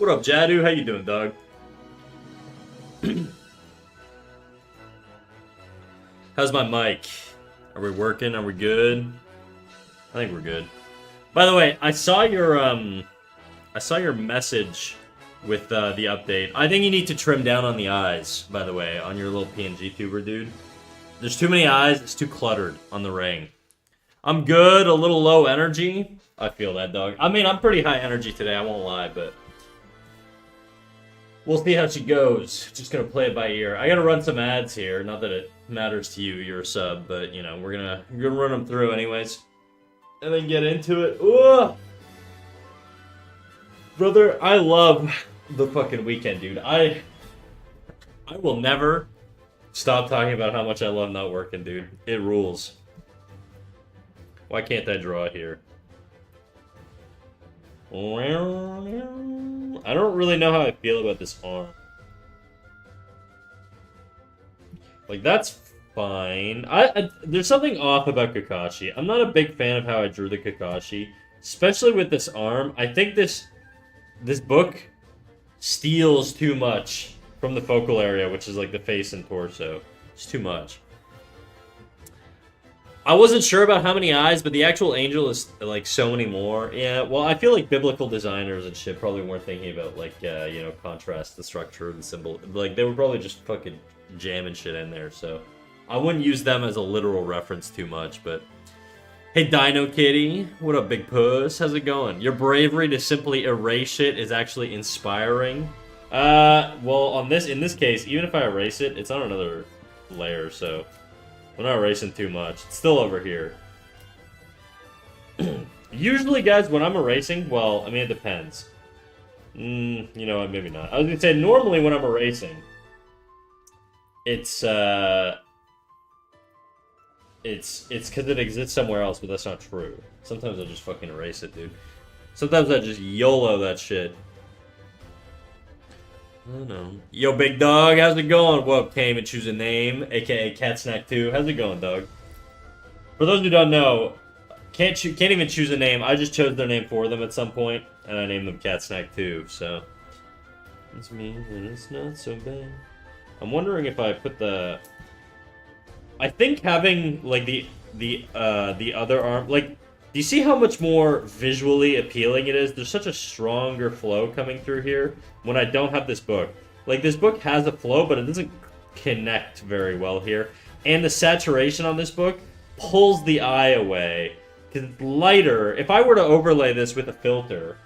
What up, Jadu? How you doing, dog? How's my mic? Are we working? Are we good? I think we're good. By the way, I saw your message with the update. I think you need to trim down on the eyes, by the way, on your little PNG tuber, dude. There's too many eyes, it's too cluttered on the ring. I'm good, a little low energy. I feel that, dog. I mean, I'm pretty high energy today, I won't lie, but we'll see how she goes. Just gonna play it by ear. I gotta run some ads here, not that it matters to you, you're a sub, but, you know, we're gonna run them through anyways. And then get into it. Ooh! Brother, I love the fucking weekend, dude. I will never stop talking about how much I love not working, dude. It rules. Why can't I draw here? I don't really know how I feel about this arm. Like, that's fine. There's something off about Kakashi. I'm not a big fan of how I drew the Kakashi, especially with this arm. I think this book steals too much from the focal area, which is like the face and torso. It's too much. I wasn't sure about how many eyes, but the actual angel is like so many more. Yeah, well, I feel like biblical designers and shit probably weren't thinking about like, you know, contrast, the structure, the symbol. Like, they were probably just fucking jamming shit in there, so I wouldn't use them as a literal reference too much, but... Hey, Dino Kitty. What up, big puss? How's it going? Your bravery to simply erase shit is actually inspiring. Well, in this case, even if I erase it, it's on another layer, so... I'm not erasing too much. It's still over here. Usually, guys, when I'm erasing, well, I mean, it depends. You know what, maybe not. I was gonna say, normally when I'm erasing, it's because it exists somewhere else, but that's not true. Sometimes I just fucking erase it, dude. Sometimes I just YOLO that shit. I don't know. Yo, big dog, how's it going? What up, Came and Choose a Name, aka Cat Snack 2. How's it going, dog? For those who don't know, can't even choose a name. I just chose their name for them at some point, and I named them Cat Snack 2, so... It's me, and it's not so bad. I'm wondering if I put the... I think having, like, the other arm... Like, do you see how much more visually appealing it is? There's such a stronger flow coming through here when I don't have this book. Like, this book has a flow, but it doesn't connect very well here. And the saturation on this book pulls the eye away. Because it's lighter. If I were to overlay this with a filter,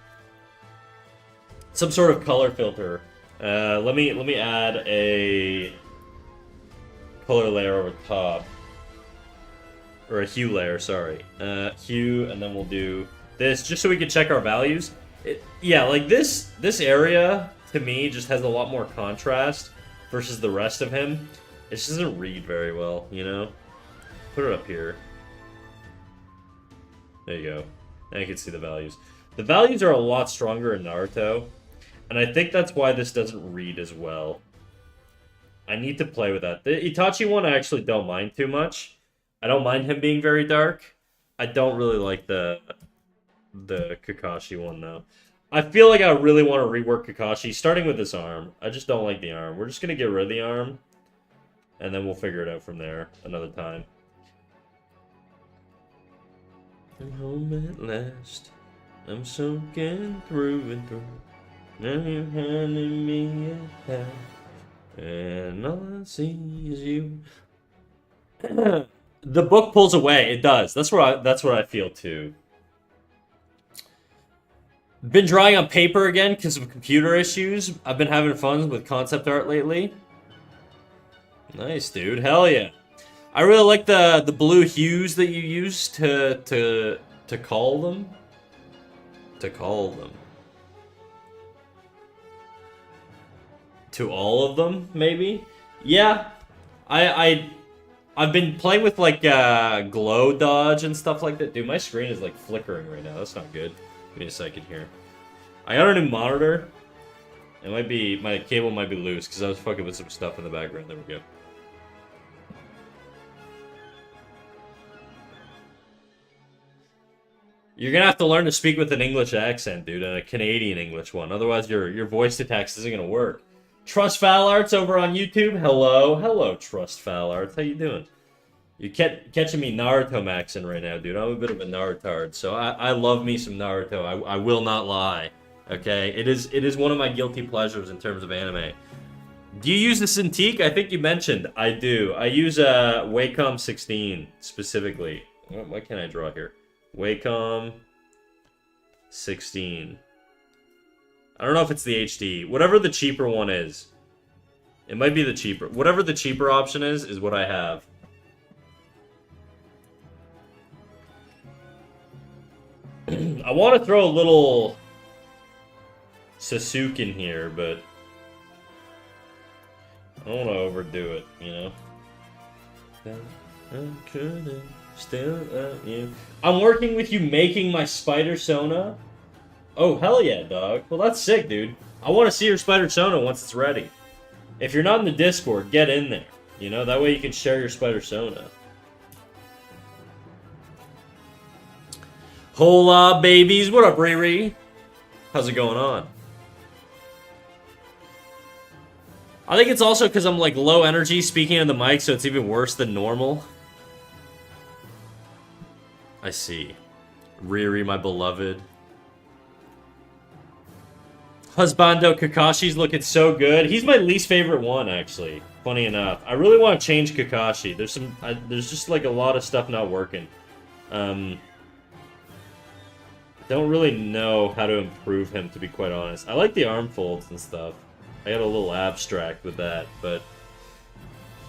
some sort of color filter, let me add a color layer over top. Or a hue layer, sorry. Hue, and then we'll do this, just so we can check our values. Yeah, like this area, to me, just has a lot more contrast versus the rest of him. It just doesn't read very well, you know? Put it up here. There you go. Now you can see the values. The values are a lot stronger in Naruto, and I think that's why this doesn't read as well. I need to play with that. The Itachi one I actually don't mind too much. I don't mind him being very dark. I don't really like the Kakashi one, though. I feel like I really want to rework Kakashi, starting with this arm. I just don't like the arm. We're just going to get rid of the arm, and then we'll figure it out from there another time. I'm home at last. I'm soaking through and through. Now you're handing me a hat, and all I see is you. The book pulls away. It does. That's what I feel too. Been drawing on paper again because of computer issues. I've been having fun with concept art lately. Nice, dude. Hell yeah. I really like the blue hues that you use to call them. To call them. To all of them, maybe? Yeah. I've been playing with, like, glow dodge and stuff like that. Dude, my screen is, like, flickering right now. That's not good. Give me a second here. I got a new monitor. It might be... My cable might be loose, because I was fucking with some stuff in the background. There we go. You're gonna have to learn to speak with an English accent, dude, and a Canadian English one. Otherwise, your voice to text isn't gonna work. Trust Foul Arts over on YouTube. Hello, Trust Foul Arts. How you doing? You're catching me Narutomaxxing right now, dude. I'm a bit of a Narutard, so I love me some Naruto. I will not lie. Okay, it is one of my guilty pleasures in terms of anime. Do you use the Cintiq? I think you mentioned. I do. I use Wacom 16 specifically. What can I draw here? Wacom 16. I don't know if it's the HD. Whatever the cheaper one is. It might be the cheaper. Whatever the cheaper option is what I have. I want to throw a little Sasuke in here, but I don't want to overdo it, you know? I couldn't still you. I'm working with you making my Spider Sona. Oh, hell yeah, dog. Well, that's sick, dude. I want to see your Spider Sona once it's ready. If you're not in the Discord, get in there. You know, that way you can share your Spider Sona. Hola, babies. What up, Riri? How's it going on? I think it's also because I'm, like, low energy speaking in the mic, so it's even worse than normal. I see. Riri, my beloved. Husbando Kakashi's looking so good. He's my least favorite one, actually. Funny enough. I really want to change Kakashi. There's just, like, a lot of stuff not working. Don't really know how to improve him, to be quite honest. I like the arm folds and stuff. I got a little abstract with that, but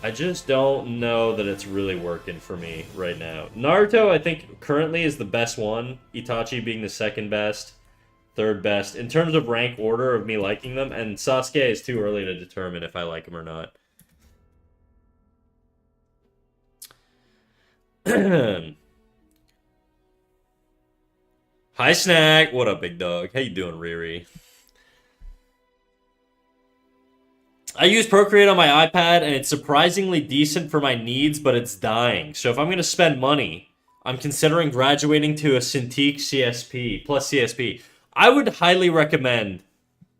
I just don't know that it's really working for me right now. Naruto, I think, currently is the best one. Itachi being the second best, third best. In terms of rank order of me liking them, and Sasuke is too early to determine if I like him or not. Hi, Snack. What up, big dog? How you doing, Riri? I use Procreate on my iPad, and it's surprisingly decent for my needs, but it's dying. So if I'm going to spend money, I'm considering graduating to a Cintiq CSP, plus CSP. I would highly recommend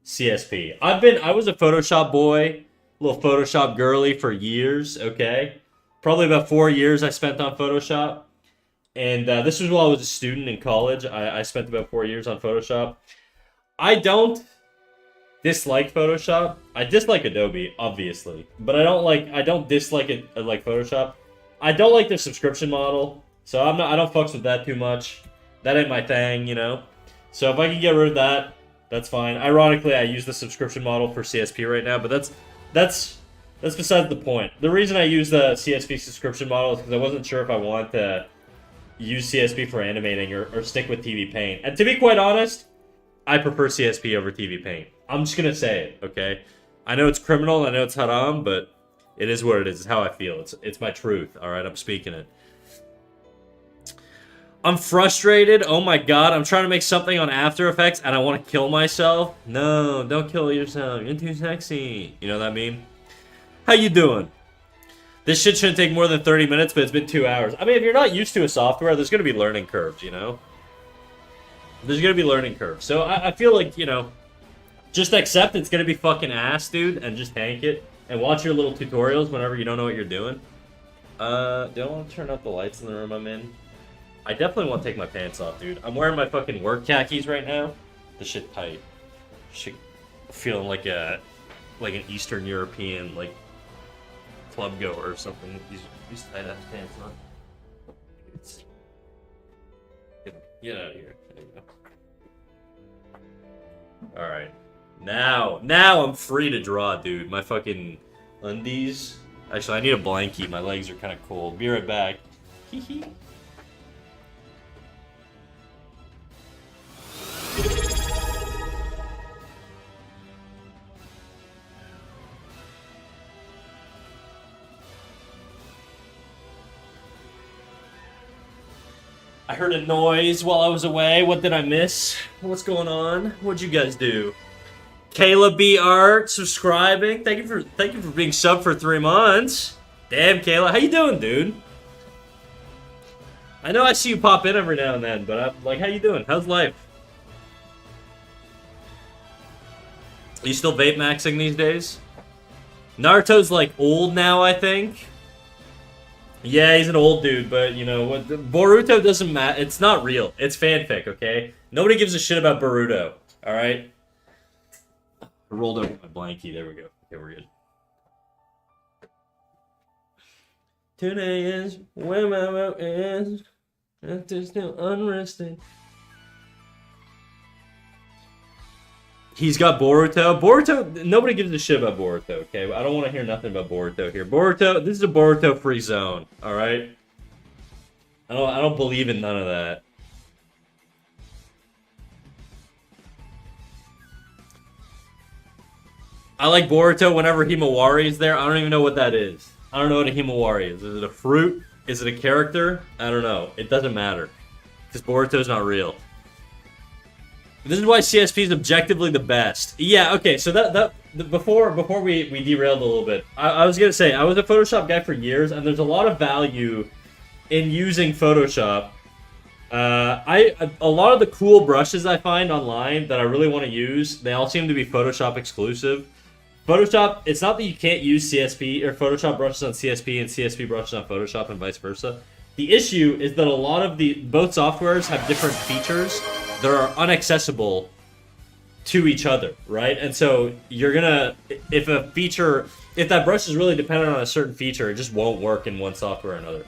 CSP. I was a Photoshop boy, little Photoshop girly for years, okay? Probably about 4 years I spent on Photoshop. And this was while I was a student in college. I spent about 4 years on Photoshop. I don't dislike Photoshop. I dislike Adobe, obviously. But I don't dislike it like Photoshop. I don't like their subscription model. So I don't fucks with that too much. That ain't my thing, you know? So if I can get rid of that, that's fine. Ironically, I use the subscription model for CSP right now, but that's besides the point. The reason I use the CSP subscription model is because I wasn't sure if I wanted to use CSP for animating or stick with TV Paint. And to be quite honest, I prefer CSP over TV Paint. I'm just gonna say it, okay? I know it's criminal, I know it's haram, but it is what it is. It's how I feel. It's my truth, alright? I'm speaking it. I'm frustrated. Oh my god, I'm trying to make something on After Effects and I want to kill myself. No, don't kill yourself. You're too sexy. You know what I mean? How you doing? This shit shouldn't take more than 30 minutes, but it's been 2 hours. I mean, if you're not used to a software, there's going to be learning curves, you know? There's going to be learning curves. So I feel like, you know, just accept it's going to be fucking ass, dude, and just tank it. And watch your little tutorials whenever you don't know what you're doing. Do I want to turn up the lights in the room I'm in? I definitely want to take my pants off, dude. I'm wearing my fucking work khakis right now. This shit tight. Shit, feeling like an Eastern European, like, club goer or something. These tight ass pants on. Get out of here. There you go. Alright. Now I'm free to draw, dude. My fucking undies. Actually, I need a blankie. My legs are kind of cold. Be right back. Hee hee. I heard a noise while I was away. What did I miss? What's going on? What'd you guys do? Kayla B Art subscribing. Thank you for being subbed for 3 months. Damn, Kayla, how you doing, dude? I know I see you pop in every now and then, but I'm like, how you doing? How's life? Are you still vape maxing these days? Naruto's like old now, I think. Yeah, he's an old dude, but you know what? Boruto doesn't matter. It's not real. It's fanfic, okay? Nobody gives a shit about Boruto. All right. I rolled over my blankie. There we go. Okay, we're good. Today is where my mouth is. After still unrested. He's got Boruto. Boruto, nobody gives a shit about Boruto, okay? I don't want to hear nothing about Boruto here. Boruto, this is a Boruto-free zone, alright? I don't believe in none of that. I like Boruto whenever Himawari is there. I don't even know what that is. I don't know what a Himawari is. Is it a fruit? Is it a character? I don't know. It doesn't matter. Because Boruto's not real. This is why CSP is objectively the best. Yeah, okay, so before we derailed a little bit, I was gonna say, I was a Photoshop guy for years, and there's a lot of value in using Photoshop. A lot of the cool brushes I find online that I really want to use, they all seem to be Photoshop exclusive. Photoshop, it's not that you can't use CSP or Photoshop brushes on CSP and CSP brushes on Photoshop and vice versa. The issue is that a lot of both softwares have different features that are inaccessible to each other, right? And so you're gonna, if that brush is really dependent on a certain feature, it just won't work in one software or another.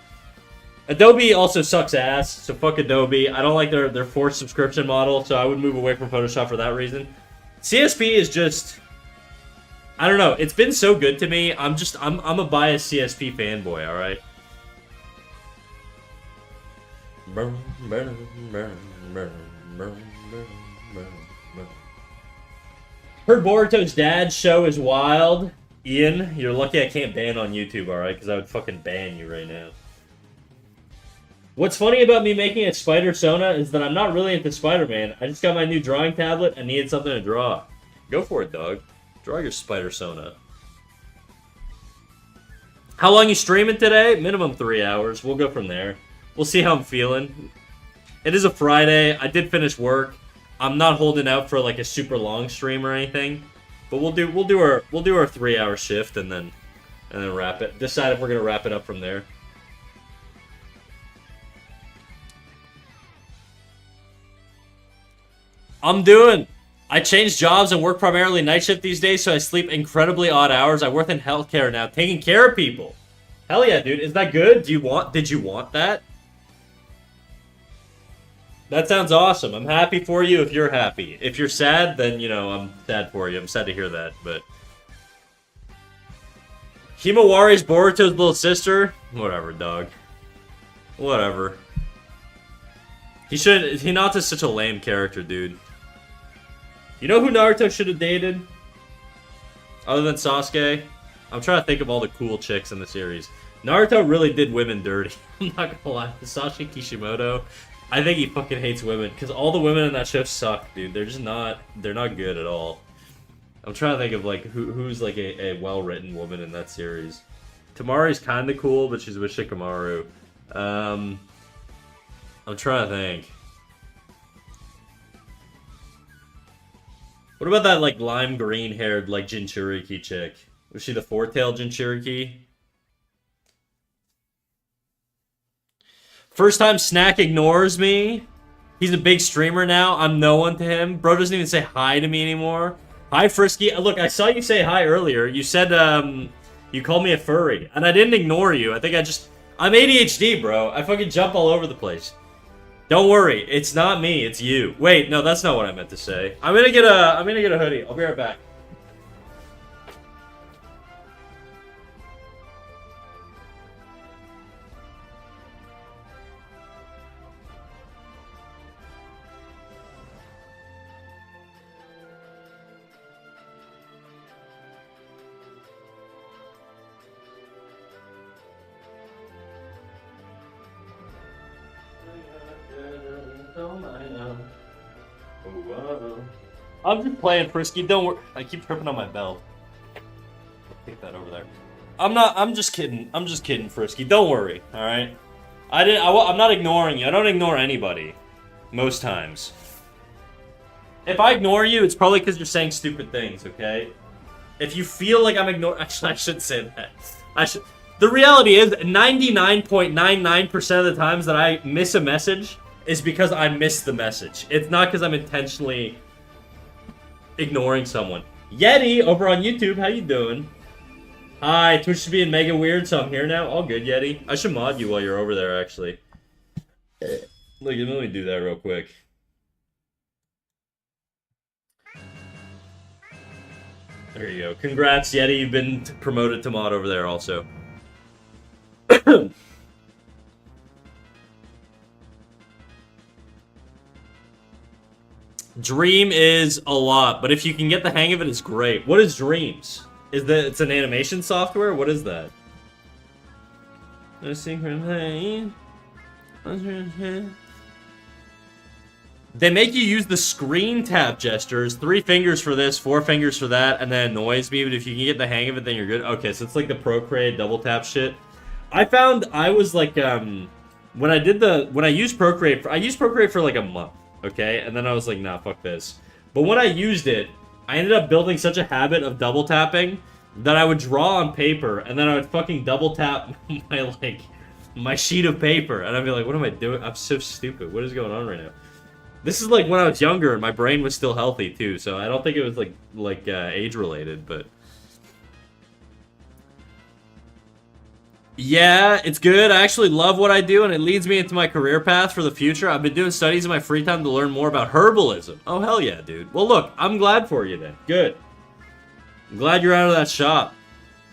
Adobe also sucks ass, so fuck Adobe. I don't like their forced subscription model, so I would move away from Photoshop for that reason. CSP is just, I don't know, it's been so good to me. I'm a biased CSP fanboy, alright? Heard Boruto's dad's show is wild. Ian, you're lucky I can't ban on YouTube, alright? Because I would fucking ban you right now. What's funny about me making a Spider-Sona is that I'm not really into Spider-Man. I just got my new drawing tablet and needed something to draw. Go for it, dog. Draw your Spider-Sona. How long you streaming today? Minimum 3 hours. We'll go from there. We'll see how I'm feeling. It is a Friday. I did finish work. I'm not holding out for like a super long stream or anything, but we'll do our 3-hour shift and then wrap it. Decide if we're gonna wrap it up from there. I changed jobs and work primarily night shift these days, so I sleep incredibly odd hours. I work in healthcare now, taking care of people. Hell yeah, dude. Is that good? Did you want that? That sounds awesome. I'm happy for you if you're happy. If you're sad, then, you know, I'm sad for you. I'm sad to hear that, but... Himawari's Boruto's little sister? Whatever, dog. Whatever. Hinata's such a lame character, dude. You know who Naruto should have dated? Other than Sasuke? I'm trying to think of all the cool chicks in the series. Naruto really did women dirty. I'm not gonna lie. Sasuke Kishimoto... I think he fucking hates women, because all the women in that show suck, dude. They're just not, they're not good at all. I'm trying to think of, like, who's, like, a well-written woman in that series. Tamari's kind of cool, but she's with Shikamaru. I'm trying to think. What about that, like, lime green-haired, like, Jinchuriki chick? Was she the four-tailed Jinchuriki? First time Snack ignores me. He's a big streamer now. I'm no one to him. Bro doesn't even say hi to me anymore. Hi, Frisky. Look, I saw you say hi earlier. You said, you called me a furry. And I didn't ignore you. I think I'm ADHD, bro. I fucking jump all over the place. Don't worry. It's not me. It's you. Wait, no, that's not what I meant to say. I'm gonna get a hoodie. I'll be right back. I'm just playing Frisky. Don't worry. I keep tripping on my belt. Take that over there. I'm just kidding. I'm just kidding, Frisky. Don't worry. All right. I'm not ignoring you. I don't ignore anybody. Most times. If I ignore you, it's probably because you're saying stupid things, okay? If you feel like I'm ignoring... Actually, I shouldn't say that. The reality is, 99.99% of the times that I miss a message is because I missed the message. It's not because I'm intentionally ignoring someone. Yeti, over on YouTube, how you doing? Hi, Twitch is being mega weird, so I'm here now. All good, Yeti. I should mod you while you're over there, actually. Look, let me do that real quick. There you go. Congrats, Yeti. You've been promoted to mod over there also. Dream is a lot, but if you can get the hang of it, it's great. What is Dreams? It's an animation software? What is that? A secret thing. They make you use the screen tap gestures. 3 fingers for this, 4 fingers for that, and that annoys me, but if you can get the hang of it, then you're good. Okay, so it's like the Procreate double tap shit. I found I was like, when I used Procreate, I used Procreate for like a month, okay? And then I was like, nah, fuck this. But when I used it, I ended up building such a habit of double tapping that I would draw on paper, and then I would fucking double tap my sheet of paper, and I'd be like, what am I doing? I'm so stupid. What is going on right now? This is like when I was younger and my brain was still healthy too, so I don't think it was like age related, but yeah, it's good. I actually love what I do and it leads me into my career path for the future. I've been doing studies in my free time to learn more about herbalism. Oh hell yeah, dude. Well look, I'm glad for you then. Good. I'm glad you're out of that shop.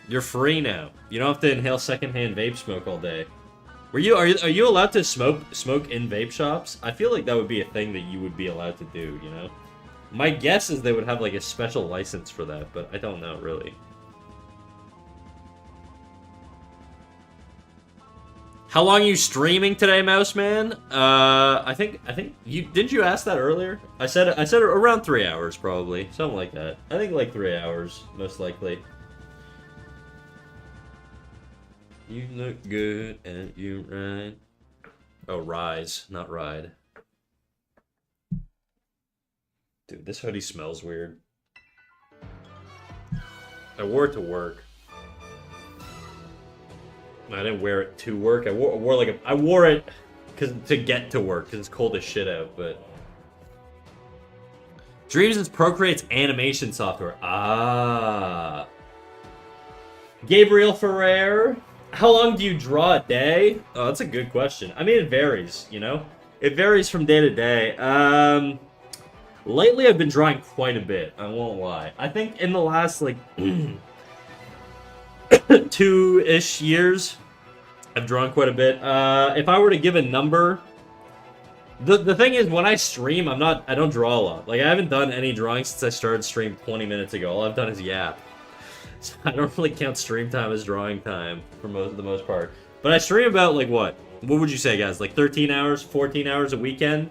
You're free now. You don't have to inhale secondhand vape smoke all day. Are you allowed to smoke in vape shops? I feel like that would be a thing that you would be allowed to do, you know? My guess is they would have like a special license for that, but I don't know really. How long are you streaming today, Mouse Man? I think didn't you ask that earlier? I said around 3 hours probably, something like that. I think like 3 hours most likely. You look good and you ride. Oh, rise, not ride. Dude, this hoodie smells weird. I wore it to work. I didn't wear it to work. I wore it to get to work because it's cold as shit out. But Dreams is Procreate's animation software. Ah. Gabriel Ferrer. How long do you draw a day? Oh, that's a good question. I mean, it varies, you know? It varies from day to day. Lately, I've been drawing quite a bit. I won't lie. I think in the last, like, 2-ish years, I've drawn quite a bit. If I were to give a number... The thing is, when I stream, I don't draw a lot. Like, I haven't done any drawing since I started stream 20 minutes ago. All I've done is yap. So I don't really count stream time as drawing time for the most part. But I stream about like what? What would you say, guys? Like 13 hours, 14 hours a weekend,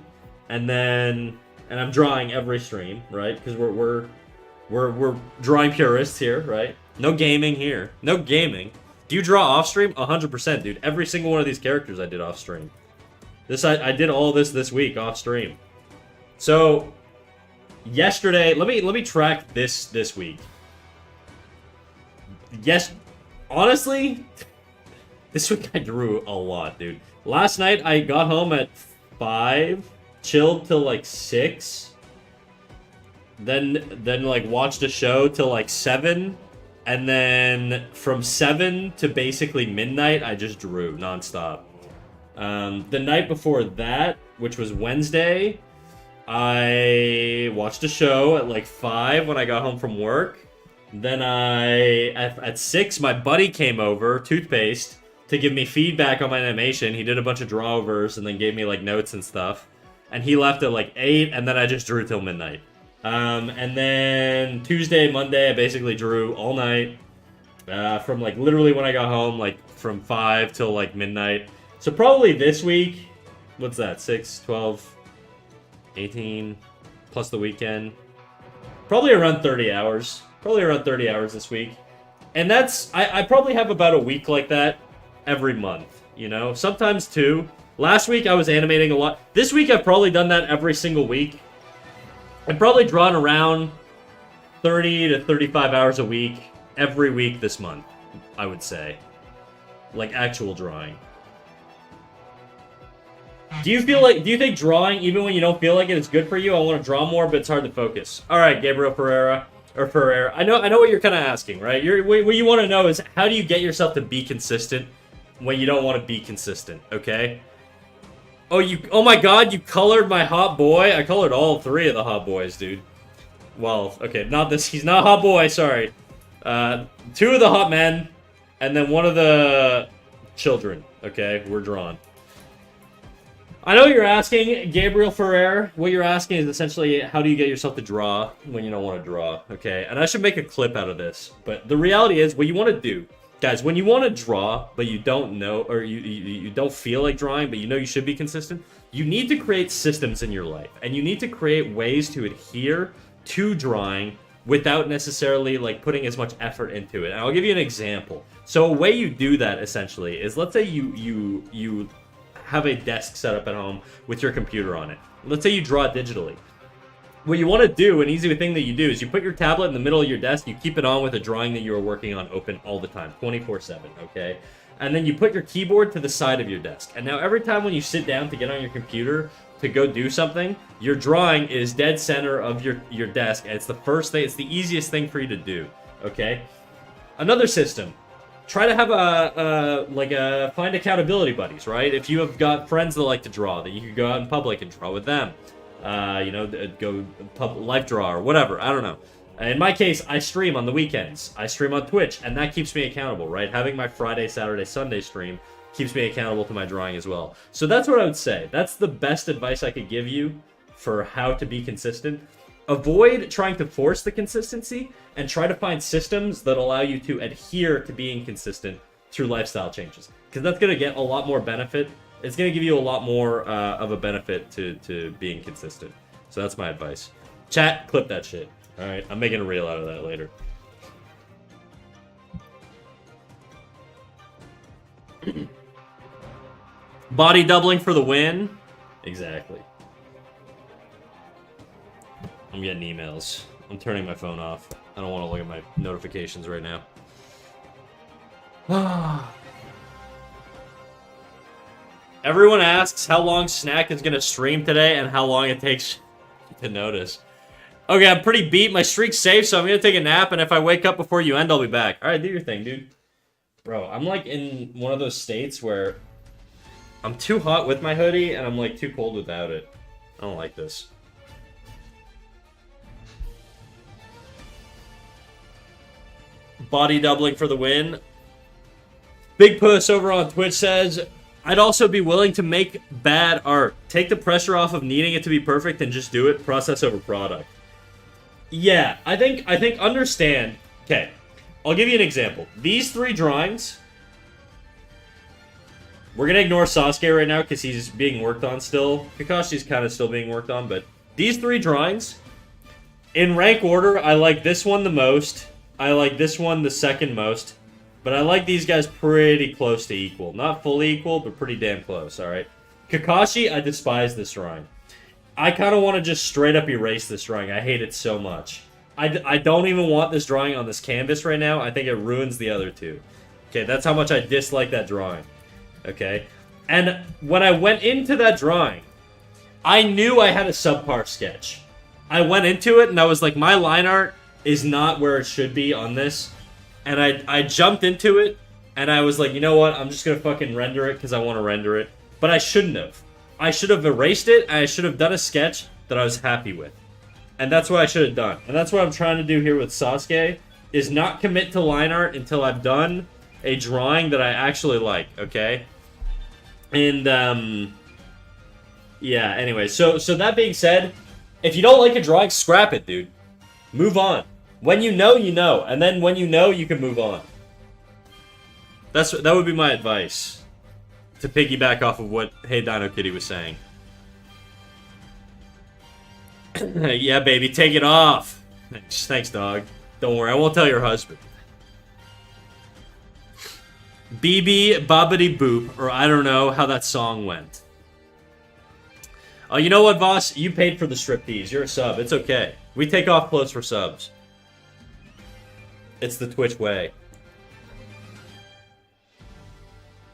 and I'm drawing every stream, right? Because we're drawing purists here, right? No gaming here. No gaming. Do you draw off stream? 100%, dude. Every single one of these characters I did off stream. I did all this week off stream. So yesterday, let me track this week. Yes, honestly, this week I drew a lot, dude. Last night I got home at 5, chilled till like 6, then like watched a show till like 7, and then from 7 to basically midnight I just drew nonstop. The night before that, which was Wednesday, I watched a show at like 5 when I got home from work. Then at 6, my buddy came over, Toothpaste, to give me feedback on my animation. He did a bunch of drawovers and then gave me like notes and stuff. And he left at like 8, and then I just drew till midnight. And then Tuesday, Monday, I basically drew all night. From like literally when I got home, like from 5 till like midnight. So probably this week, what's that, 6, 12, 18, plus the weekend. Probably around 30 hours. Probably around 30 hours this week. And that's, I probably have about a week like that every month. you know? Sometimes 2. Last week, I was animating a lot. This week, I've probably done that every single week. I've probably drawn around 30 to 35 hours a week, every week this month, I would say. Like, actual drawing. Do you think drawing, even when you don't feel like it, is good for you? I want to draw more, but it's hard to focus. Alright, Gabriel Ferreira. Or Ferreira. I know what you're kind of asking, right? What you want to know is, how do you get yourself to be consistent when you don't want to be consistent, okay? Oh my god, you colored my hot boy? I colored all 3 of the hot boys, dude. Well, okay, not this. He's not a hot boy, sorry. 2 of the hot men, and then 1 of the children, okay? We're drawn. I know what you're asking, Gabriel Ferrer. What you're asking is essentially, how do you get yourself to draw when you don't want to draw, okay? And I should make a clip out of this. But the reality is, what you want to do, guys, when you want to draw, but you don't know, or you don't feel like drawing, but you know you should be consistent, you need to create systems in your life. And you need to create ways to adhere to drawing without necessarily, like, putting as much effort into it. And I'll give you an example. So a way you do that, essentially, is let's say you have a desk set up at home with your computer on it. Let's say you draw digitally. What you want to do, an easy thing that you do, is you put your tablet in the middle of your desk, you keep it on with a drawing that you are working on open all the time, 24/7, okay? And then you put your keyboard to the side of your desk. And now every time when you sit down to get on your computer to go do something, your drawing is dead center of your desk, and it's the first thing, it's the easiest thing for you to do, okay? Another system. Try to have find accountability buddies, right? If you have got friends that like to draw, that you could go out in public and draw with them. You know, go life draw or whatever, I don't know. In my case, I stream on the weekends. I stream on Twitch, and that keeps me accountable, right? Having my Friday, Saturday, Sunday stream keeps me accountable to my drawing as well. So that's what I would say. That's the best advice I could give you for how to be consistent. Avoid trying to force the consistency, and try to find systems that allow you to adhere to being consistent through lifestyle changes. Because that's going to get a lot more benefit. It's going to give you a lot more of a benefit to being consistent. So that's my advice. Chat, clip that shit. Alright, I'm making a reel out of that later. Body doubling for the win? Exactly. I'm getting emails. I'm turning my phone off. I don't want to look at my notifications right now. Everyone asks how long Snack is going to stream today and how long it takes to notice. Okay, I'm pretty beat. My streak's safe, so I'm going to take a nap, and if I wake up before you end, I'll be back. Alright, do your thing, dude. Bro, I'm like in one of those states where I'm too hot with my hoodie, and I'm like too cold without it. I don't like this. Body doubling for the win. Big Puss over on Twitch says, I'd also be willing to make bad art. Take the pressure off of needing it to be perfect and just do it. Process over product. Yeah, I think understand. Okay, I'll give you an example. These 3 drawings. We're going to ignore Sasuke right now because he's being worked on still. Kakashi's kind of still being worked on, but these 3 drawings, in rank order, I like this one the most. I like this one the second most, but I like these guys pretty close to equal. Not fully equal, but pretty damn close, alright? Kakashi, I despise this drawing. I kind of want to just straight up erase this drawing. I hate it so much. I don't even want this drawing on this canvas right now. I think it ruins the other 2. Okay, that's how much I dislike that drawing. Okay? And when I went into that drawing, I knew I had a subpar sketch. I went into it and I was like, my line art is not where it should be on this. And I jumped into it, and I was like, you know what? I'm just going to fucking render it because I want to render it. But I shouldn't have. I should have erased it, and I should have done a sketch that I was happy with. And that's what I should have done. And that's what I'm trying to do here with Sasuke, is not commit to line art until I've done a drawing that I actually like, okay? And, yeah, anyway. So that being said, if you don't like a drawing, scrap it, dude. Move on. When you know, you know. And then when you know, you can move on. That would be my advice. To piggyback off of what Hey Dino Kitty was saying. Yeah, baby, take it off. Thanks, dog. Don't worry, I won't tell your husband. BB Bobbity Boop, or I don't know how that song went. Oh, you know what, Voss? You paid for the striptease. You're a sub. It's okay. We take off clothes for subs. It's the Twitch way.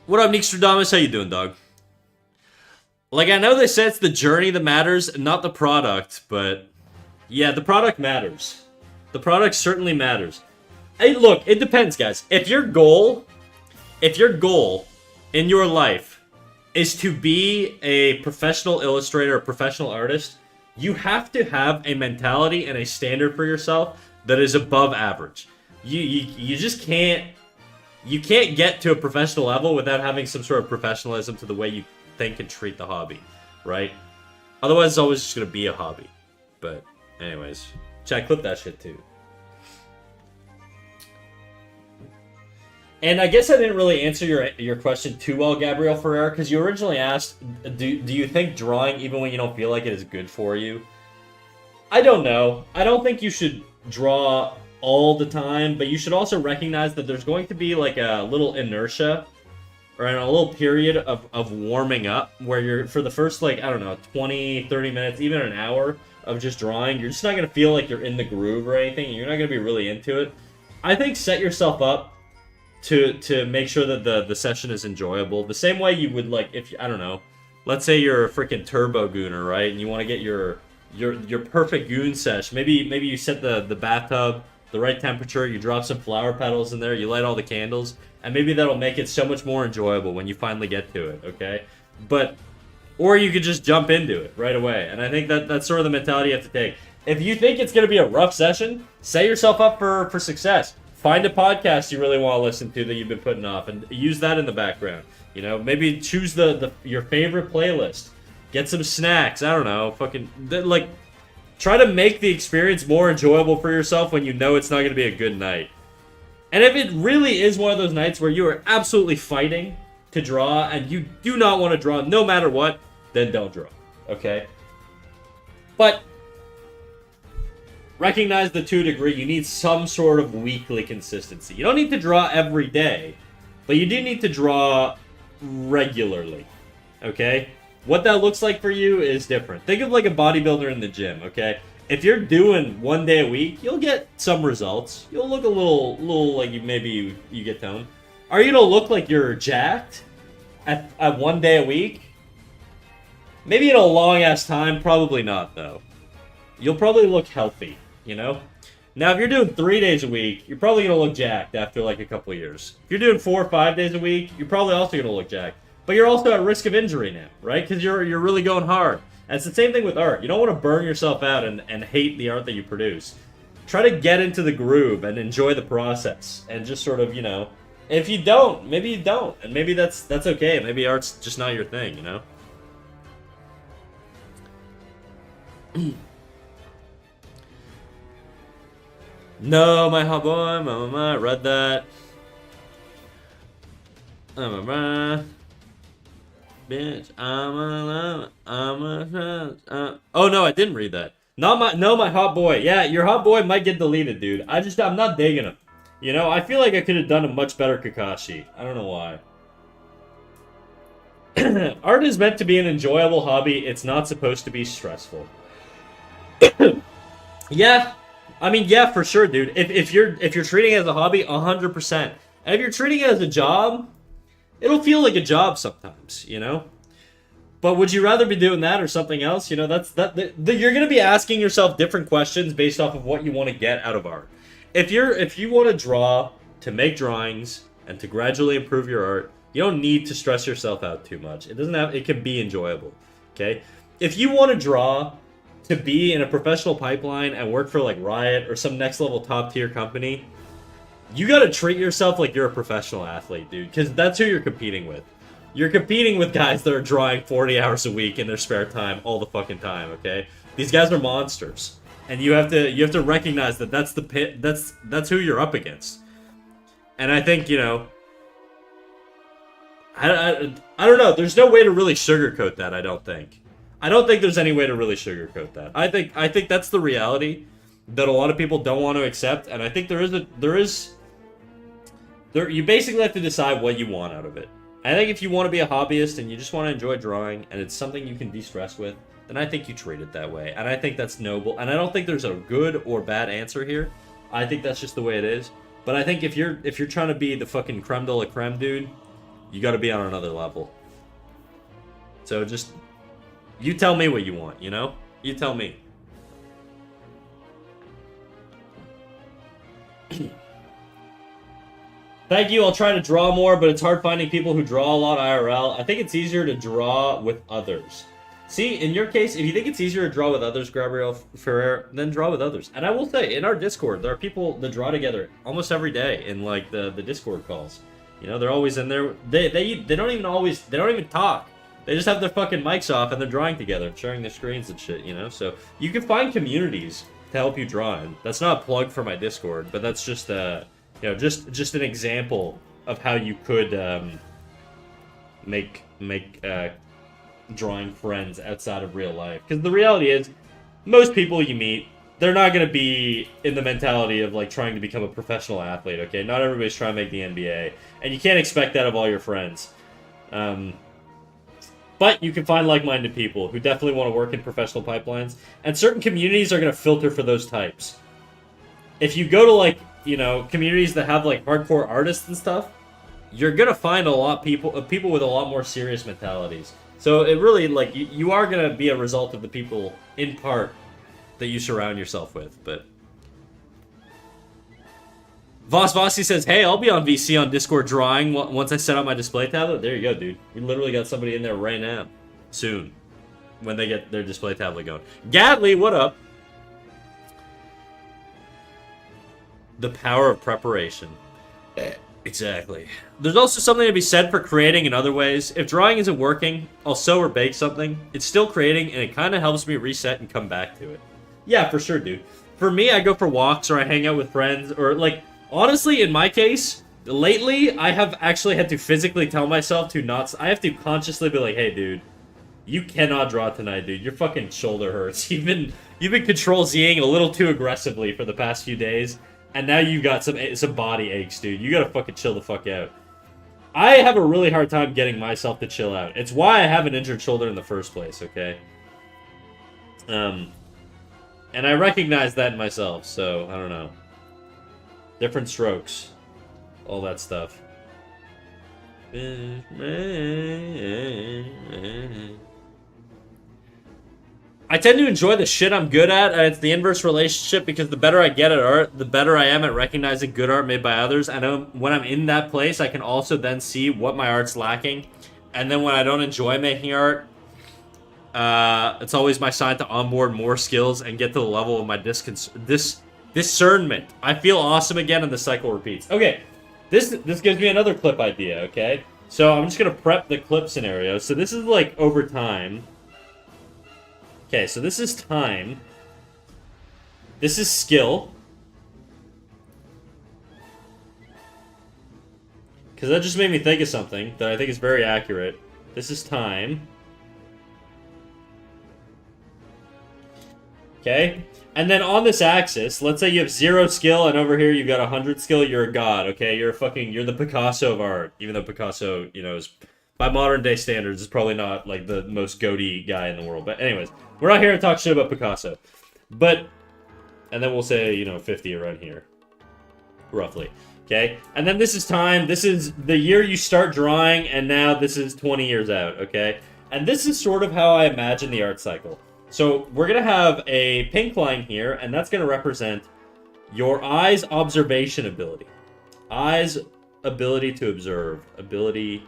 What up, Nickstradamus? How you doing, dog? Like, I know they say it's the journey that matters, not the product, but... yeah, the product matters. The product certainly matters. Hey, look, it depends, guys. If your goal in your life is to be a professional illustrator, a professional artist, you have to have a mentality and a standard for yourself that is above average. You just can't... you can't get to a professional level without having some sort of professionalism to the way you think and treat the hobby, right? Otherwise, it's always just gonna be a hobby. But, anyways, Chat, clip that shit too. And I guess I didn't really answer your question too well, Gabriel Ferrer, because you originally asked, do you think drawing, even when you don't feel like it, is good for you? I don't know. I don't think you should draw all the time, but you should also recognize that there's going to be like a little inertia, or a little period of warming up, where you're, for the first, like, I don't know, 20, 30 minutes, even an hour of just drawing, you're just not going to feel like you're in the groove or anything, and you're not going to be really into it. I think set yourself up to make sure that the session is enjoyable. The same way you would, like, if, I don't know, let's say you're a freaking turbo gooner, right? And you want to get your perfect goon sesh. Maybe you set the bathtub the right temperature, you drop some flower petals in there, you light all the candles, and maybe that'll make it so much more enjoyable when you finally get to it, okay? But, or you could just jump into it right away. And I think that's sort of the mentality you have to take. If you think it's going to be a rough session, set yourself up for success. Find a podcast you really want to listen to that you've been putting off, and use that in the background. You know, maybe choose your favorite playlist. Get some snacks. I don't know. Like, try to make the experience more enjoyable for yourself when you know it's not going to be a good night. And if it really is one of those nights where you are absolutely fighting to draw and you do not want to draw no matter what, then don't draw. Okay? But recognize that to a degree you need some sort of weekly consistency. You don't need to draw every day, but you do need to draw regularly. Okay? What that looks like for you is different. Think of like a bodybuilder in the gym, okay? If you're doing 1 day a week, you'll get some results. You'll look a little like maybe you get toned. Are you gonna look like you're jacked at 1 day a week? Maybe in a long ass time, probably not though. You'll probably look healthy, you know? Now if you're doing 3 days a week, you're probably gonna look jacked after like a couple of years. If you're doing 4 or 5 days a week, you're probably also gonna look jacked. But you're also at risk of injury now, right? Because you're really going hard. And it's the same thing with art. You don't want to burn yourself out and hate the art that you produce. Try to get into the groove and enjoy the process. And just sort of, you know, if you don't, maybe you don't. And maybe that's okay. Maybe art's just not your thing, you know? No, my hot boy, mama, read that. Bitch, oh no, I didn't read that. No, my hot boy. Yeah, your hot boy might get deleted, dude. I'm not digging him. You know, I feel like I could have done a much better Kakashi. I don't know why. Art is meant to be an enjoyable hobby. It's not supposed to be stressful. Yeah, I mean, yeah, for sure, dude. If you're treating it as a hobby, 100%. And if you're treating it as a job, it'll feel like a job sometimes, you know? But would you rather be doing that or something else? You know, you're going to be asking yourself different questions based off of what you want to get out of art. If you want to draw, to make drawings, and to gradually improve your art, you don't need to stress yourself out too much. It can be enjoyable, okay? If you want to draw to be in a professional pipeline and work for like Riot or some next level top tier company, you gotta treat yourself like you're a professional athlete, dude, because that's who you're competing with. You're competing with guys that are drawing 40 hours a week in their spare time all the fucking time, okay? These guys are monsters. And you have to recognize that that's the pit, that's who you're up against. And I think, you know, I don't know, there's no way to really sugarcoat that, I don't think. I don't think there's any way to really sugarcoat that. I think that's the reality that a lot of people don't want to accept, and I think there is You basically have to decide what you want out of it. I think if you want to be a hobbyist and you just want to enjoy drawing and it's something you can de-stress with, then I think you treat it that way. And I think that's noble. And I don't think there's a good or bad answer here. I think that's just the way it is. But I think if you're trying to be the fucking creme de la creme, dude, you got to be on another level. So just, you tell me what you want, you know? You tell me. Thank you, I'll try to draw more, but it's hard finding people who draw a lot IRL. I think it's easier to draw with others. See, in your case, if you think it's easier to draw with others, Gabriel Ferrer, then draw with others. And I will say, in our Discord, there are people that draw together almost every day in, like, the Discord calls. You know, they're always in there. They don't even talk. They just have their fucking mics off and they're drawing together, sharing their screens and shit, you know? So, you can find communities to help you draw in. That's not a plug for my Discord, but that's just, you know, just an example of how you could make drawing friends outside of real life. Because the reality is, most people you meet, they're not going to be in the mentality of like trying to become a professional athlete. Okay, not everybody's trying to make the NBA, and you can't expect that of all your friends. But you can find like-minded people who definitely want to work in professional pipelines, and certain communities are going to filter for those types. If you go to like, you know, communities that have like hardcore artists and stuff, you're gonna find a lot people with a lot more serious mentalities. So it really, like, you are gonna be a result of the people in part that you surround yourself with. But Voss Vossi says, "Hey, I'll be on VC on Discord drawing once I set up my display tablet." There you go, dude. We literally got somebody in there right now. Soon, when they get their display tablet going. Gadley, what up? The power of preparation. Exactly. There's also something to be said for creating in other ways. If drawing isn't working, I'll sew or bake something. It's still creating, and it kind of helps me reset and come back to it. Yeah, for sure, dude. For me, I go for walks, or I hang out with friends, or, like, honestly, in my case, lately, I have actually had to physically tell myself to not... I have to consciously be like, hey, dude, you cannot draw tonight, dude. Your fucking shoulder hurts. You've been Control-Zing a little too aggressively for the past few days. And now you got some body aches, dude. You gotta fucking chill the fuck out. I have a really hard time getting myself to chill out. It's why I have an injured shoulder in the first place, okay? And I recognize that in myself, so I don't know. Different strokes. All that stuff. I tend to enjoy the shit I'm good at, and it's the inverse relationship because the better I get at art, the better I am at recognizing good art made by others. I know when I'm in that place, I can also then see what my art's lacking. And then when I don't enjoy making art, it's always my sign to onboard more skills and get to the level of my discernment. I feel awesome again, and the cycle repeats. Okay, this gives me another clip idea, okay? So I'm just going to prep the clip scenario. So this is like over time. Okay, so this is time. This is skill. Because that just made me think of something that I think is very accurate. This is time. Okay? And then on this axis, let's say you have 0 skill, and over here you've got 100 skill, you're a god, okay? You're the Picasso of art. Even though Picasso, you know, is, by modern day standards, is probably not, like, the most goaty guy in the world. But anyways, we're not here to talk shit about Picasso. But, and then we'll say, you know, 50 around here. Roughly. Okay? And then this is time. This is the year you start drawing, and now this is 20 years out, okay? And this is sort of how I imagine the art cycle. So we're going to have a pink line here, and that's going to represent your eye's observation ability. Eye's ability to observe. Ability...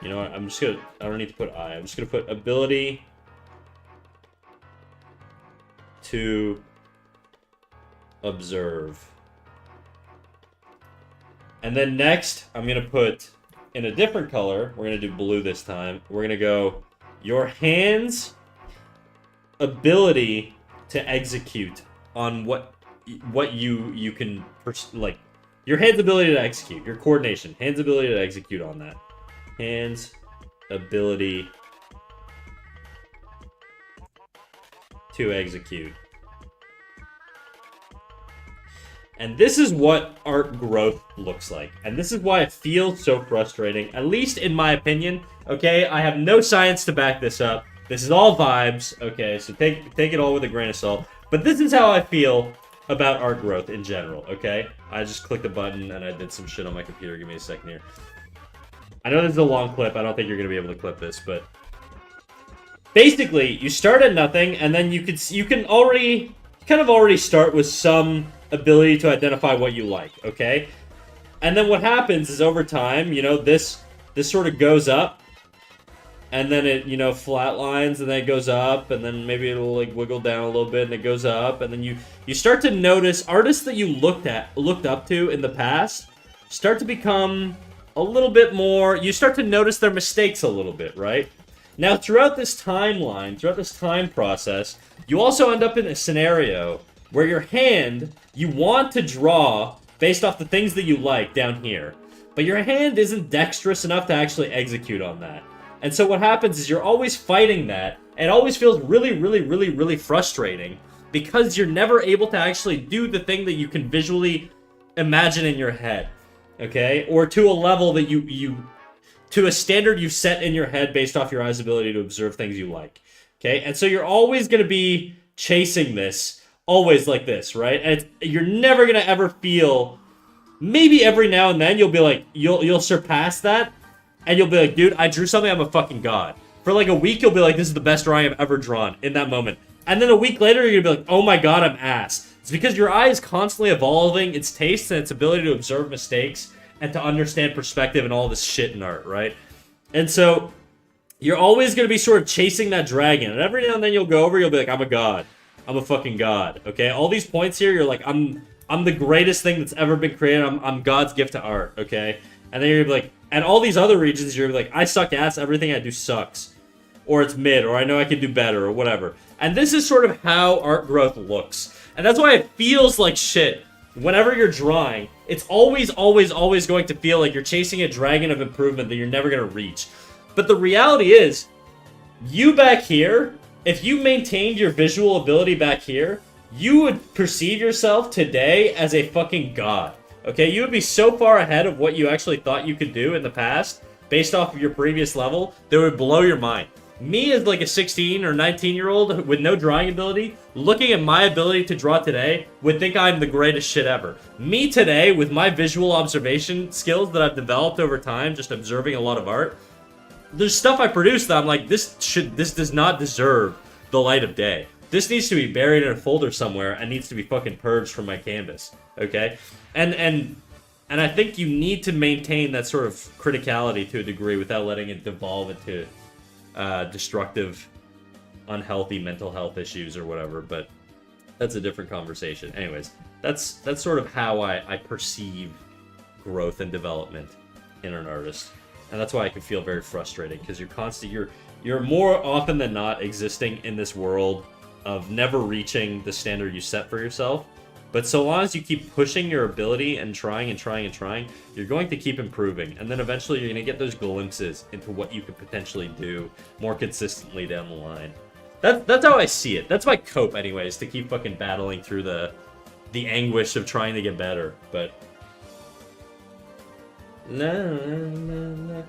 You know what? I don't need to put eye. I'm just going to put ability to observe. And then next, I'm going to put in a different color. We're going to do blue this time. We're going to go your hands' ability to execute on what you can, like, your hands' ability to execute, your coordination, hands' ability to execute on that. Hands' ability to execute. And this is what art growth looks like. And this is why it feels so frustrating, at least in my opinion. Okay, I have no science to back this up. This is all vibes, okay? So take it all with a grain of salt. But this is how I feel about art growth in general, okay? I just clicked a button and I did some shit on my computer. Give me a second here. I know this is a long clip. I don't think you're going to be able to clip this, but... Basically, you start at nothing, and then you can already... kind of already start with some ability to identify what you like, okay? And then what happens is over time, you know, this sort of goes up, and then it, you know, flatlines, and then it goes up, and then maybe it'll, like, wiggle down a little bit, and it goes up, and then you start to notice artists that you looked up to in the past start to become a little bit more, you start to notice their mistakes a little bit, right? Now, throughout this timeline, throughout this time process, you also end up in a scenario where your hand, you want to draw based off the things that you like down here, but your hand isn't dexterous enough to actually execute on that. And so what happens is you're always fighting that, and it always feels really, really, really, really frustrating because you're never able to actually do the thing that you can visually imagine in your head, okay? Or to a level that to a standard you've set in your head based off your eye's ability to observe things you like, okay? And so you're always going to be chasing this, always like this, right? And you're never going to ever feel, maybe every now and then you'll be like, you'll surpass that, and you'll be like, dude, I drew something, I'm a fucking god. For like a week, you'll be like, this is the best drawing I've ever drawn in that moment. And then a week later, you're going to be like, oh my god, I'm ass. It's because your eye is constantly evolving its taste and its ability to observe mistakes and to understand perspective and all this shit in art, right? And so, you're always going to be sort of chasing that dragon. And every now and then you'll go over, you'll be like, I'm a god. I'm a fucking god, okay? All these points here, you're like, I'm the greatest thing that's ever been created. I'm God's gift to art, okay? And then you're gonna be like, and all these other regions, you're like, I suck ass, everything I do sucks. Or it's mid, or I know I can do better, or whatever. And this is sort of how art growth looks. And that's why it feels like shit. Whenever you're drawing, it's always, always, always going to feel like you're chasing a dragon of improvement that you're never gonna reach. But the reality is, you back here, if you maintained your visual ability back here, you would perceive yourself today as a fucking god. Okay, you would be so far ahead of what you actually thought you could do in the past, based off of your previous level, that would blow your mind. Me as like a 16 or 19-year-old with no drawing ability, looking at my ability to draw today, would think I'm the greatest shit ever. Me today, with my visual observation skills that I've developed over time, just observing a lot of art, there's stuff I produce that I'm like, this does not deserve the light of day. This needs to be buried in a folder somewhere and needs to be fucking purged from my canvas, okay? And I think you need to maintain that sort of criticality to a degree without letting it devolve into destructive, unhealthy mental health issues or whatever, but that's a different conversation. Anyways, that's sort of how I perceive growth and development in an artist. And that's why I can feel very frustrating, because you're more often than not existing in this world of never reaching the standard you set for yourself. But so long as you keep pushing your ability and trying and trying and trying, you're going to keep improving. And then eventually you're going to get those glimpses into what you could potentially do more consistently down the line. That's how I see it. That's my cope anyways, to keep fucking battling through the anguish of trying to get better. But no.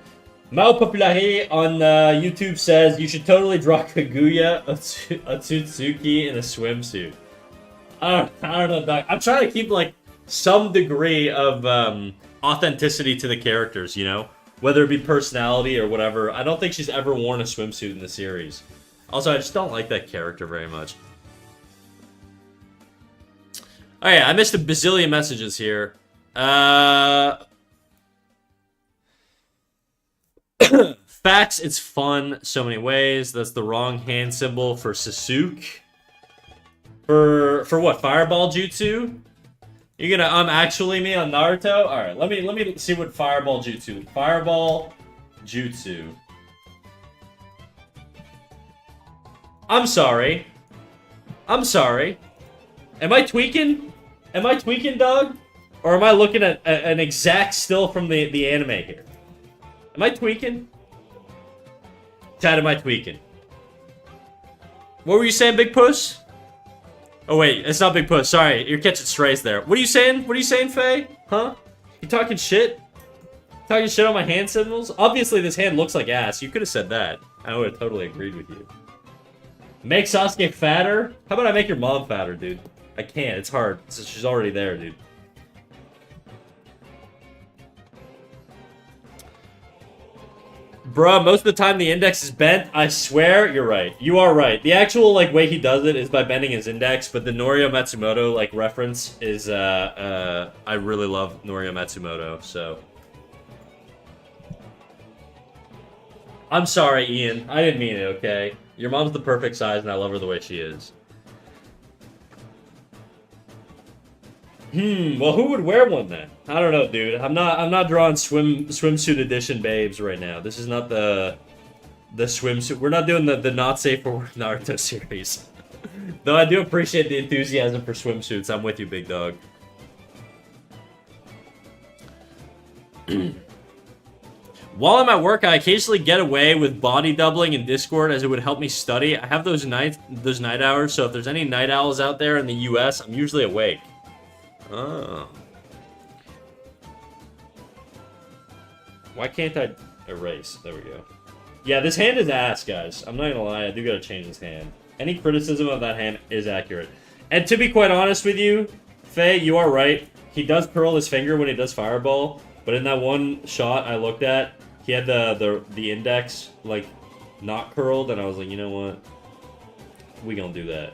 Mao Populare on YouTube says, you should totally draw Kaguya Otsutsuki in a swimsuit. I don't know, Doc. I'm trying to keep, like, some degree of authenticity to the characters, you know? Whether it be personality or whatever. I don't think she's ever worn a swimsuit in the series. Also, I just don't like that character very much. Oh yeah, I missed a bazillion messages here. Facts, it's fun so many ways. That's the wrong hand symbol for Sasuke. For what? Fireball Jutsu? You're gonna actually me on Naruto? Alright, let me see what Fireball Jutsu. Fireball Jutsu. I'm sorry. I'm sorry. Am I tweaking? Am I tweaking, dog? Or am I looking at an exact still from the anime here? Am I tweaking? Chat, am I tweaking? What were you saying, Big Puss? Oh wait, it's not Big Puss. Sorry, you're catching strays there. What are you saying? What are you saying, Faye? Huh? You talking shit? Talking shit on my hand signals? Obviously, this hand looks like ass. You could have said that. I would have totally agreed with you. Make Sasuke fatter? How about I make your mom fatter, dude? I can't. It's hard. She's already there, dude. Bruh, most of the time the index is bent. I swear, you're right. You are right. The actual, like, way he does it is by bending his index, but the Norio Matsumoto, like, reference is, I really love Norio Matsumoto, so. I'm sorry, Ian. I didn't mean it, okay? Your mom's the perfect size, and I love her the way she is. Well, who would wear one then? I don't know, dude. I'm not drawing swimsuit edition babes right now. This is not the swimsuit. We're not doing the not safe for work Naruto series. Though I do appreciate the enthusiasm for swimsuits. I'm with you, big dog. While I'm at work, I occasionally get away with body doubling in Discord as it would help me study. I have those night hours, so if there's any night owls out there in the US, I'm usually awake. Oh. Why can't I erase? There we go. Yeah, this hand is ass, guys. I'm not gonna lie, I do gotta change this hand. Any criticism of that hand is accurate. And to be quite honest with you, Faye, you are right. He does curl his finger when he does Fireball, but in that one shot I looked at, he had the index, like, not curled, and I was like, you know what? We gonna do that.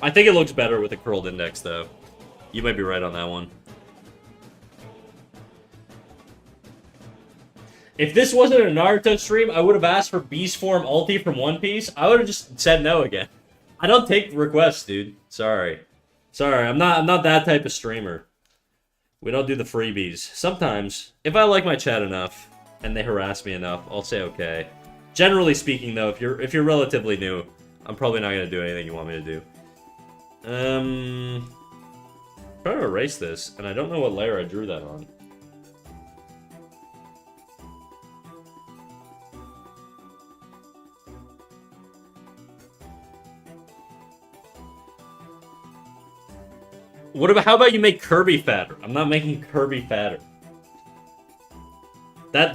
I think it looks better with a curled index, though. You might be right on that one. If this wasn't a Naruto stream, I would have asked for Beast Form ulti from One Piece. I would have just said no again. I don't take requests, dude. Sorry. Sorry, I'm not that type of streamer. We don't do the freebies. Sometimes, if I like my chat enough and they harass me enough, I'll say okay. Generally speaking, though, if you're relatively new, I'm probably not gonna do anything you want me to do. I'm trying to erase this, and I don't know what layer I drew that on. How about you make Kirby fatter? I'm not making Kirby fatter. That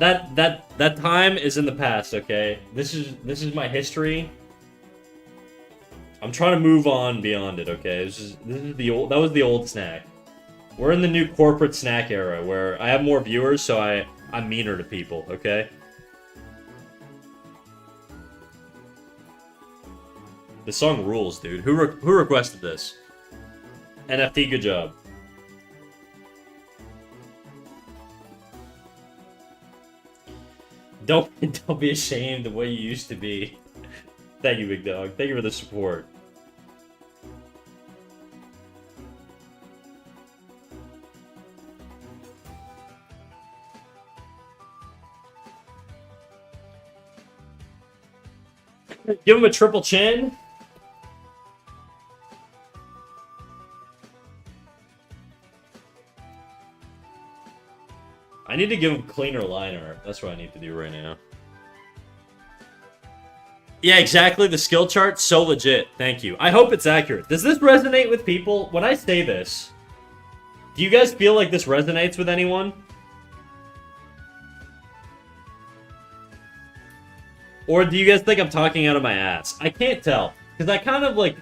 time is in the past, okay? This is my history. I'm trying to move on beyond it, okay? This is that was the old snack. We're in the new corporate snack era where I have more viewers, so I'm meaner to people, okay? The song rules, dude. Who requested this? NFT, good job. Don't be ashamed of what you used to be. Thank you, big dog. Thank you for the support. Give him a triple chin. I need to give him cleaner line art. That's what I need to do right now. Yeah, exactly. The skill chart, so legit. Thank you. I hope it's accurate. Does this resonate with people? When I say this, do you guys feel like this resonates with anyone? Or do you guys think I'm talking out of my ass? I can't tell. Because I kind of like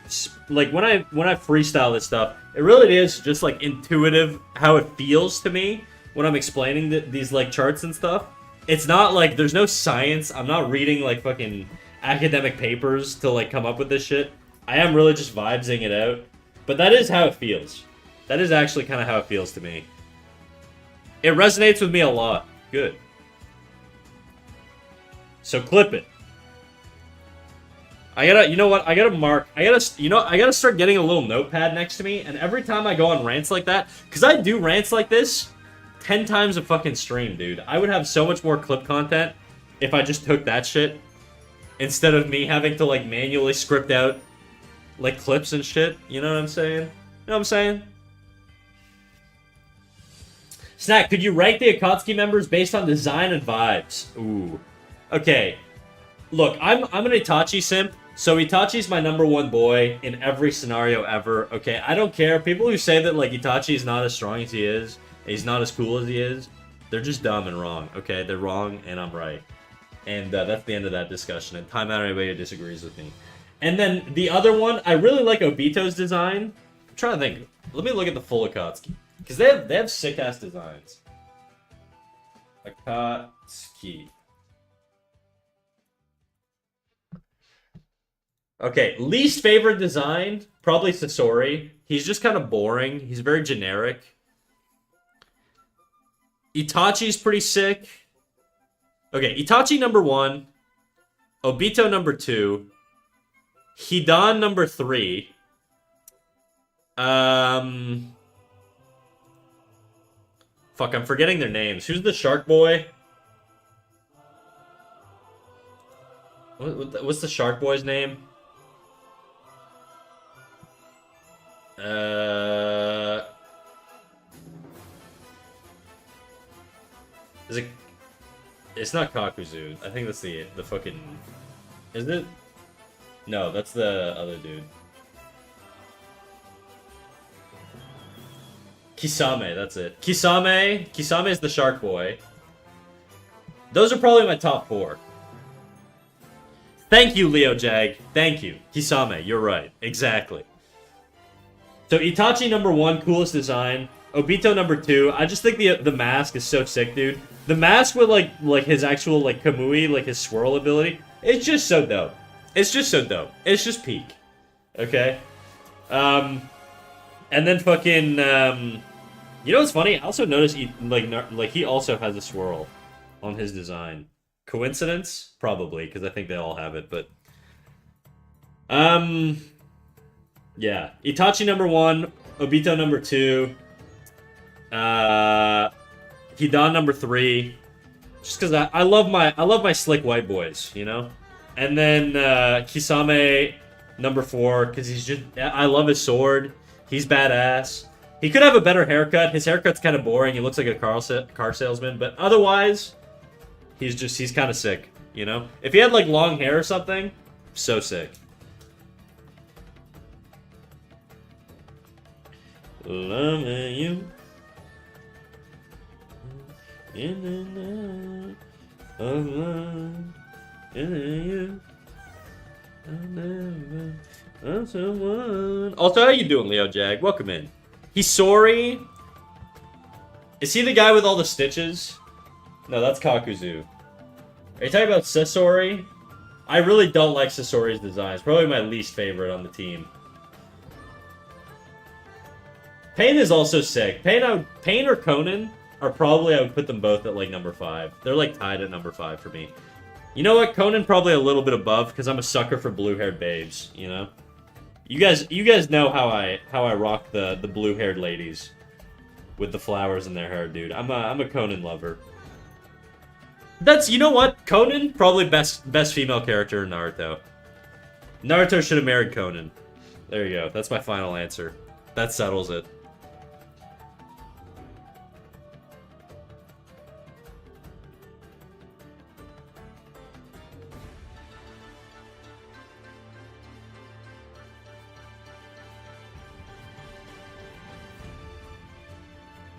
when I freestyle this stuff, it really is just like intuitive how it feels to me when I'm explaining these like charts and stuff. It's not like there's no science. I'm not reading like fucking academic papers to like come up with this shit. I am really just vibesing it out. But that is how it feels. That is actually kind of how it feels to me. It resonates with me a lot. Good. So clip it. You know what? I gotta start getting a little notepad next to me, and every time I go on rants like that, because I do rants like this 10 times a fucking stream, dude. I would have so much more clip content if I just took that shit, instead of me having to, like, manually script out, like, clips and shit. You know what I'm saying? You know what I'm saying? Snack, could you rank the Akatsuki members based on design and vibes? Ooh. Okay. Look, I'm an Itachi simp, so Itachi's my #1 boy in every scenario ever. Okay, I don't care. People who say that like Itachi is not as strong as he is, he's not as cool as he is, they're just dumb and wrong. Okay, they're wrong and I'm right. And that's the end of that discussion. And time out anybody who disagrees with me. And then the other one, I really like Obito's design. I'm trying to think. Let me look at the full Akatsuki. Because they have sick-ass designs. Akatsuki. Okay, least favorite design, probably Sasori. He's just kind of boring. He's very generic. Itachi's pretty sick. Okay, Itachi #1. Obito #2. Hidan #3. Fuck, I'm forgetting their names. Who's the shark boy? What's the shark boy's name? Is it? It's not Kakuzu. I think that's the fucking. Isn't it? No, that's the other dude. Kisame, that's it. Kisame is the shark boy. Those are probably my top 4. Thank you, Leo Jag. Thank you. Kisame, you're right. Exactly. So Itachi #1, coolest design. Obito #2. I just think the mask is so sick, dude. The mask with like his actual like Kamui, like his swirl ability, it's just so dope. It's just so dope. It's just peak. Okay? And then fucking you know what's funny? I also noticed he also has a swirl on his design. Coincidence? Probably, because I think they all have it, but yeah. Itachi #1, Obito #2, Hidan #3. Just because I love my slick white boys, you know? And then Kisame #4, because he's just I love his sword. He's badass. He could have a better haircut. His haircut's kind of boring. He looks like a car salesman, but otherwise, he's kind of sick, you know? If he had like long hair or something, so sick. Loving you in the night of love, in you. Also, how you doing, Leo Jag? Welcome in. Hisori. Is he the guy with all the stitches? No, that's Kakuzu. Are you talking about Sasori? I really don't like Sasori's design. It's probably my least favorite on the team. Pain is also sick. Pain or Conan are probably, I would put them both at like #5. They're like tied at #5 for me. You know what? Conan probably a little bit above because I'm a sucker for blue-haired babes, you know? You guys know how I rock the blue-haired ladies with the flowers in their hair, dude. I'm a Conan lover. That's, you know what? Conan, probably best female character in Naruto. Naruto should have married Conan. There you go. That's my final answer. That settles it.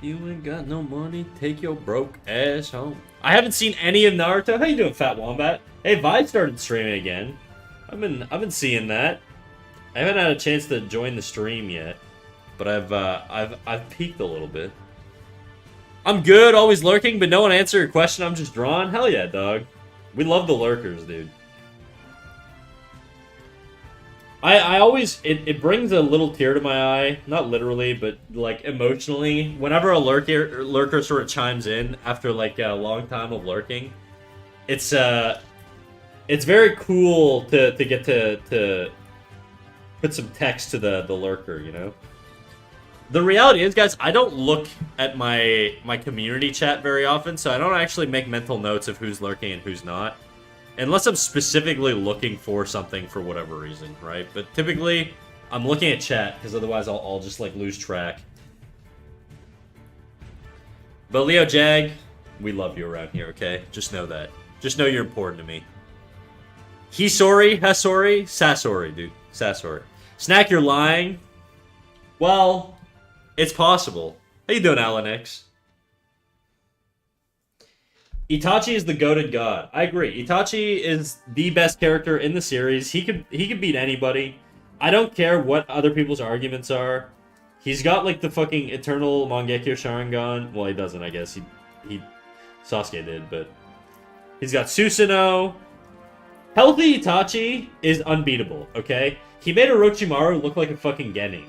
You ain't got no money, take your broke ass home. I haven't seen any of Naruto. How you doing, Fat Wombat? Hey, Vi started streaming again. I've been seeing that. I haven't had a chance to join the stream yet, but I've peeked a little bit. I'm good, always lurking, but no one answered your question. I'm just drawn. Hell yeah, dog. We love the lurkers, dude. I always, it brings a little tear to my eye, not literally, but like emotionally, whenever a lurker sort of chimes in after like a long time of lurking. It's very cool to get to put some text to the lurker, you know? The reality is, guys, I don't look at my community chat very often, so I don't actually make mental notes of who's lurking and who's not. Unless I'm specifically looking for something for whatever reason, right? But typically, I'm looking at chat, because otherwise I'll just, like, lose track. But Leo Jag, we love you around here, okay? Just know that. Just know you're important to me. Hisori, Hasori, Sasori, dude. Sasori. Snack, you're lying? Well, it's possible. How you doing, Alan X? Itachi is the goated god. I agree. Itachi is the best character in the series. He could beat anybody. I don't care what other people's arguments are. He's got like the fucking eternal Mangekyo Sharingan. Well, he doesn't, I guess. He Sasuke did, but he's got Susanoo. Healthy Itachi is unbeatable, okay? He made Orochimaru look like a fucking Genin.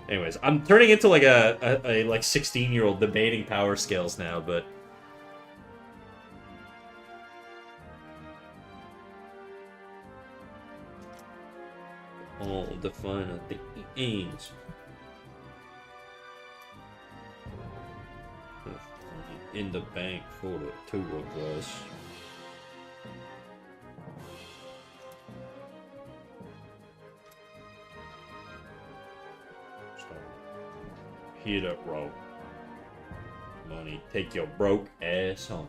Anyways, I'm turning into like a like 16-year-old debating power scales now, but all define the aims. In the bank for the two of us. Hit up, bro. Money, take your broke ass home.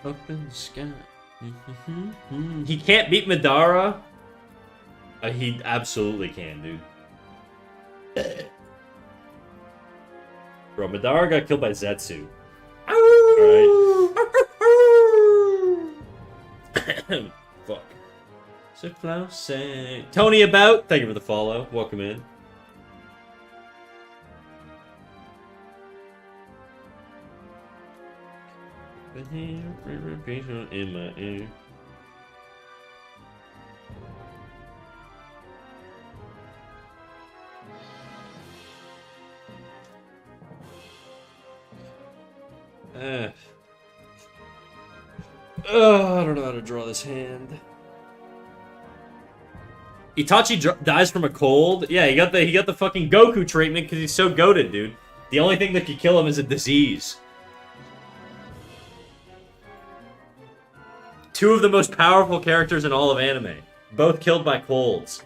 Up in the sky. He can't beat Madara. He absolutely can, dude. Bro, Madara got killed by Zetsu. Alright. Fuck. So close. Tony About, thank you for the follow. Welcome in. In my ear. I don't know how to draw this hand. Itachi dies from a cold. Yeah, he got the fucking Goku treatment because he's so goated, dude. The only thing that could kill him is a disease. Two of the most powerful characters in all of anime, both killed by colds.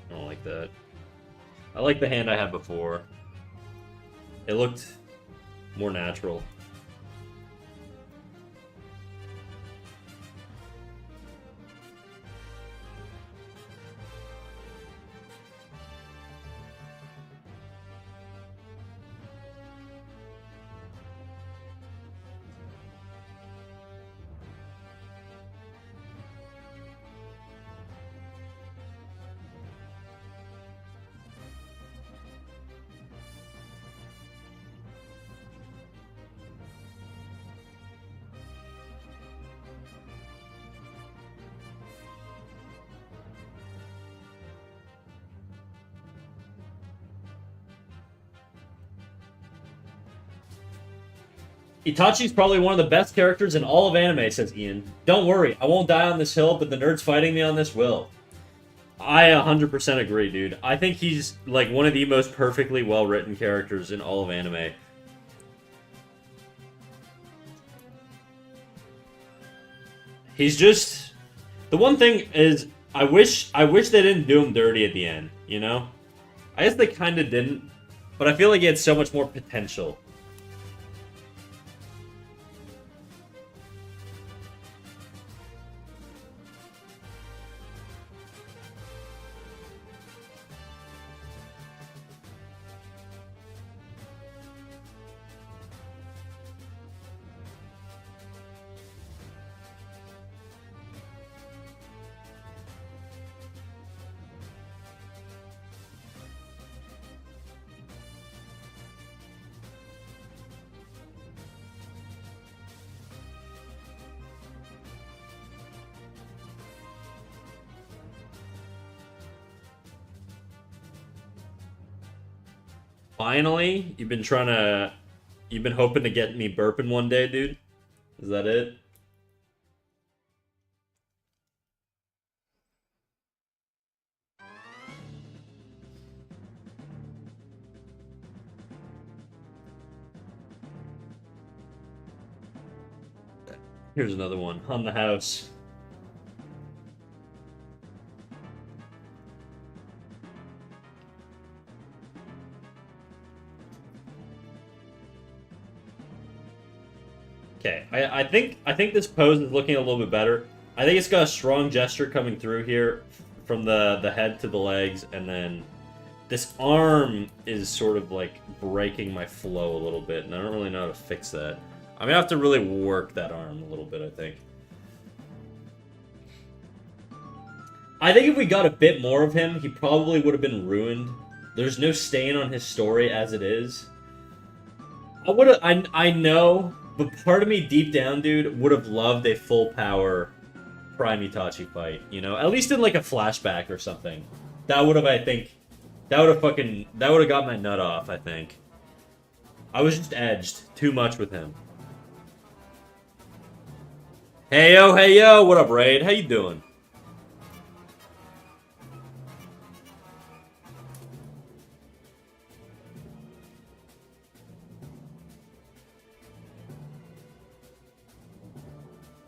I don't like that. I like the hand I had before. It looked more natural. Itachi's probably one of the best characters in all of anime, says Ian. Don't worry, I won't die on this hill, but the nerds fighting me on this will. I 100% agree, dude. I think he's, like, one of the most perfectly well-written characters in all of anime. He's just... The one thing is, I wish they didn't do him dirty at the end, you know? I guess they kind of didn't, but I feel like he had so much more potential. Finally, you've been hoping to get me burping one day, dude? Is that it? Here's another one on the house. Okay, I think this pose is looking a little bit better. I think it's got a strong gesture coming through here from the head to the legs, and then this arm is sort of like breaking my flow a little bit, and I don't really know how to fix that. I'm gonna have to really work that arm a little bit, I think. I think if we got a bit more of him, he probably would have been ruined. There's no stain on his story as it is. I know, but part of me deep down, dude, would have loved a full power Prime Itachi fight, you know? At least in like a flashback or something. That would have, I think, that would have got my nut off, I think. I was just edged too much with him. Hey yo, what up, Raid? How you doing?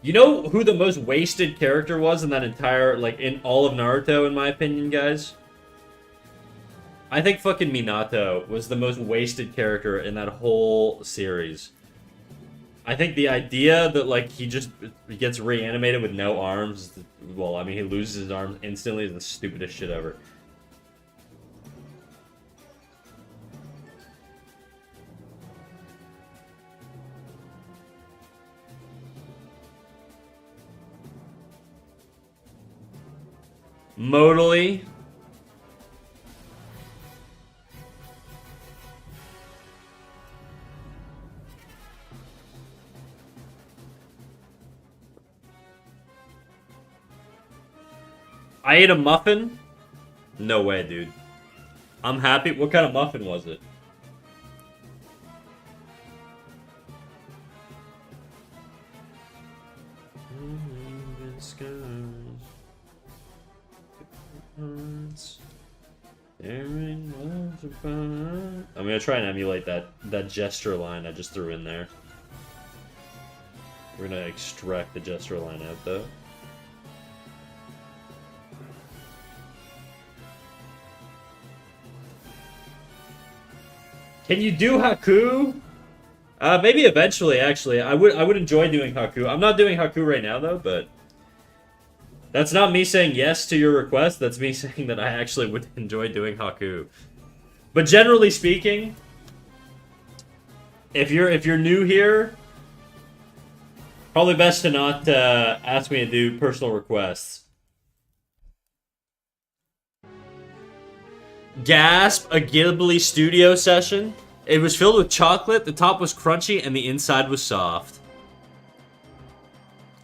You know who the most wasted character was in that entire, like, in all of Naruto, in my opinion, guys? I think fucking Minato was the most wasted character in that whole series. I think the idea that, like, he gets reanimated with no arms, well, I mean, he loses his arms instantly is the stupidest shit ever. Modally. I ate a muffin? No way, dude. I'm happy. What kind of muffin was it? I'm gonna try and emulate that gesture line I just threw in there. We're gonna extract the gesture line out though. Can you do Haku? Maybe eventually. Actually, I would enjoy doing Haku. I'm not doing Haku right now though, but that's not me saying yes to your request. That's me saying that I actually would enjoy doing Haku. But generally speaking, if you're new here, probably best to not ask me to do personal requests. Gasp, a Ghibli studio session. It was filled with chocolate, the top was crunchy, and the inside was soft.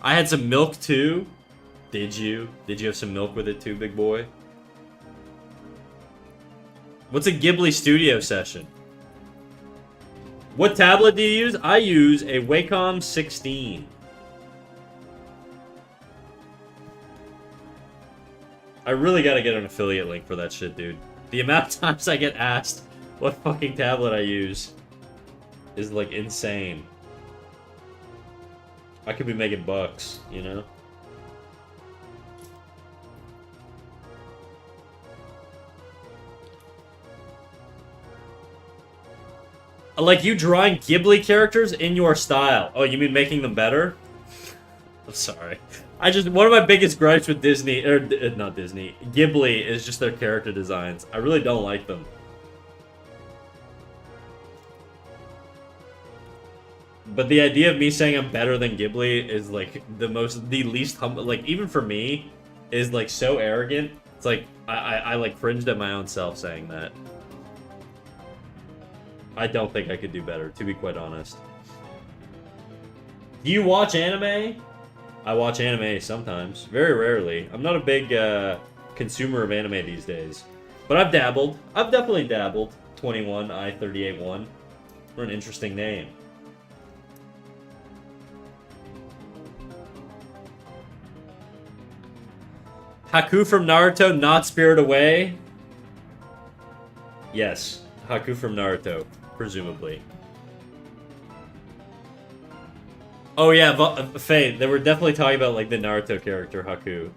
I had some milk too. Did you? Did you have some milk with it too, big boy? What's a Ghibli studio session? What tablet do you use? I use a Wacom 16. I really gotta get an affiliate link for that shit, dude. The amount of times I get asked what fucking tablet I use is, like, insane. I could be making bucks, you know? Like you drawing Ghibli characters in your style. Oh, you mean making them better? I'm sorry. One of my biggest gripes with Disney, or not Disney, Ghibli is just their character designs. I really don't like them. But the idea of me saying I'm better than Ghibli is like the least humble, like even for me, is like so arrogant. It's like, I like cringed at my own self saying that. I don't think I could do better, to be quite honest. Do you watch anime? I watch anime sometimes. Very rarely. I'm not a big consumer of anime these days. But I've dabbled. I've definitely dabbled. 21 I-38-1. What an interesting name. Haku from Naruto, not Spirit Away. Yes, Haku from Naruto, presumably. Oh yeah, Faye, they were definitely talking about like the Naruto character Haku.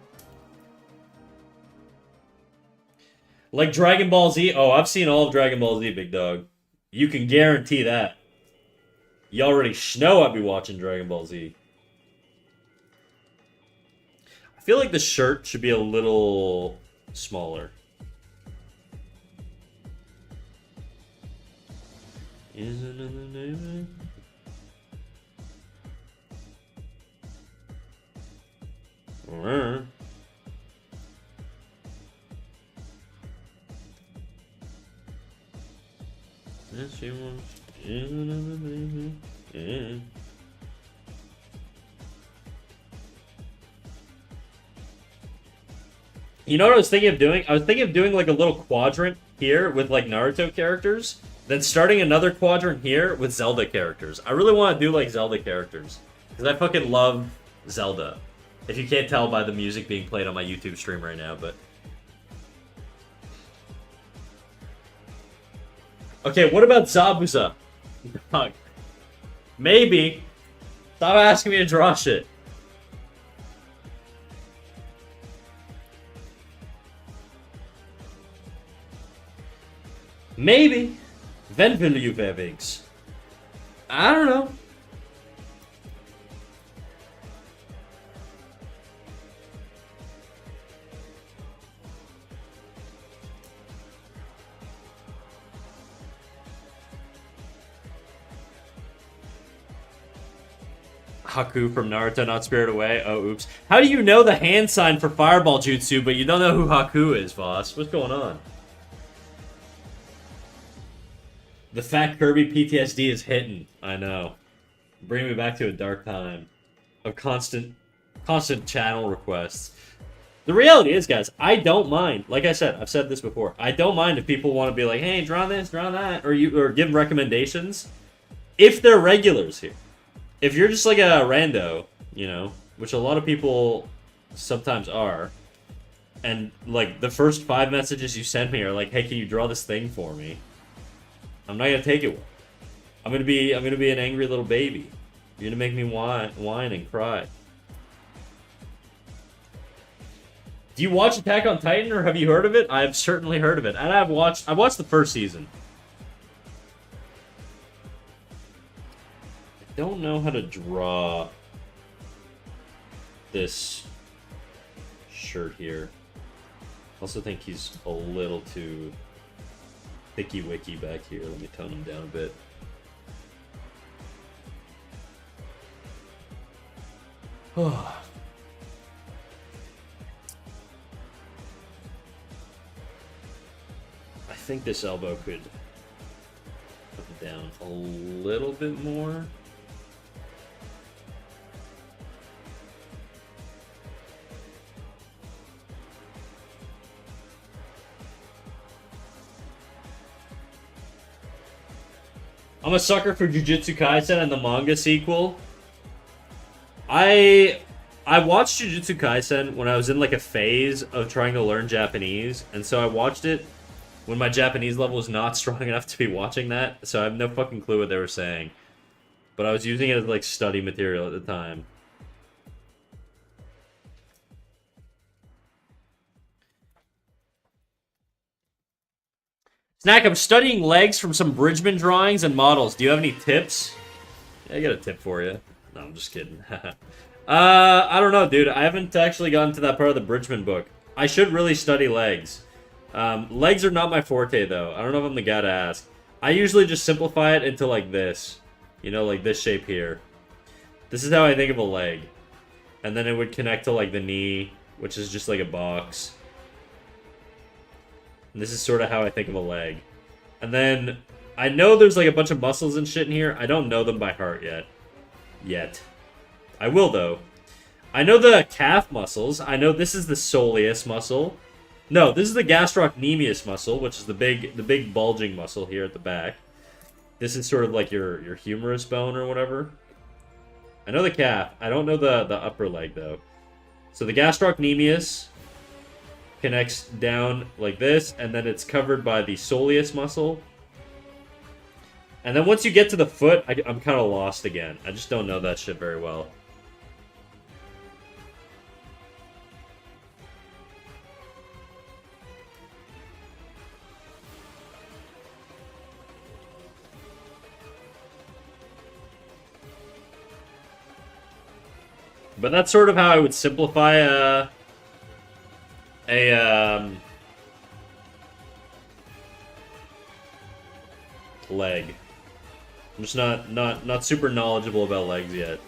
Like Dragon Ball Z. Oh, I've seen all of Dragon Ball Z, big dog. You can guarantee that. You already know I'd be watching Dragon Ball Z. I feel like the shirt should be a little smaller. Is it in the name? Yes, she wants. You know what I was thinking of doing? I was thinking of doing like a little quadrant here with like Naruto characters, then starting another quadrant here with Zelda characters. I really want to do like Zelda characters because I fucking love Zelda. If you can't tell by the music being played on my YouTube stream right now, but... Okay, what about Zabuza? Dog. Maybe. Stop asking me to draw shit. Maybe. When will you wear wigs? I don't know. Haku from Naruto, not Spirit Away. Oh, oops. How do you know the hand sign for Fireball Jutsu, but you don't know who Haku is, Voss? What's going on? The fat Kirby PTSD is hitting. I know. Bring me back to a dark time of constant channel requests. The reality is, guys, I don't mind. Like I said, I've said this before. I don't mind if people want to be like, hey, draw this, draw that, or give recommendations if they're regulars here. If you're just like a rando, you know, which a lot of people sometimes are, and like the first 5 messages you send me are like, hey, can you draw this thing for me? I'm not gonna take it. I'm gonna be an angry little baby. You're gonna make me whine and cry. Do you watch Attack on Titan, or have you heard of it? I've certainly heard of it, and I watched the first season. I don't know how to draw this shirt here. I also think he's a little too thicky-wicky back here. Let me tone him down a bit. I think this elbow could put it down a little bit more. I'm a sucker for Jujutsu Kaisen and the manga sequel. I watched Jujutsu Kaisen when I was in like a phase of trying to learn Japanese, and so I watched it when my Japanese level was not strong enough to be watching that, so I have no fucking clue what they were saying. But I was using it as like study material at the time. Snack, I'm studying legs from some Bridgman drawings and models. Do you have any tips? Yeah, I got a tip for you. No, I'm just kidding. I don't know, dude. I haven't actually gotten to that part of the Bridgman book. I should really study legs. Legs are not my forte, though. I don't know if I'm the guy to ask. I usually just simplify it into like this. You know, like this shape here. This is how I think of a leg. And then it would connect to like the knee, which is just like a box. And this is sort of how I think of a leg. And then, I know there's like a bunch of muscles and shit in here. I don't know them by heart yet. I will, though. I know the calf muscles. I know this is the soleus muscle. No, this is the gastrocnemius muscle, which is the big bulging muscle here at the back. This is sort of like your humerus bone or whatever. I know the calf. I don't know the upper leg though. So the gastrocnemius connects down like this, and then it's covered by the soleus muscle. And then once you get to the foot, I'm kind of lost again. I just don't know that shit very well. But that's sort of how I would simplify leg. I'm just not super knowledgeable about legs yet.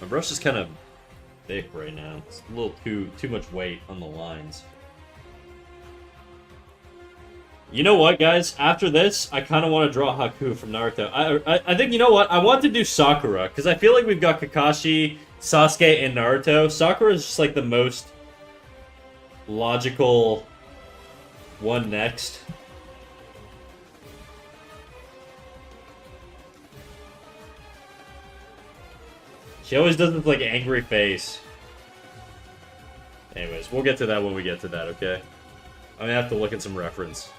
My brush is kind of thick right now. It's a little too much weight on the lines. You know what, guys? After this, I kind of want to draw Haku from Naruto. I think, you know what? I want to do Sakura, because I feel like we've got Kakashi, Sasuke, and Naruto. Sakura is just like the most logical one next. She always does this, like, angry face. Anyways, we'll get to that when we get to that, okay? I'm gonna have to look at some reference.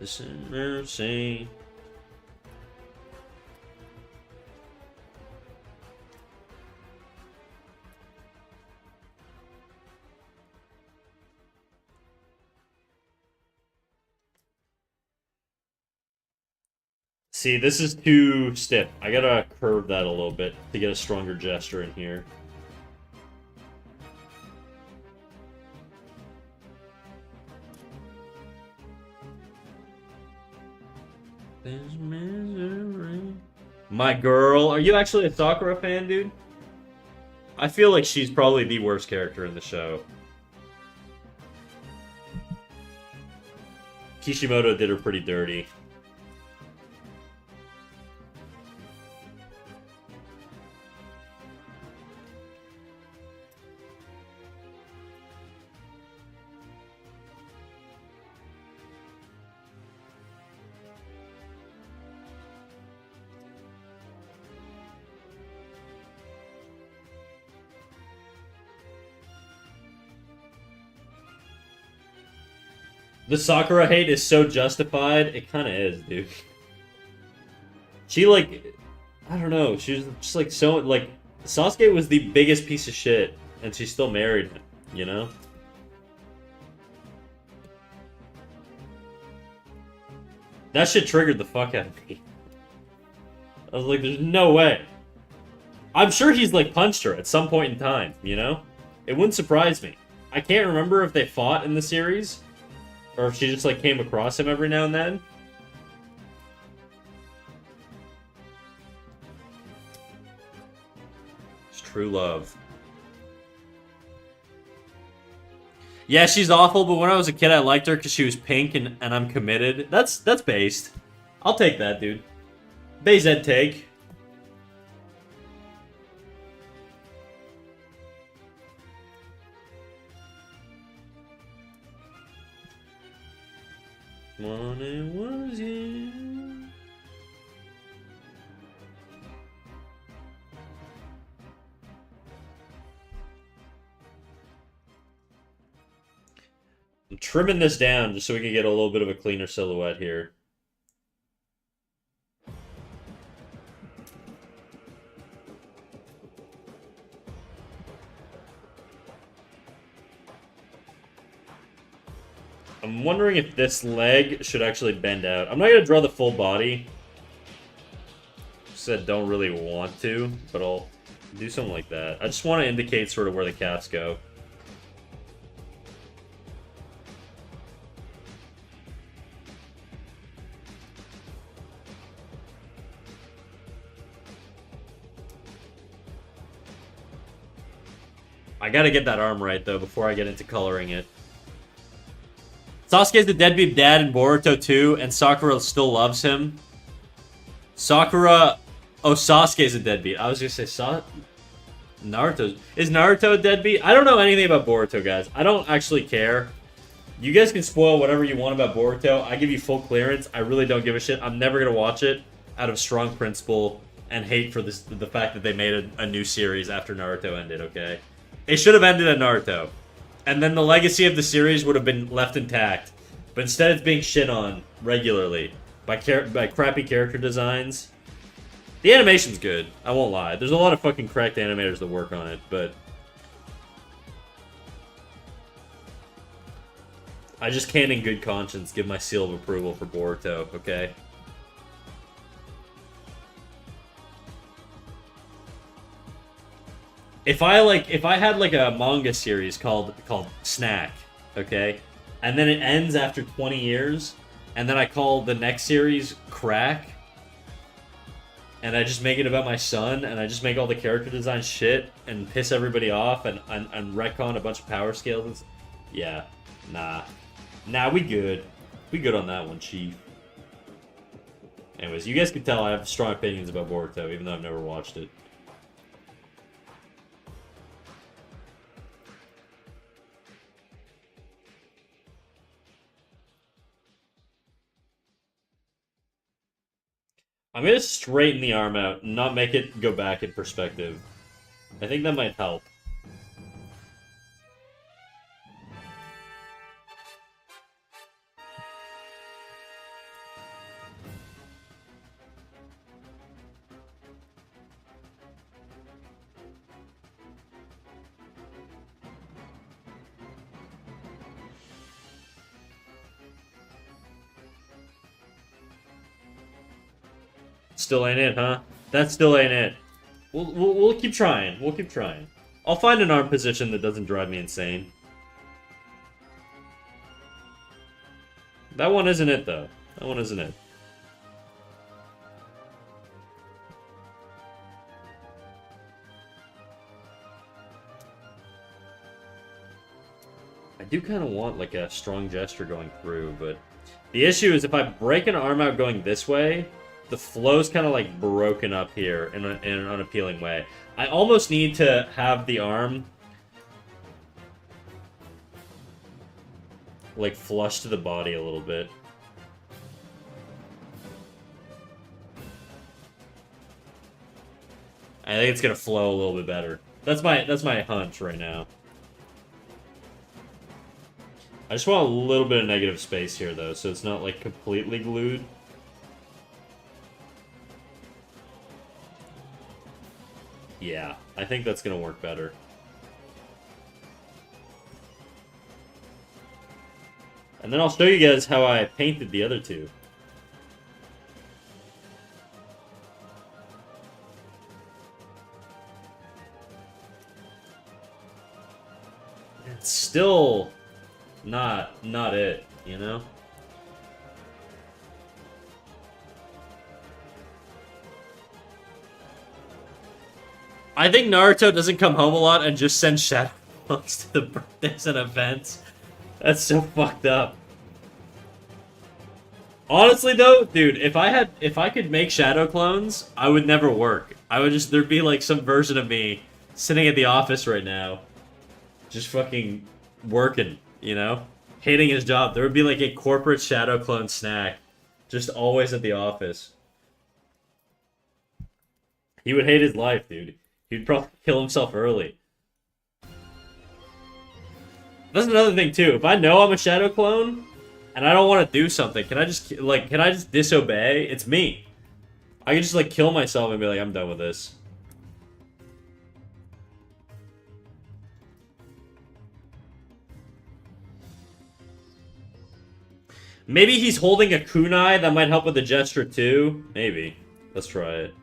This is mercy. See, this is too stiff. I gotta curve that a little bit to get a stronger gesture in here. There's misery. My girl. Are you actually a Sakura fan, dude? I feel like she's probably the worst character in the show. Kishimoto did her pretty dirty. The Sakura hate is so justified. It kind of is, dude. She, like, I don't know. She was just, like, so, like, Sasuke was the biggest piece of shit, and she still married him, you know? That shit triggered the fuck out of me. I was like, there's no way. I'm sure he's, like, punched her at some point in time, you know? It wouldn't surprise me. I can't remember if they fought in the series, or if she just, like, came across him every now and then. It's true love. Yeah, she's awful, but when I was a kid, I liked her because she was pink and I'm committed. That's based. I'll take that, dude. Bayzed take. When it was you. I'm trimming this down just so we can get a little bit of a cleaner silhouette here. I'm wondering if this leg should actually bend out. I'm not going to draw the full body. Said don't really want to, but I'll do something like that. I just want to indicate sort of where the calves go. I gotta get that arm right, though, before I get into coloring it. Sasuke's the deadbeat dad in Boruto 2, and Sakura still loves him. Sakura... Oh, Sasuke's a deadbeat. I was gonna say Naruto. Is Naruto a deadbeat? I don't know anything about Boruto, guys. I don't actually care. You guys can spoil whatever you want about Boruto. I give you full clearance. I really don't give a shit. I'm never gonna watch it out of strong principle and hate for the fact that they made a new series after Naruto ended, okay? It should have ended at Naruto. And then the legacy of the series would have been left intact. But instead it's being shit on regularly by crappy character designs. The animation's good, I won't lie. There's a lot of fucking cracked animators that work on it, but... I just can't in good conscience give my seal of approval for Boruto, okay? If I had like a manga series called Snack, okay? And then it ends after 20 years, and then I call the next series Crack, and I just make it about my son, and I just make all the character design shit, and piss everybody off, and retcon a bunch of power scales. Yeah, nah. Nah, we good. We good on that one, Chief. Anyways, you guys can tell I have strong opinions about Boruto, even though I've never watched it. I'm gonna straighten the arm out and not make it go back in perspective. I think that might help. Still ain't it, huh? That still ain't it. We'll keep trying. We'll keep trying. I'll find an arm position that doesn't drive me insane. That one isn't it, though. That one isn't it. I do kind of want, like, a strong gesture going through, but... The issue is if I break an arm out going this way... The flow's kind of like broken up here in an unappealing way. I almost need to have the arm like flush to the body a little bit. I think it's gonna flow a little bit better. That's my hunch right now. I just want a little bit of negative space here though, so it's not like completely glued. Yeah, I think that's gonna work better. And then I'll show you guys how I painted the other two. It's still not it, you know? I think Naruto doesn't come home a lot and just sends shadow clones to the birthdays and events. That's so fucked up. Honestly though, dude, if I could make shadow clones, I would never work. There'd be like some version of me sitting at the office right now, just fucking working, you know? Hating his job. There would be like a corporate shadow clone snack, just always at the office. He would hate his life, dude. He'd probably kill himself early. That's another thing too. If I know I'm a shadow clone and I don't want to do something, can I just disobey? It's me. I can just like kill myself and be like, I'm done with this. Maybe he's holding a kunai that might help with the gesture too. Maybe. Let's try it.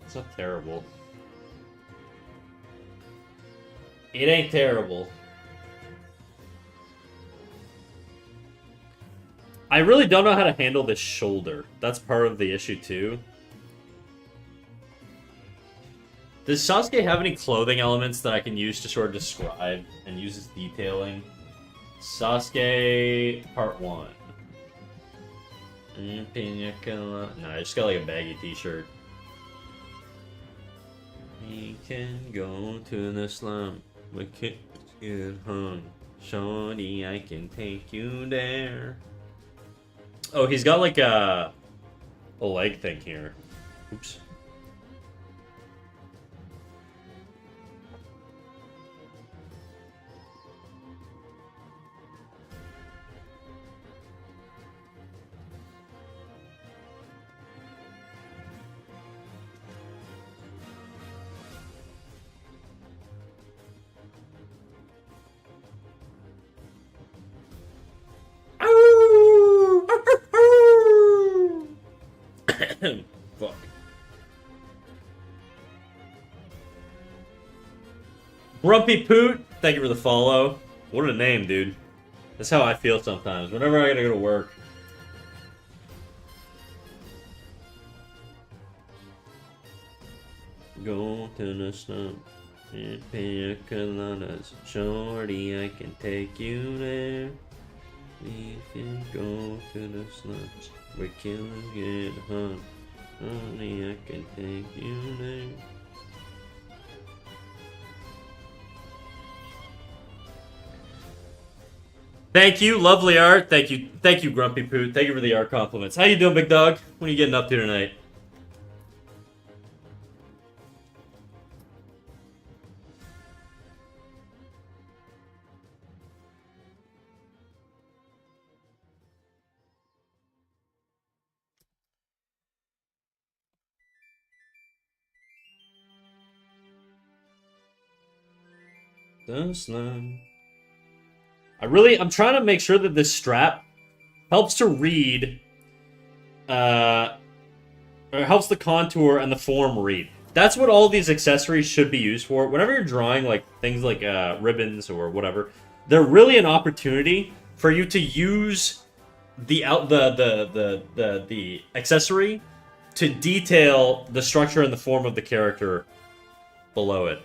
It's not terrible. It ain't terrible. I really don't know how to handle this shoulder. That's part of the issue, too. Does Sasuke have any clothing elements that I can use to sort of describe and use as detailing? Sasuke, part 1. No, I just got like a baggy t-shirt. We can go to the slum. We can get home. Shorty, I can take you there. Oh, he's got like a leg thing here. Oops. Fuck. Grumpy Poot, thank you for the follow. What a name, dude. That's how I feel sometimes. Whenever I gotta go to work. Go to the slum. Pina coladas. Shorty, I can take you there. We can go to the slums. We're killing it, huh? Only I can take you there. Thank you, lovely art. Thank you, Grumpy Poot. Thank you for the art compliments. How you doing, big dog? What are you getting up to tonight? The slum. I'm trying to make sure that this strap helps to read, or helps the contour and the form read. That's what all these accessories should be used for. Whenever you're drawing like things like ribbons or whatever, they're really an opportunity for you to use the accessory to detail the structure and the form of the character below it.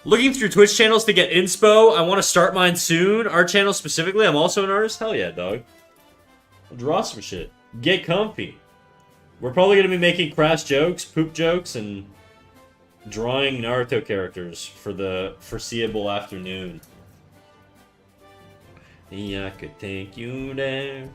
Looking through Twitch channels to get inspo. I want to start mine soon. Our channel specifically. I'm also an artist. Hell yeah, dog. I'll draw some shit. Get comfy. We're probably going to be making crass jokes, poop jokes, and drawing Naruto characters for the foreseeable afternoon. Yeah, I could take you there.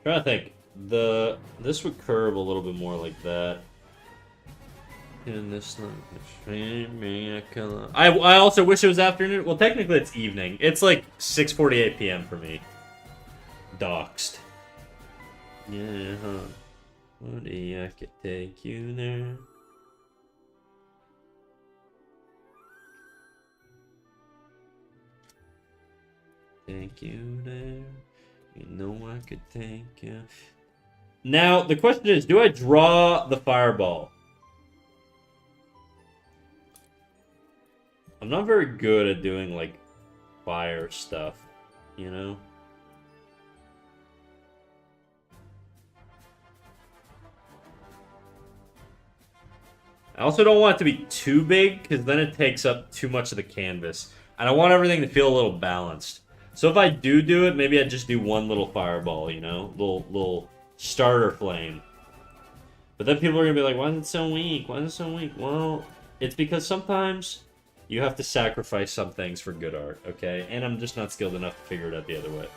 Trying to think. This would curve a little bit more like that. In this I also wish it was afternoon. Well, technically it's evening. It's like 6:48 p.m. for me. Doxed. Yeah, huh? Woody, I could take you there. Take you there. You know I could take you. Now, the question is, do I draw the fireball? I'm not very good at doing, like, fire stuff, you know? I also don't want it to be too big, because then it takes up too much of the canvas. And I want everything to feel a little balanced. So if I do it, maybe I just do one little fireball, you know? Little starter flame. But then people are going to be like, why is it so weak? Why is it so weak? Well, it's because sometimes you have to sacrifice some things for good art, okay? And I'm just not skilled enough to figure it out the other way.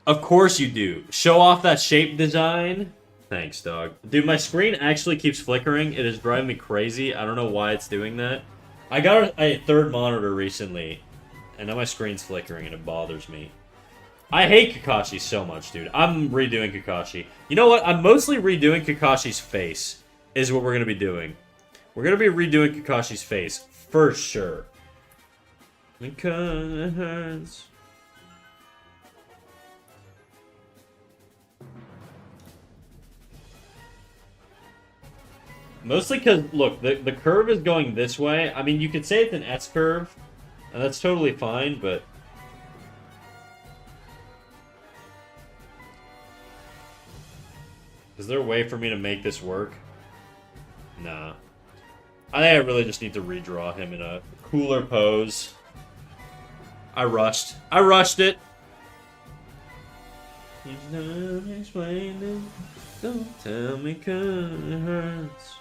Of course you do. Show off that shape design. Thanks, dog. Dude, my screen actually keeps flickering. It is driving me crazy. I don't know why it's doing that. I got a third monitor recently, and now my screen's flickering, and it bothers me. I hate Kakashi so much, dude. I'm redoing Kakashi. You know what? I'm mostly redoing Kakashi's face, is what we're going to be doing. We're going to be redoing Kakashi's face, for sure. Because it hurts. Mostly because, look, the curve is going this way. I mean, you could say it's an S curve, and that's totally fine, but... Is there a way for me to make this work? Nah. I think I really just need to redraw him in a cooler pose. I rushed. I rushed it! He's not explaining. Don't tell me 'cause it hurts.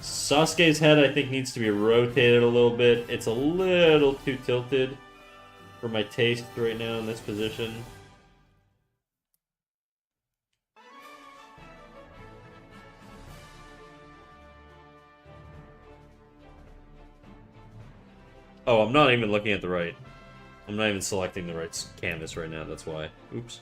Sasuke's head, I think, needs to be rotated a little bit. It's a little too tilted for my taste right now in this position. Oh, I'm not even looking at the right. I'm not even selecting the right canvas right now, that's why. Oops.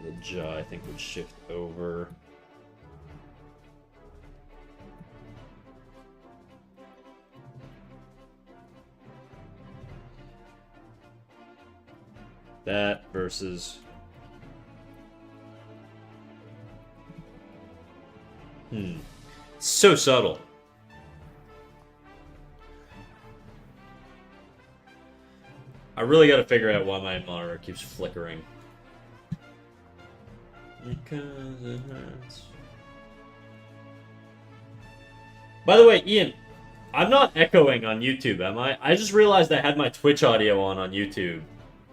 The jaw, I think, would shift over. That versus... So subtle. I really gotta figure out why my monitor keeps flickering. Because it hurts. By the way, Ian, I'm not echoing on YouTube, am I? I just realized I had my Twitch audio on YouTube.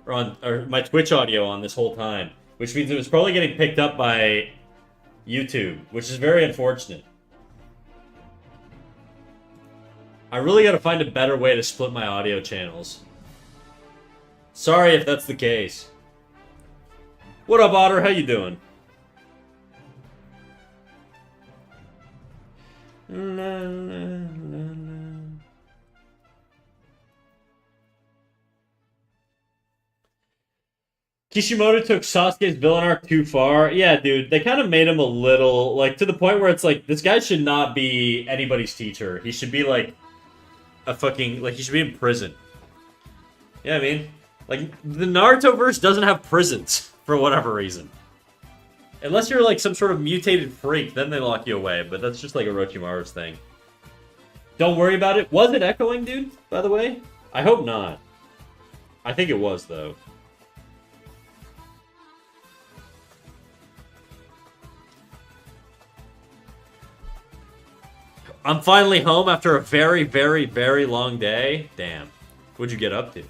Or my Twitch audio on this whole time. Which means it was probably getting picked up by YouTube, which is very unfortunate. I really gotta find a better way to split my audio channels. Sorry if that's the case. What up, Otter? How you doing? La, la, la, la. Kishimoto took Sasuke's villain arc too far. Yeah, dude, they kind of made him a little, like, to the point where it's like, this guy should not be anybody's teacher. He should be, like, a fucking, like, he should be in prison. Yeah, I mean, like, the Naruto-verse doesn't have prisons, for whatever reason. Unless you're, like, some sort of mutated freak, then they lock you away, but that's just, like, Orochimaru's thing. Don't worry about it. Was it echoing, dude, by the way? I hope not. I think it was, though. I'm finally home after a very, very, very long day. Damn. What'd you get up to?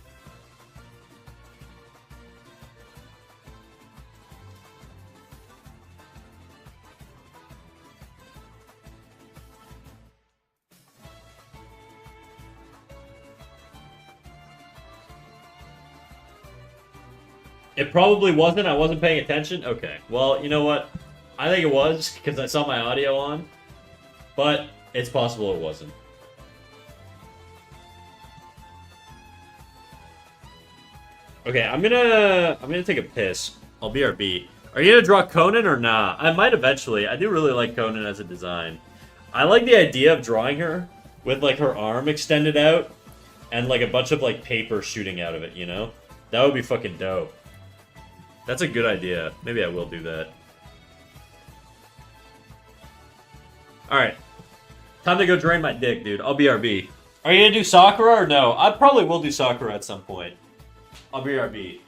It probably wasn't. I wasn't paying attention. Okay. Well, you know what? I think it was because I saw my audio on. But it's possible it wasn't. Okay, I'm gonna take a piss. I'll BRB. Are you gonna draw Conan or nah? I might eventually. I do really like Conan as a design. I like the idea of drawing her with like her arm extended out and like a bunch of like paper shooting out of it, you know? That would be fucking dope. That's a good idea. Maybe I will do that. Alright. Time to go drain my dick, dude. I'll BRB. Are you gonna do Sakura or no? I probably will do Sakura at some point. I'll BRB.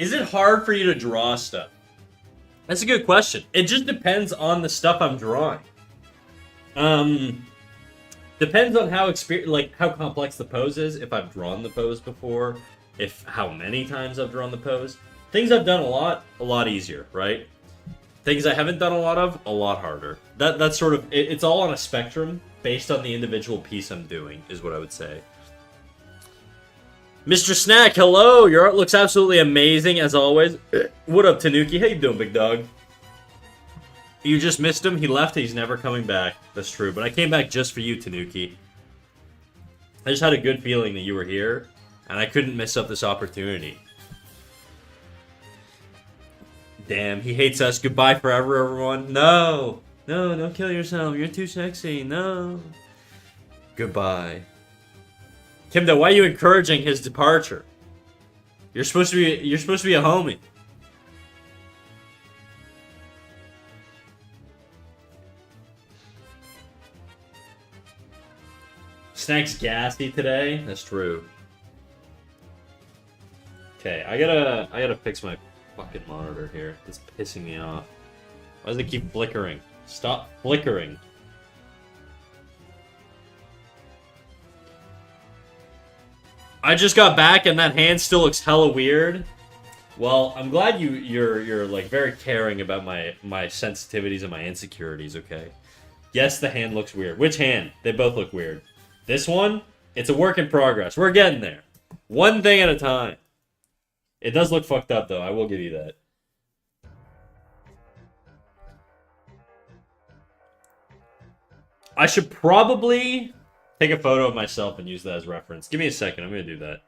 Is it hard for you to draw stuff? That's a good question. It just depends on the stuff I'm drawing. Depends on how how complex the pose is. If I've drawn the pose before, how many times I've drawn the pose. Things I've done a lot easier, right? Things I haven't done a lot harder. That's sort of it's all on a spectrum based on the individual piece I'm doing, is what I would say. Mr. Snack, hello! Your art looks absolutely amazing, as always. What up, Tanuki? How you doing, big dog? You just missed him. He left. He's never coming back. That's true. But I came back just for you, Tanuki. I just had a good feeling that you were here, and I couldn't miss up this opportunity. Damn, he hates us. Goodbye forever, everyone. No! No, don't kill yourself. You're too sexy. No. Goodbye. Kimdo, why are you encouraging his departure? You're supposed to be a homie. Snack's gassy today. That's true. Okay, I gotta fix my fucking monitor here. It's pissing me off. Why does it keep flickering? Stop flickering. I just got back and that hand still looks hella weird. Well, I'm glad you're like very caring about my sensitivities and my insecurities, okay? Yes, the hand looks weird. Which hand? They both look weird. This one, it's a work in progress. We're getting there. One thing at a time. It does look fucked up though, I will give you that. I should probably take a photo of myself and use that as reference. Give me a second, I'm gonna do that.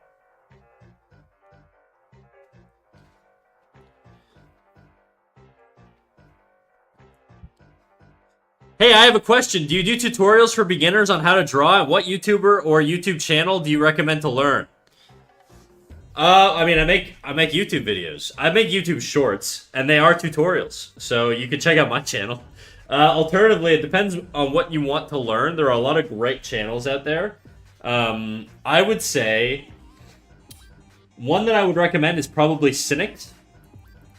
Hey, I have a question. Do you do tutorials for beginners on how to draw? And what YouTuber or YouTube channel do you recommend to learn? I mean, I make YouTube videos. I make YouTube shorts, and they are tutorials. So you can check out my channel. Alternatively, it depends on what you want to learn. There are a lot of great channels out there. I would say one that I would recommend is probably Cynics.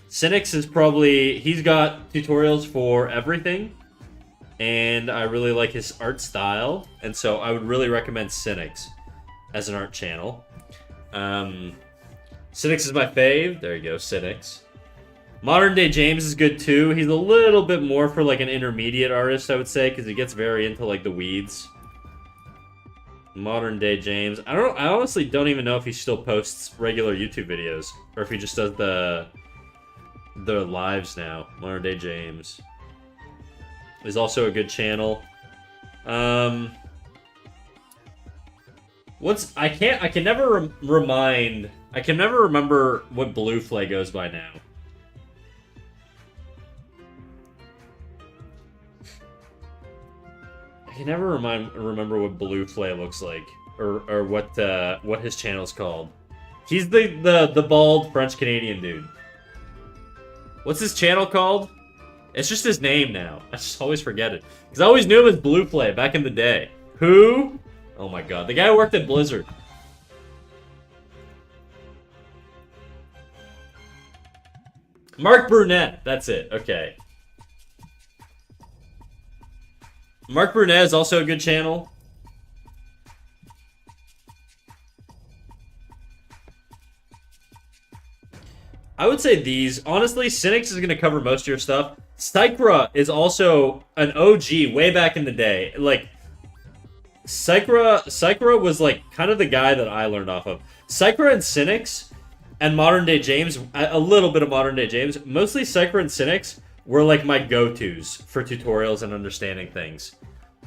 Cynics is probably, he's got tutorials for everything. And I really like his art style. And so I would really recommend Cynics as an art channel. Cynics is my fave. There you go, Cynics. Modern Day James is good too. He's a little bit more for like an intermediate artist, I would say, because he gets very into like the weeds. Modern Day James. I honestly don't even know if he still posts regular YouTube videos or if he just does the lives now. Modern Day James is also a good channel. I can never remember what Blue Flay goes by now. I can never remember what Blue Flay looks like, or what his channel is called. He's the bald French Canadian dude. What's his channel called? It's just his name now. I just always forget it. Because I always knew him as Blue Flay back in the day. Who? Oh my god. The guy who worked at Blizzard. Mark Brunette. That's it. Okay. Mark Brunette is also a good channel. I would say these. Honestly, Cynics is going to cover most of your stuff. Sykra is also an OG way back in the day. Like, Sykra was like kind of the guy that I learned off of. Sykra and Cynics and Modern Day James, a little bit of Modern Day James, mostly Sykra and Cynics were like my go-tos for tutorials and understanding things.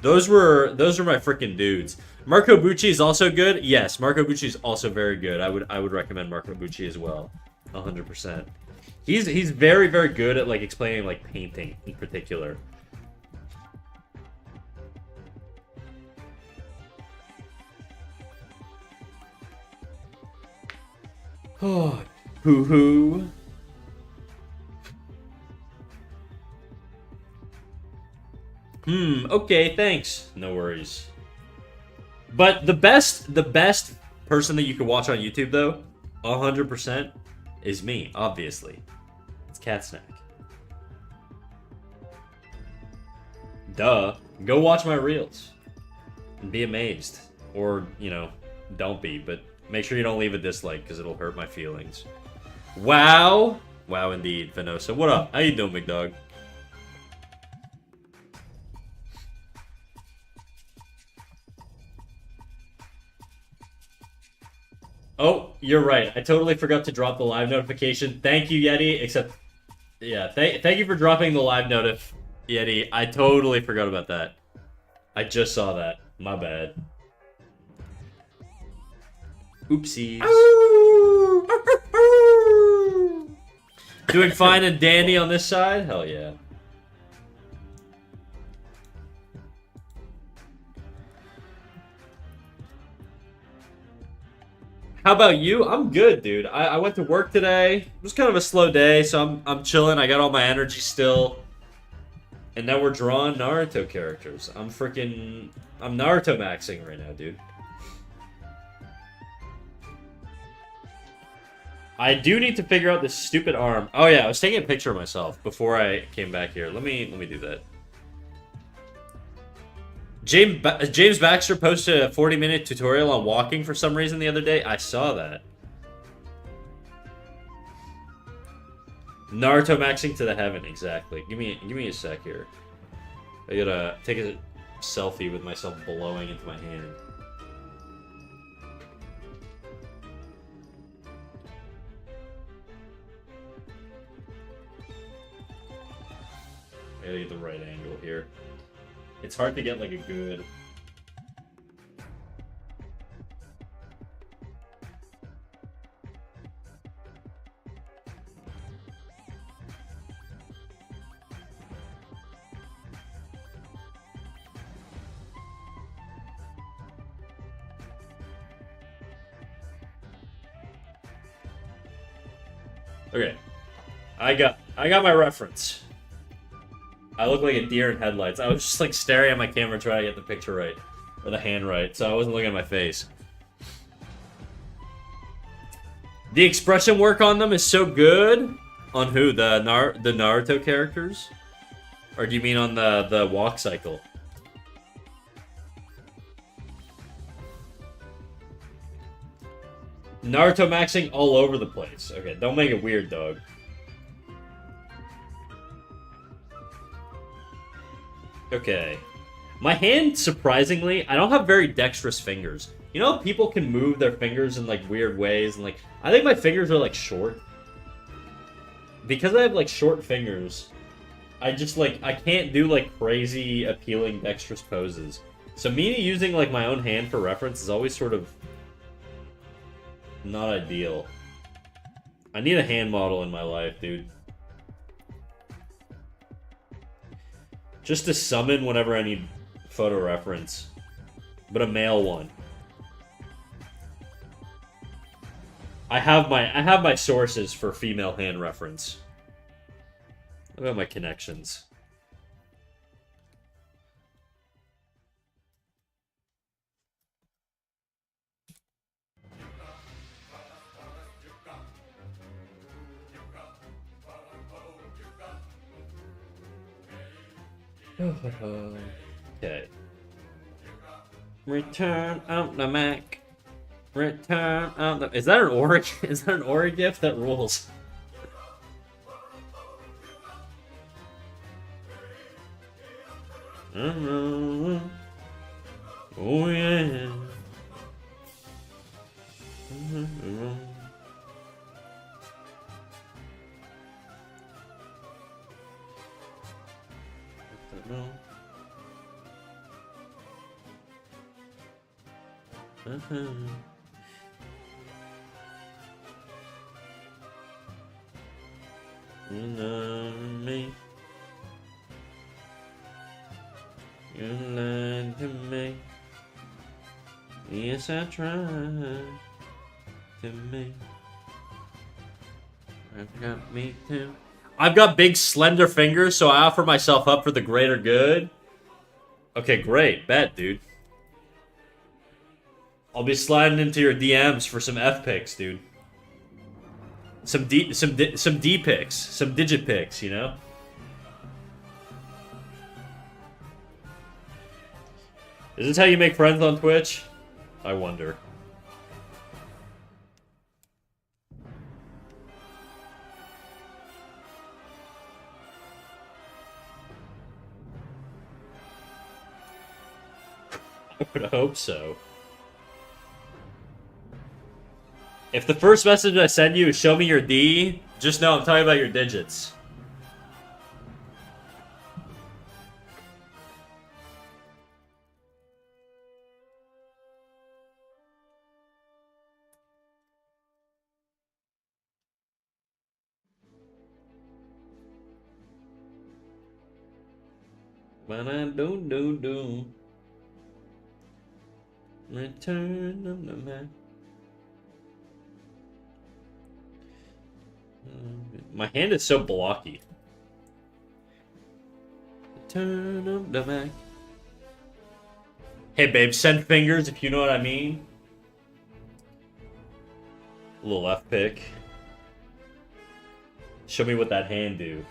Those were my freaking dudes. Marco Bucci is also good. Yes, Marco Bucci is also very good. I would recommend Marco Bucci as well. 100%. He's very, very good at like explaining like painting in particular. Oh, hoo-hoo. Okay, thanks. No worries. But the best person that you can watch on YouTube though, 100%, is me, obviously. It's Cat Snack. Duh. Go watch my reels. And be amazed. Or, you know, don't be, but make sure you don't leave a dislike, because it'll hurt my feelings. Wow! Wow, indeed, Venosa. What up? How you doing, big dog? Oh, you're right. I totally forgot to drop the live notification. Thank you, Yeti. Except, yeah, thank you for dropping the live notif, Yeti. I totally forgot about that. I just saw that. My bad. Oopsies. Doing fine and dandy on this side? Hell yeah. How about you? I'm good, dude. I went to work today. It was kind of a slow day, so I'm chilling. I got all my energy still. And now we're drawing Naruto characters. I'm Narutomaxxing right now, dude. I do need to figure out this stupid arm. Oh yeah, I was taking a picture of myself before I came back here. Let me do that. James Baxter posted a 40-minute tutorial on walking for some reason the other day. I saw that. Narutomaxxing to the heaven, exactly. Give me a sec here. I gotta take a selfie with myself blowing into my hand. I gotta get the right angle here. It's hard to get like a good... Okay. I got my reference. I look like a deer in headlights. I was just like staring at my camera trying to get the picture right. Or the hand right, so I wasn't looking at my face. The expression work on them is so good. On who? The Naruto characters? Or do you mean on the walk cycle? Narutomaxxing all over the place. Okay, don't make it weird, dog. Okay. My hand, surprisingly, I don't have very dexterous fingers. You know, people can move their fingers in, like, weird ways, and, like, I think my fingers are, like, short. Because I have, like, short fingers, I just, like, I can't do, like, crazy, appealing, dexterous poses. So me using, like, my own hand for reference is always sort of not ideal. I need a hand model in my life, dude. Just to summon whenever I need photo reference. But a male one. I have my sources for female hand reference. Look at my connections. Okay. Return out the Mac. Return out the... Is that an Ori? Is that an Ori gift? That rules. Oh yeah. You love me. You lied to me. Yes, I tried to me. I've got me too. I've got big, slender fingers, so I offer myself up for the greater good. Okay, great. Bet, dude. I'll be sliding into your DMs for some F pics, dude. some D pics, some digit pics, you know? Is this how you make friends on Twitch? I wonder. I would hope so. If the first message I send you is show me your D, just know I'm talking about your digits. Ba-da-do-do-do. Return of the man. My hand is so blocky. Turn of the Mac. Hey babe, send fingers if you know what I mean. A little left pick. Show me what that hand do.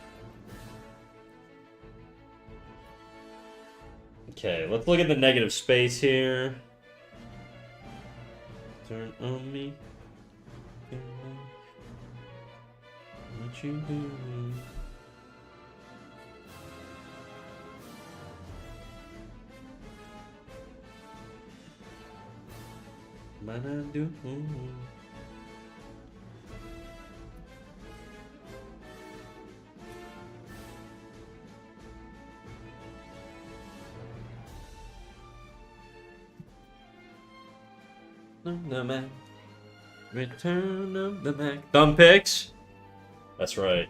Okay, let's look at the negative space here. Turn on me. What you do? But I do. The Mac. Return of the Mac. Thumb picks? That's right.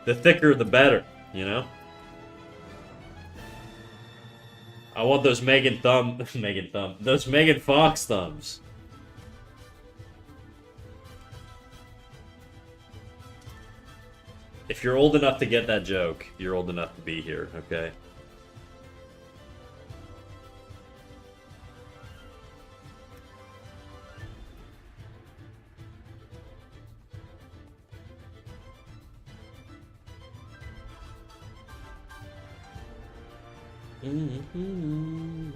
The thicker, the better, you know? I want those Megan those Megan Fox thumbs. If you're old enough to get that joke, you're old enough to be here, okay? Mm-hmm.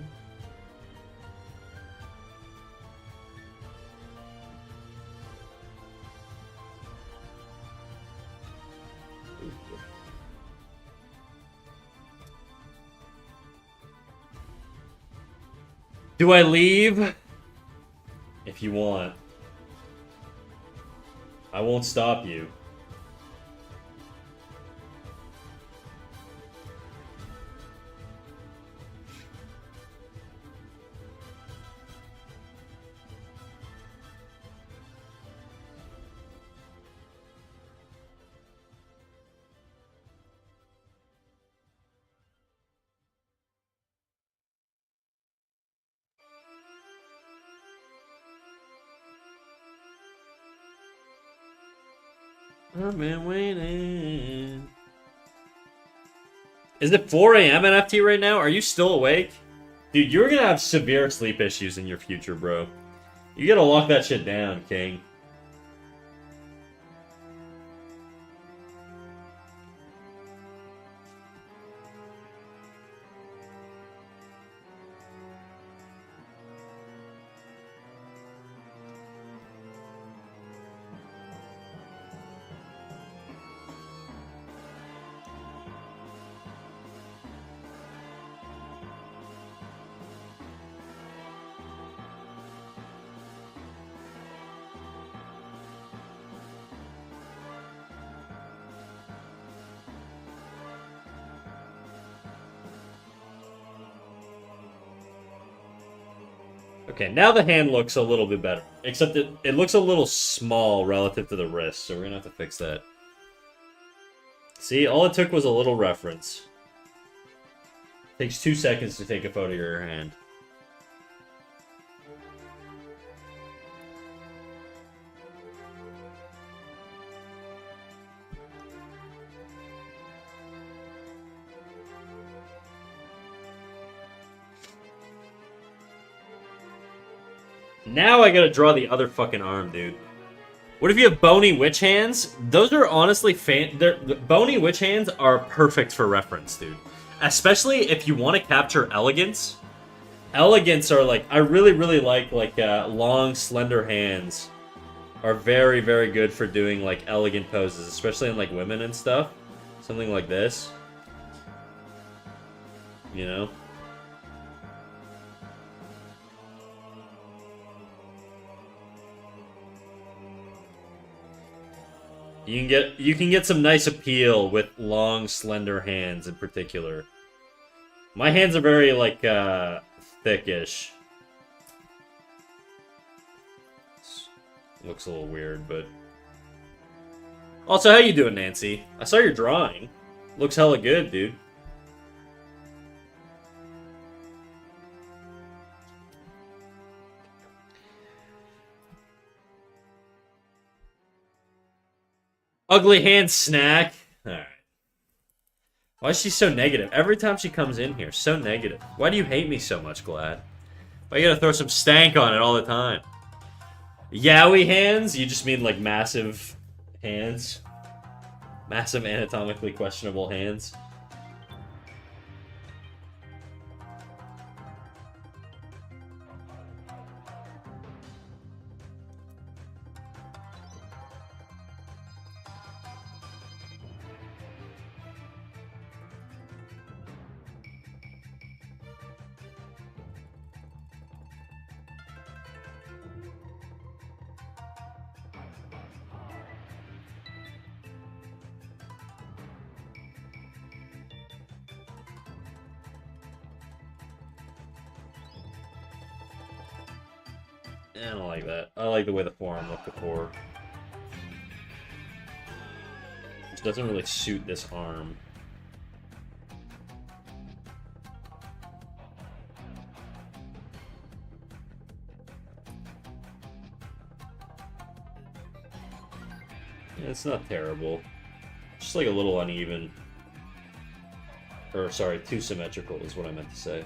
Do I leave? If you want. I won't stop you. I've been waiting. Is it 4 a.m. NFT right now? Are you still awake? Dude, you're gonna have severe sleep issues in your future, bro. You gotta lock that shit down, King. Okay, now the hand looks a little bit better. Except it looks a little small relative to the wrist, so we're gonna have to fix that. See, all it took was a little reference. Takes 2 seconds to take a photo of your hand. Now I gotta draw the other fucking arm, dude. What if you have bony witch hands? Those are honestly bony witch hands are perfect for reference, dude. Especially if you want to capture elegance. Elegance are like, I really, really like long, slender hands are very, very good for doing like elegant poses, especially in like women and stuff. Something like this. You know? You can get some nice appeal with long, slender hands in particular. My hands are very like thickish. Looks a little weird, but also, how you doing, Nancy? I saw your drawing. Looks hella good, dude. Ugly hand snack. Alright. Why is she so negative? Every time she comes in here, so negative. Why do you hate me so much, Glad? Why you gotta throw some stank on it all the time? Yowie hands? You just mean like massive hands? Massive anatomically questionable hands? I don't like that. I like the way the forearm looked before. Which doesn't really suit this arm. Yeah, it's not terrible. Just like a little uneven. Or, sorry, too symmetrical is what I meant to say.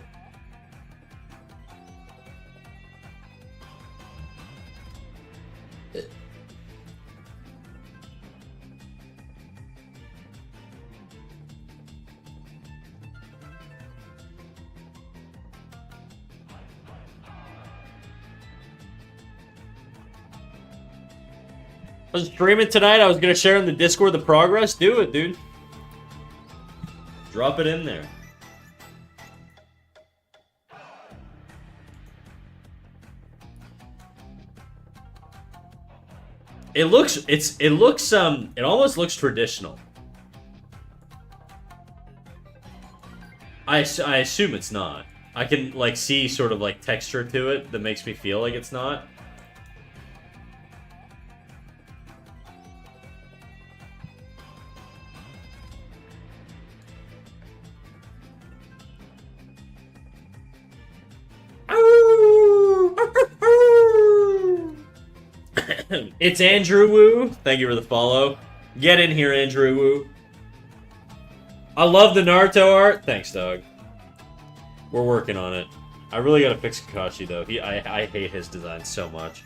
I was streaming tonight. I was gonna share in the Discord the progress. Do it, dude. Drop it in there. It almost looks traditional. I assume it's not. I can like see sort of like texture to it that makes me feel like it's not. It's Andrew Woo. Thank you for the follow. Get in here, Andrew Woo. I love the Naruto art. Thanks, dog. We're working on it. I really gotta fix Kakashi, though. I hate his design so much.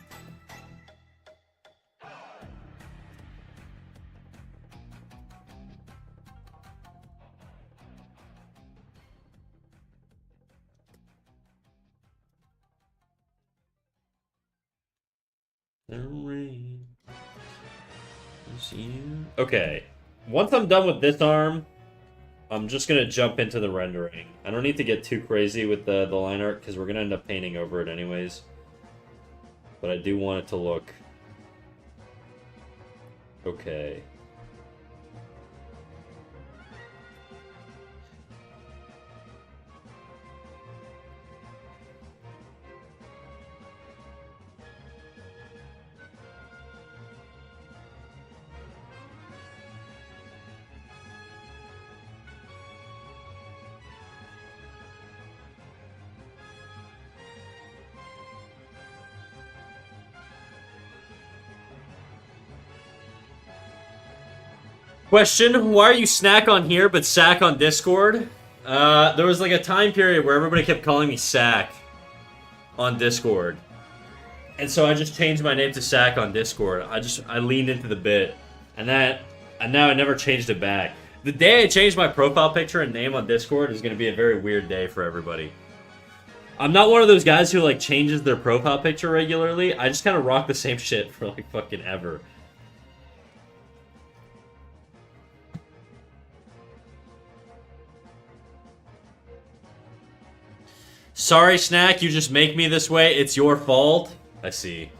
Okay. Once I'm done with this arm, I'm just gonna jump into the rendering. I don't need to get too crazy with the line art, because we're gonna end up painting over it anyways. But I do want it to look okay. Question, why are you snack on here but sack on Discord? There was like a time period where everybody kept calling me sack on Discord. And so I just changed my name to Sack on Discord. I leaned into the bit, and now I never changed it back. The day I change my profile picture and name on Discord is gonna be a very weird day for everybody. I'm not one of those guys who like changes their profile picture regularly. I just kind of rock the same shit for like fucking ever. Sorry, Snack, you just make me this way. It's your fault. I see.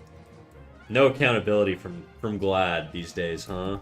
No accountability from Glad these days, huh?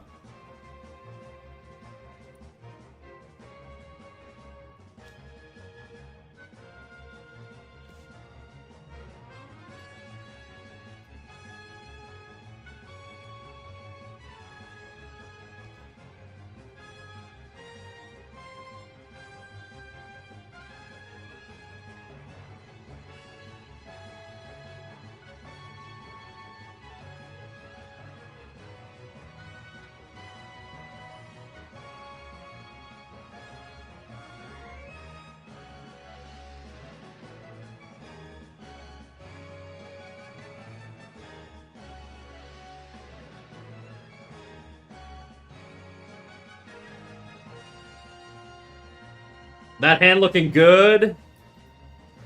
That hand looking good.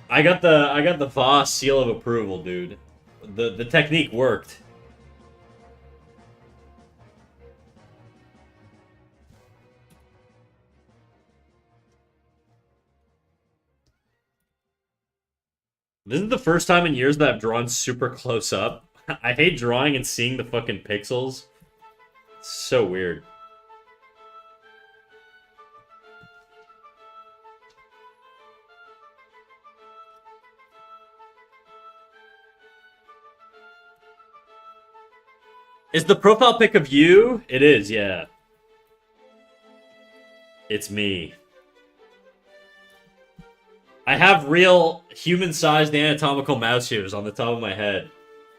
I got the Voss seal of approval, dude. The technique worked. This is the first time in years that I've drawn super close up. I hate drawing and seeing the fucking pixels. It's so weird. Is the profile pic of you? It is, yeah. It's me. I have real human-sized anatomical mouse ears on the top of my head.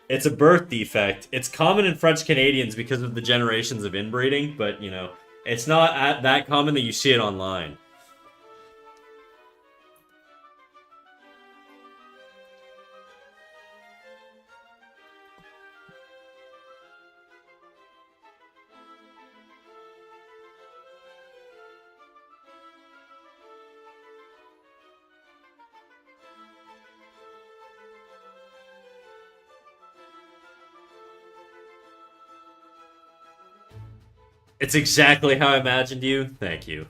It's a birth defect. It's common in French Canadians because of the generations of inbreeding, but, you know, it's not that common that you see it online. It's exactly how I imagined you. Thank you.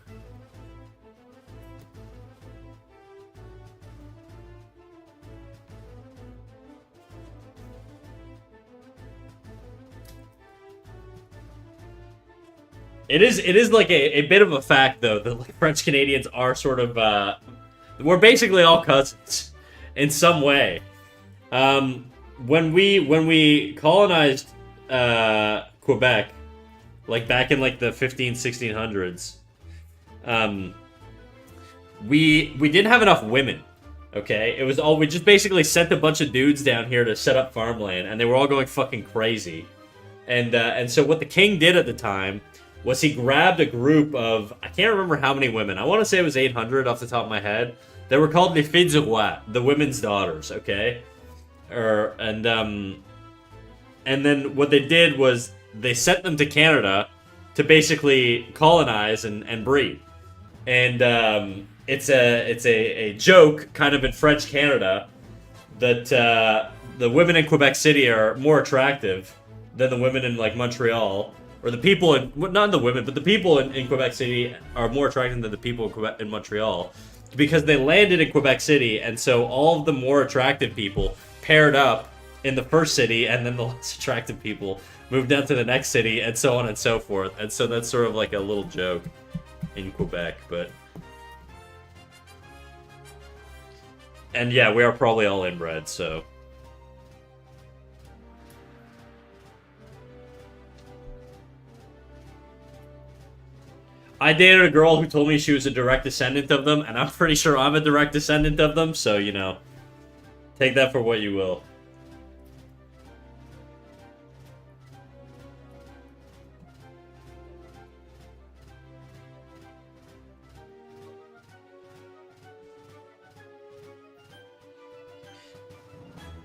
It is like a bit of a fact though that like French Canadians are sort of we're basically all cousins in some way. When we colonized Quebec, like back in like the 1600s, we didn't have enough women. Okay, it was all we just basically sent a bunch of dudes down here to set up farmland, and they were all going fucking crazy. And so what the king did at the time was he grabbed a group of, I can't remember how many women. I want to say it was 800 off the top of my head. They were called les filles du roi, the women's daughters. Okay, and then what they did was they sent them to Canada to basically colonize and breed. And it's a joke kind of in French Canada that the women in Quebec City are more attractive than the women in like Montreal, or the people in, not the women, but the people in Quebec City are more attractive than the people in Quebec, in Montreal, because they landed in Quebec City, and so all of the more attractive people paired up in the first city, and then the less attractive people moved down to the next city, and so on and so forth. And so that's sort of like a little joke in Quebec, but... And yeah, we are probably all inbred, so... I dated a girl who told me she was a direct descendant of them, and I'm pretty sure I'm a direct descendant of them, so, you know, take that for what you will.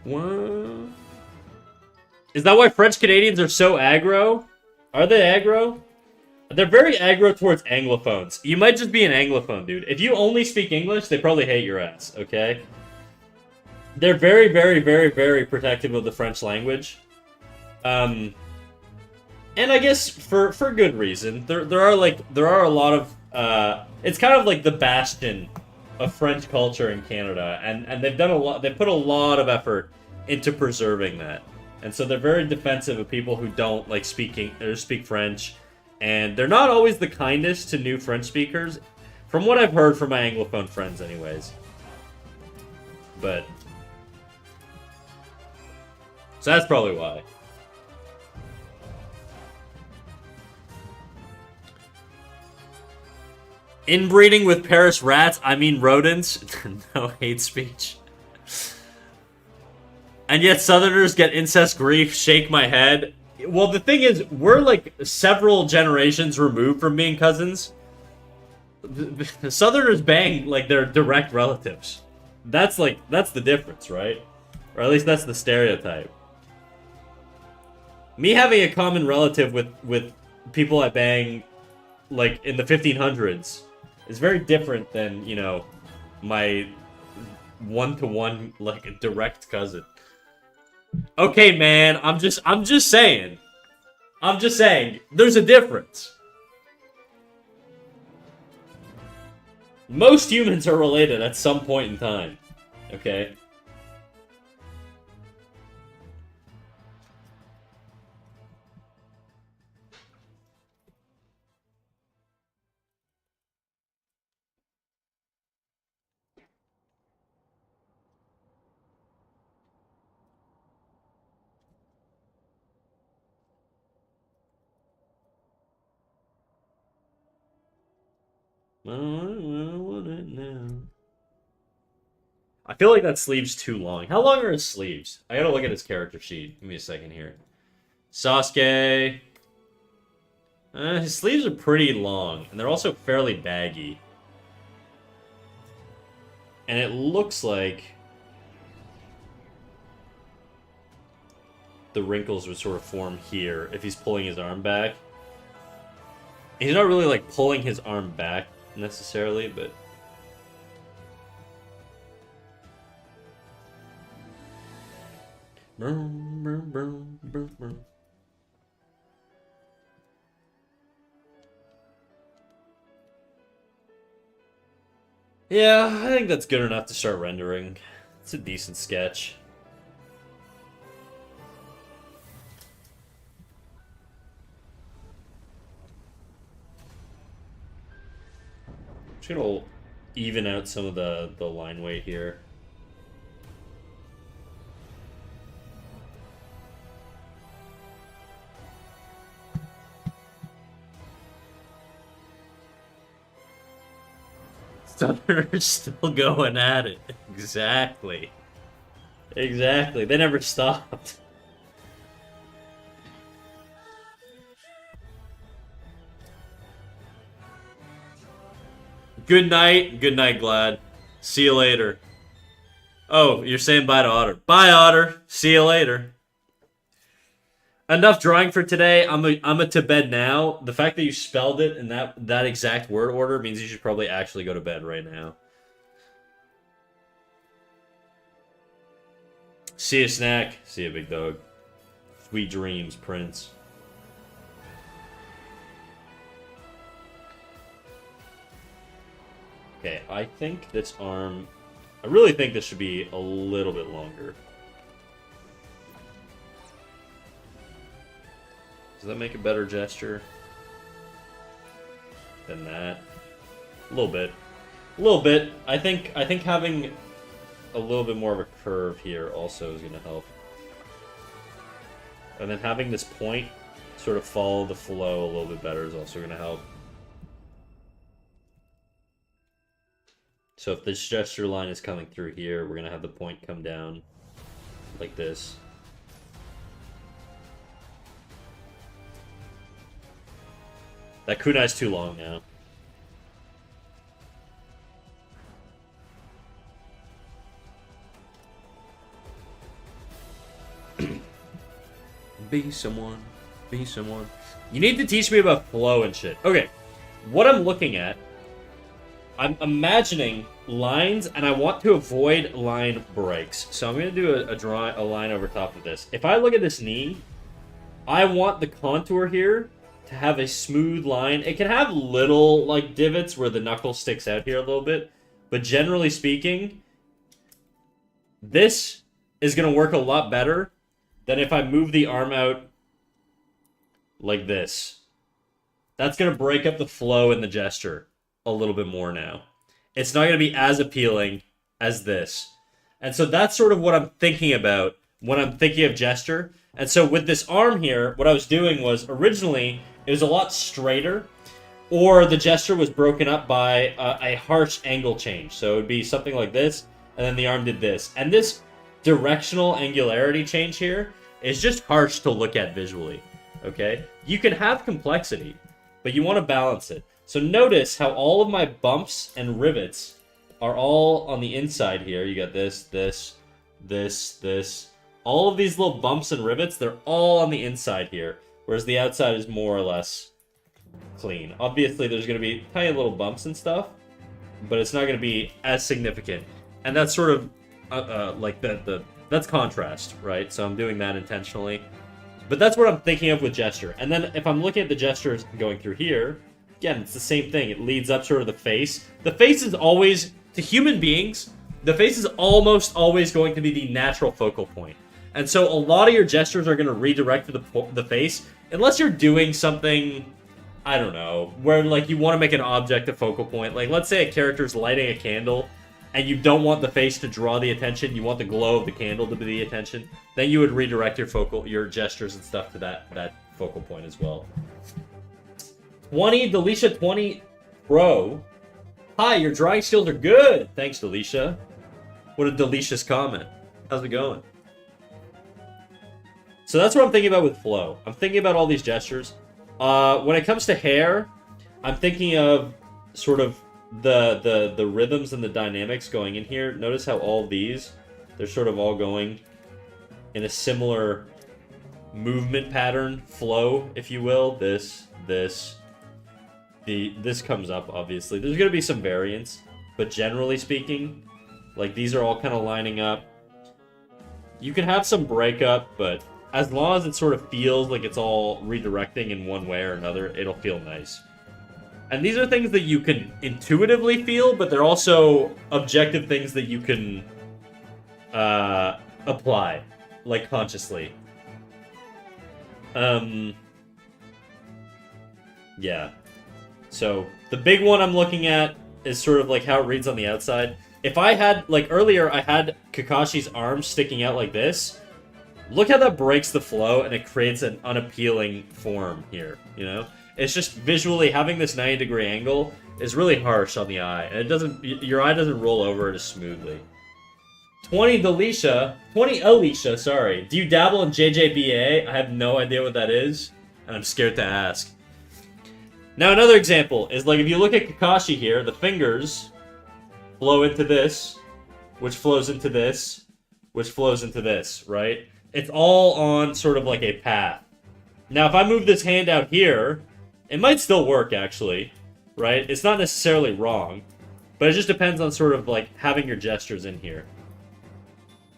What? Is that why French Canadians are so aggro? Are they aggro? They're very aggro towards Anglophones. You might just be an Anglophone, dude. If you only speak English, they probably hate your ass, okay? They're very, very, very, very protective of the French language. And I guess for good reason. There are a lot of it's kind of like the bastion of French culture in Canada, and they've done a lot. They put a lot of effort into preserving that, and so they're very defensive of people who don't like speaking or speak French, and they're not always the kindest to new French speakers, from what I've heard from my Anglophone friends, anyways. But so that's probably why. Inbreeding with Paris rats, I mean rodents. No hate speech. And yet Southerners get incest grief, shake my head. Well, the thing is, we're like several generations removed from being cousins. The Southerners bang like their direct relatives. That's the difference, right? Or at least that's the stereotype. Me having a common relative with people I bang like in the 1500s is very different than, you know, my one-to-one like a direct cousin. Okay, man, I'm just saying. I'm just saying there's a difference. Most humans are related at some point in time. Okay? I want it now. I feel like that sleeve's too long. How long are his sleeves? I gotta look at his character sheet. Give me a second here. Sasuke. His sleeves are pretty long, and they're also fairly baggy. And it looks like the wrinkles would sort of form here if he's pulling his arm back. He's not really like pulling his arm back necessarily, but yeah, I think that's good enough to start rendering. It's a decent sketch. Just gonna even out some of the line weight here. Southerners still going at it. Exactly. Exactly. They never stopped. Good night. Good night, Glad. See you later. Oh, you're saying bye to Otter. Bye, Otter. See you later. Enough drawing for today. I'm a to bed now. The fact that you spelled it in that exact word order means you should probably actually go to bed right now. See you, Snack. See you, Big Dog. Sweet dreams, Prince. Okay, I think this arm... I really think this should be a little bit longer. Does that make a better gesture than that? A little bit. A little bit. I think having a little bit more of a curve here also is going to help. And then having this point sort of follow the flow a little bit better is also going to help. So if this gesture line is coming through here, we're going to have the point come down like this. That kunai's too long now. Be someone. Be someone. You need to teach me about flow and shit. Okay, what I'm looking at, I'm imagining lines, and I want to avoid line breaks. So I'm going to do a line over top of this. If I look at this knee, I want the contour here to have a smooth line. It can have little, like, divots where the knuckle sticks out here a little bit. But generally speaking, this is going to work a lot better than if I move the arm out like this. That's going to break up the flow in the gesture a little bit more now. It's not going to be as appealing as this. And so that's sort of what I'm thinking about when I'm thinking of gesture. And so with this arm here, what I was doing was originally it was a lot straighter, or the gesture was broken up by a harsh angle change. So it would be something like this, and then the arm did this. And this directional angularity change here is just harsh to look at visually, okay? You can have complexity, but you want to balance it. So notice how all of my bumps and rivets are all on the inside here. You got this, this, this, this. All of these little bumps and rivets, they're all on the inside here, whereas the outside is more or less clean. Obviously, there's going to be tiny little bumps and stuff, but it's not going to be as significant. And that's sort of like that's contrast, right? So I'm doing that intentionally. But that's what I'm thinking of with gesture. And then if I'm looking at the gestures going through here, again, it's the same thing. It leads up sort of the face. The face is always, to human beings, the face is almost always going to be the natural focal point. And so a lot of your gestures are going to redirect to the face, unless you're doing something, I don't know, where like you want to make an object a focal point. Like let's say a character's lighting a candle, and you don't want the face to draw the attention, you want the glow of the candle to be the attention, then you would redirect your gestures and stuff to that focal point as well. 20, Delisha 20 Pro. Hi, your drawing skills are good. Thanks, Delisha. What a delicious comment. How's it going? So that's what I'm thinking about with flow. I'm thinking about all these gestures. When it comes to hair, I'm thinking of sort of the rhythms and the dynamics going in here. Notice how all these, they're sort of all going in a similar movement pattern, flow, if you will. This comes up, obviously. There's going to be some variance, but generally speaking, like these are all kind of lining up. You can have some breakup, but as long as it sort of feels like it's all redirecting in one way or another, it'll feel nice. And these are things that you can intuitively feel, but they're also objective things that you can apply, like consciously. Yeah. So the big one I'm looking at is sort of like how it reads on the outside. If I had, like earlier, I had Kakashi's arms sticking out like this. Look how that breaks the flow and it creates an unappealing form here, you know? It's just visually having this 90-degree angle is really harsh on the eye. And it doesn't, your eye doesn't roll over as smoothly. 20 Alicia, sorry. Do you dabble in JJBA? I have no idea what that is, and I'm scared to ask. Now another example is like if you look at Kakashi here, the fingers flow into this, which flows into this, which flows into this, right? It's all on sort of like a path. Now if I move this hand out here, it might still work actually, right? It's not necessarily wrong, but it just depends on sort of like having your gestures in here.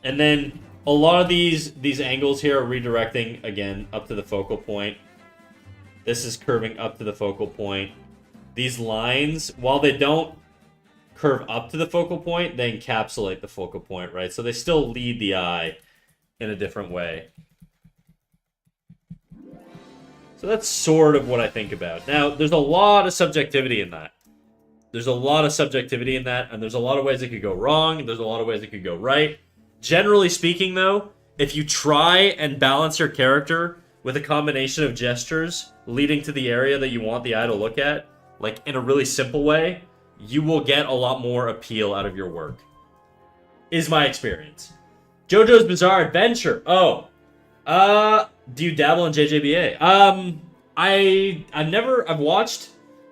And then a lot of these angles here are redirecting, again, up to the focal point. This is curving up to the focal point. These lines, while they don't curve up to the focal point, they encapsulate the focal point, right? So they still lead the eye in a different way. So that's sort of what I think about. Now, there's a lot of subjectivity in that. There's a lot of subjectivity in that, and there's a lot of ways it could go wrong, and there's a lot of ways it could go right. Generally speaking, though, if you try and balance your character with a combination of gestures leading to the area that you want the eye to look at, like in a really simple way, you will get a lot more appeal out of your work. Is my experience. JoJo's Bizarre Adventure. Oh. Do you dabble in JJBA? I've watched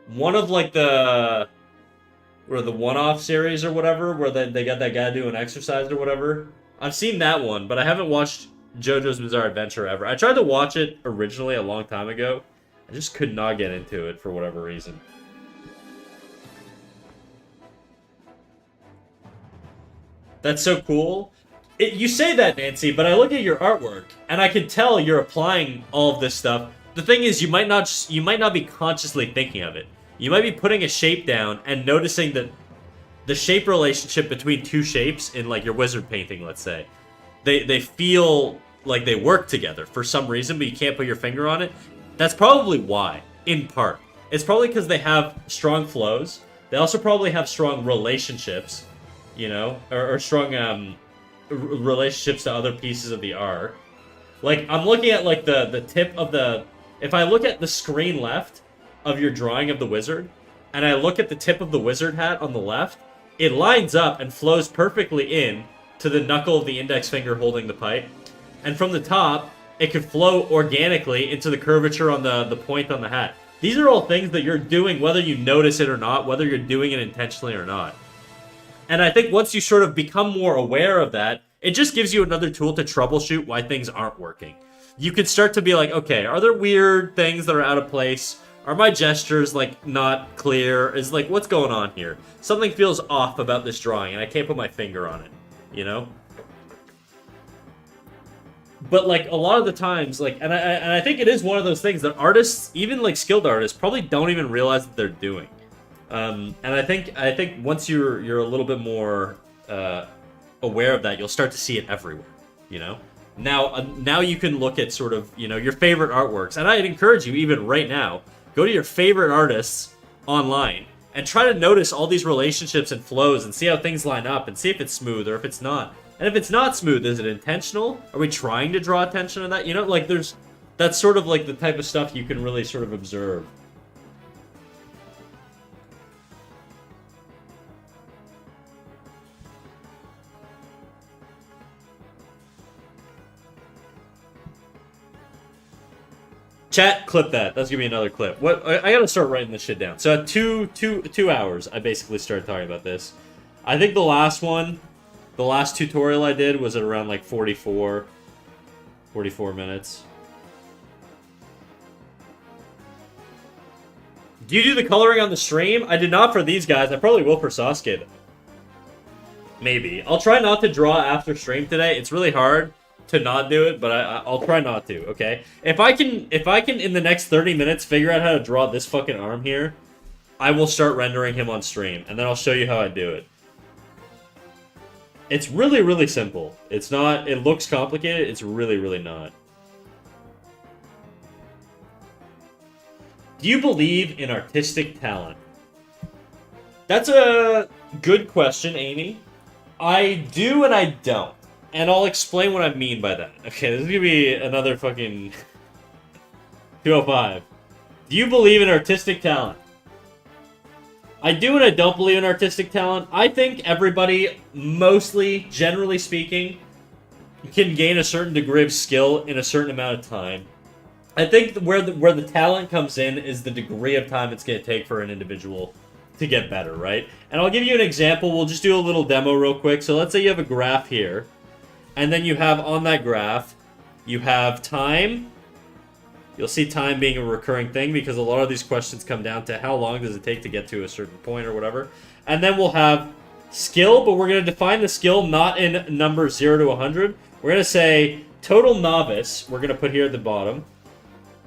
one of like the one-off series or whatever, where they got that guy doing exercise or whatever. I've seen that one, but I haven't watched JoJo's Bizarre Adventure ever. I tried to watch it originally a long time ago. I just could not get into it for whatever reason. That's so cool. You say that, Nancy, but I look at your artwork, and I can tell you're applying all of this stuff. The thing is, you might not be consciously thinking of it. You might be putting a shape down and noticing that the shape relationship between two shapes in, like, your wizard painting, let's say. They feel like they work together for some reason, but you can't put your finger on it. That's probably why, in part. It's probably because they have strong flows. They also probably have strong relationships, you know, or strong relationships to other pieces of the art. Like, I'm looking at, like, the tip of the... If I look at the screen left of your drawing of the wizard, and I look at the tip of the wizard hat on the left, it lines up and flows perfectly in to the knuckle of the index finger holding the pipe. And from the top, it could flow organically into the curvature on the point on the hat. These are all things that you're doing whether you notice it or not, whether you're doing it intentionally or not. And I think once you sort of become more aware of that, it just gives you another tool to troubleshoot why things aren't working. You could start to be like, okay, are there weird things that are out of place? Are my gestures, like, not clear? Is, like, what's going on here? Something feels off about this drawing, and I can't put my finger on it, you know? But, like, a lot of the times, like, and I think it is one of those things that artists, even, like, skilled artists, probably don't even realize that they're doing. And I think once you're a little bit more aware of that, you'll start to see it everywhere, you know? Now you can look at sort of, you know, your favorite artworks. And I'd encourage you, even right now, go to your favorite artists online and try to notice all these relationships and flows and see how things line up and see if it's smooth or if it's not. And if it's not smooth, is it intentional? Are we trying to draw attention to that? You know, like, that's sort of like the type of stuff you can really sort of observe. Chat, clip that. That's gonna be another clip. What I gotta start writing this shit down. So at two hours, I basically started talking about this. I think the last tutorial I did was at around like 44 minutes. Do you do the coloring on the stream? I did not for these guys. I probably will for Sasuke, though. Maybe. I'll try not to draw after stream today. It's really hard to not do it, but I'll try not to, okay? If I can in the next 30 minutes figure out how to draw this fucking arm here, I will start rendering him on stream, and then I'll show you how I do it. It's really, really simple. It's not, it looks complicated, it's really, really not. Do you believe in artistic talent? That's a good question, Amy. I do and I don't. And I'll explain what I mean by that. Okay, this is gonna be another fucking 205. Do you believe in artistic talent? I do and I don't believe in artistic talent. I think everybody, mostly, generally speaking, can gain a certain degree of skill in a certain amount of time. I think where the talent comes in is the degree of time it's gonna take for an individual to get better, right? And I'll give you an example. We'll just do a little demo real quick. So let's say you have a graph here. And then you have, on that graph, you have time. You'll see time being a recurring thing because a lot of these questions come down to how long does it take to get to a certain point or whatever. And then we'll have skill, but we're going to define the skill not in numbers 0 to 100. We're going to say total novice. We're going to put here at the bottom.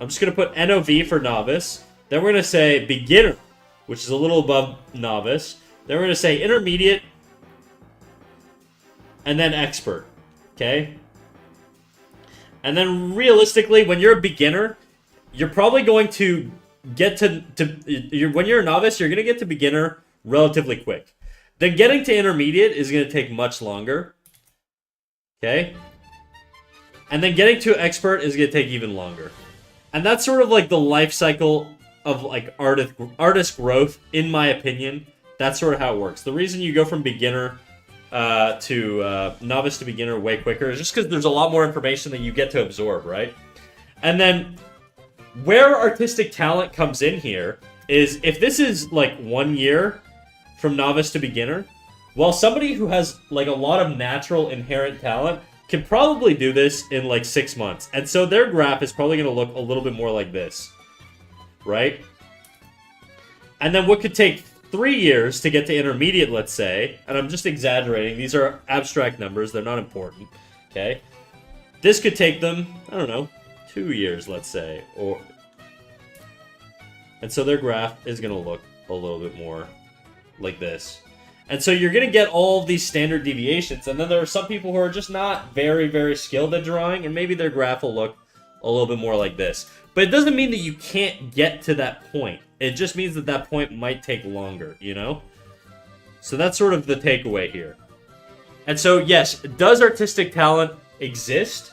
I'm just going to put NOV for novice. Then we're going to say beginner, which is a little above novice. Then we're going to say intermediate. And then expert. Okay? And then realistically, when you're a beginner, you're probably going to get to when you're a novice, you're going to get to beginner relatively quick. Then getting to intermediate is going to take much longer. Okay? And then getting to expert is going to take even longer. And that's sort of like the life cycle of like artist growth, in my opinion. That's sort of how it works. The reason you go from beginner to novice to beginner way quicker is just because there's a lot more information that you get to absorb, right? And then where artistic talent comes in here is if this is like 1 year from novice to beginner, well, somebody who has like a lot of natural inherent talent can probably do this in like 6 months. And so their graph is probably going to look a little bit more like this. Right? And then what could take 3 years to get to intermediate, let's say, and I'm just exaggerating, these are abstract numbers, they're not important, okay? This could take them, I don't know, 2 years, let's say, or... And so their graph is going to look a little bit more like this. And so you're going to get all of these standard deviations, and then there are some people who are just not very, very skilled at drawing, and maybe their graph will look a little bit more like this. But it doesn't mean that you can't get to that point. It just means that that point might take longer, you know? So that's sort of the takeaway here. And so, yes, does artistic talent exist?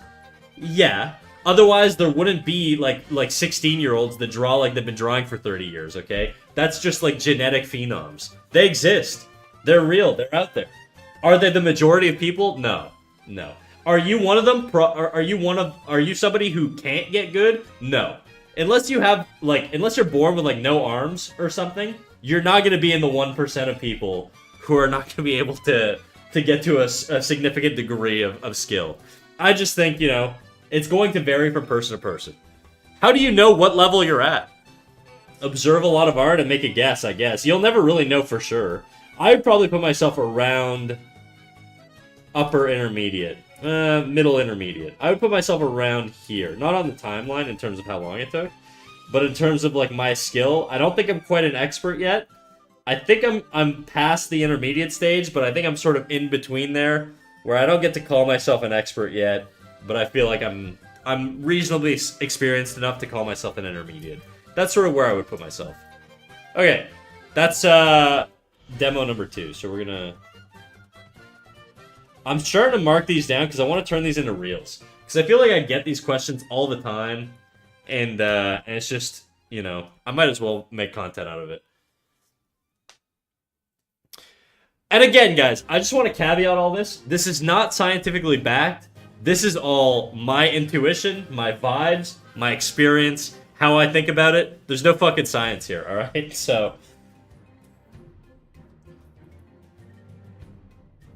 Yeah. Otherwise, there wouldn't be, like 16-year-olds that draw like they've been drawing for 30 years, okay? That's just, like, genetic phenoms. They exist. They're real. They're out there. Are they the majority of people? No. No. Are you one of them? Are you somebody who can't get good? No. Unless you have, like, unless you're born with, like, no arms or something, you're not going to be in the 1% of people who are not going to be able to get to a significant degree of skill. I just think, you know, it's going to vary from person to person. How do you know what level you're at? Observe a lot of art and make a guess, I guess. You'll never really know for sure. I would probably put myself around upper intermediate. Middle intermediate. I would put myself around here. Not on the timeline in terms of how long it took, but in terms of, like, my skill. I don't think I'm quite an expert yet. I think I'm past the intermediate stage, but I think I'm sort of in between there, where I don't get to call myself an expert yet, but I feel like I'm reasonably experienced enough to call myself an intermediate. That's sort of where I would put myself. Okay, that's demo number 2. So we're gonna... I'm starting to mark these down because I want to turn these into reels. Because I feel like I get these questions all the time, and it's just, you know, I might as well make content out of it. And again, guys, I just want to caveat all this. This is not scientifically backed. This is all my intuition, my vibes, my experience, how I think about it. There's no fucking science here, alright? So...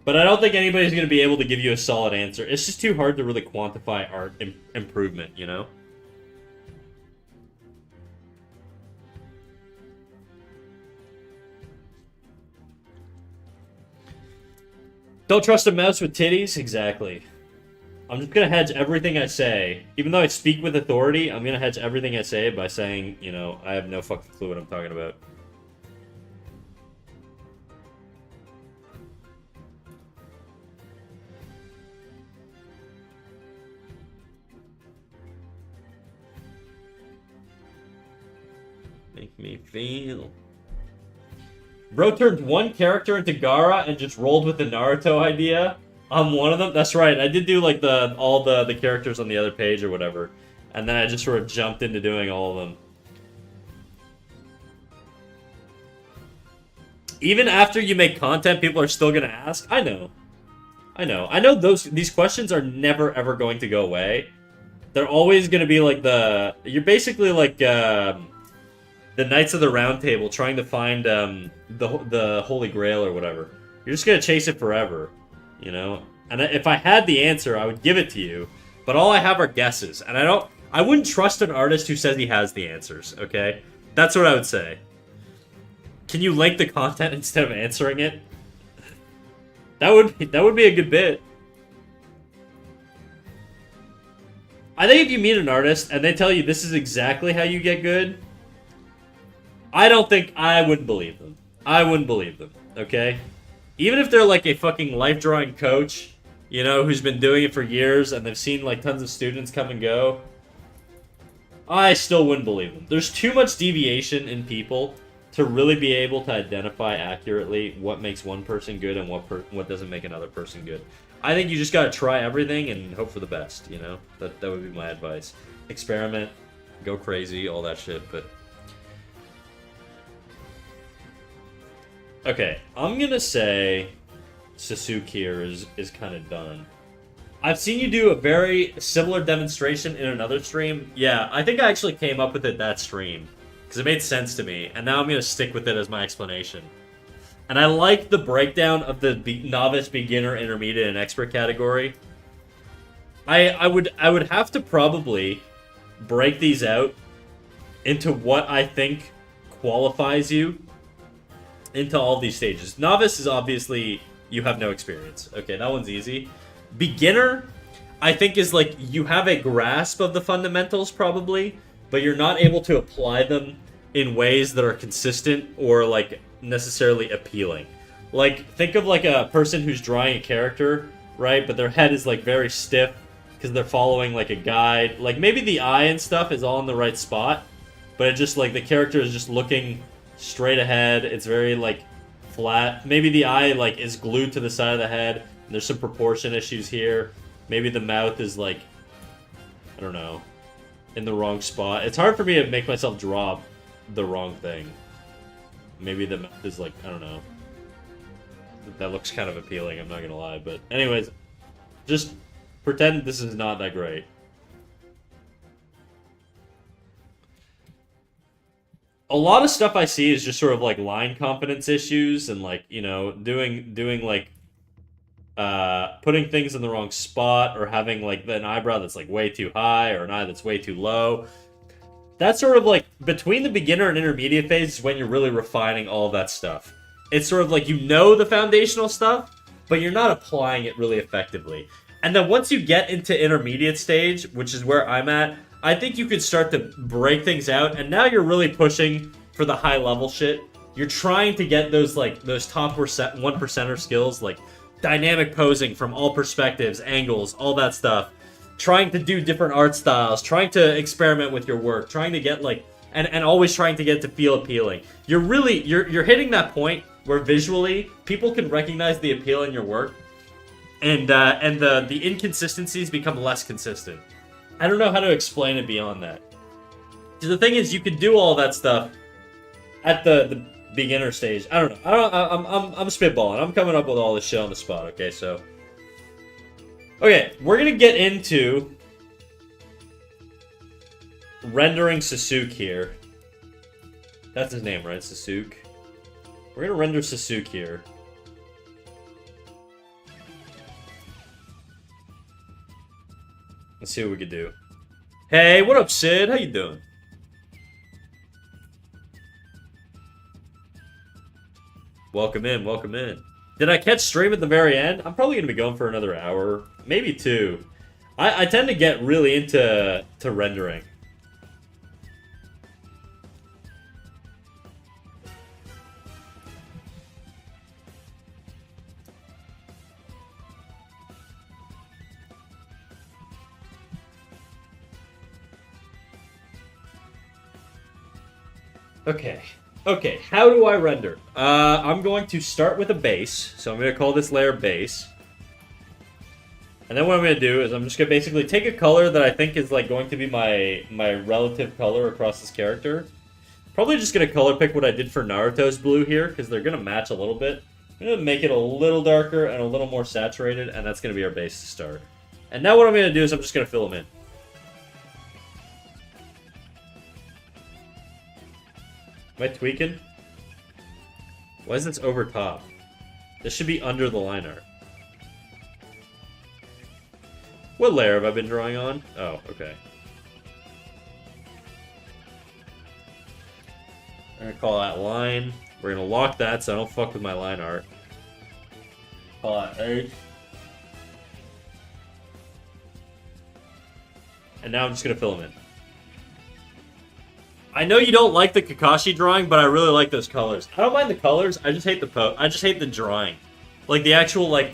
But I don't think anybody's going to be able to give you a solid answer. It's just too hard to really quantify art improvement, you know? Don't trust a mouse with titties? Exactly. I'm just going to hedge everything I say. Even though I speak with authority, I'm going to hedge everything I say by saying, you know, I have no fucking clue what I'm talking about. Make me feel. Bro turned one character into Gaara and just rolled with the Naruto idea. I'm one of them. That's right. I did do like all the characters on the other page or whatever, and then I just sort of jumped into doing all of them. Even after you make content, people are still gonna ask. I know. These questions are never ever going to go away. They're always gonna be like you're basically like the Knights of the Round Table trying to find the Holy Grail or whatever. You're just gonna chase it forever, you know. And if I had the answer, I would give it to you. But all I have are guesses, and I wouldn't trust an artist who says he has the answers. Okay, that's what I would say. Can you link the content instead of answering it? That would be a good bit. I think if you meet an artist and they tell you this is exactly how you get good, I wouldn't believe them. I wouldn't believe them, okay? Even if they're like a fucking life drawing coach, you know, who's been doing it for years and they've seen like tons of students come and go, I still wouldn't believe them. There's too much deviation in people to really be able to identify accurately what makes one person good and what doesn't make another person good. I think you just gotta try everything and hope for the best, you know? That would be my advice. Experiment, go crazy, all that shit, but... Okay, I'm gonna say Sasuke here is kind of done. I've seen you do a very similar demonstration in another stream. Yeah, I think I actually came up with it that stream, because it made sense to me, and now I'm gonna stick with it as my explanation. And I like the breakdown of the novice, beginner, intermediate, and expert category. I would have to probably break these out into what I think qualifies you into all these stages. Novice is obviously you have no experience. Okay, that one's easy. Beginner, I think, is like you have a grasp of the fundamentals probably, but you're not able to apply them in ways that are consistent or like necessarily appealing. Like, think of like a person who's drawing a character, right? But their head is like very stiff because they're following like a guide. Like maybe the eye and stuff is all in the right spot, but it just like the character is just looking straight ahead. It's very like flat. Maybe the eye like is glued to the side of the head. There's some proportion issues here. Maybe the mouth is like, I don't know, in the wrong spot. It's hard for me to make myself draw the wrong thing. Maybe the mouth is like, I don't know. That looks kind of appealing, I'm not gonna lie. But anyways, just pretend this is not that great. A lot of stuff I see is just sort of like line confidence issues and like, you know, doing like putting things in the wrong spot or having like an eyebrow that's like way too high or an eye that's way too low. That's sort of like between the beginner and intermediate phase is when you're really refining all of that stuff. It's sort of like you know the foundational stuff, but you're not applying it really effectively. And then once you get into intermediate stage, which is where I'm at, I think you could start to break things out, and now you're really pushing for the high level shit. You're trying to get those like those top 1%er skills, like dynamic posing from all perspectives, angles, all that stuff. Trying to do different art styles, trying to experiment with your work, trying to get like and always trying to get it to feel appealing. You're really you're hitting that point where visually people can recognize the appeal in your work, and the inconsistencies become less consistent. I don't know how to explain it beyond that. The thing is, you can do all that stuff at the beginner stage. I don't know. I'm spitballing. I'm coming up with all this shit on the spot. Okay, so we're gonna get into rendering Sasuke here. That's his name, right? Sasuke. We're gonna render Sasuke here. Let's see what we can do. Hey, what up, Sid? How you doing? Welcome in, welcome in. Did I catch stream at the very end? I'm probably gonna be going for another hour, maybe 2. I tend to get really into rendering. Okay, how do I render? I'm going to start with a base, so I'm going to call this layer base. And then what I'm going to do is I'm just going to basically take a color that I think is like going to be my relative color across this character. Probably just going to color pick what I did for Naruto's blue here, because they're going to match a little bit. I'm going to make it a little darker and a little more saturated, and that's going to be our base to start. And now what I'm going to do is I'm just going to fill them in. Am I tweaking? Why is this over top? This should be under the line art. What layer have I been drawing on? Oh, okay. I'm gonna call that line. We're gonna lock that so I don't fuck with my line art. Call that H. And now I'm just gonna fill them in. I know you don't like the Kakashi drawing, but I really like those colors. I don't mind the colors. I just hate the drawing. Like the actual like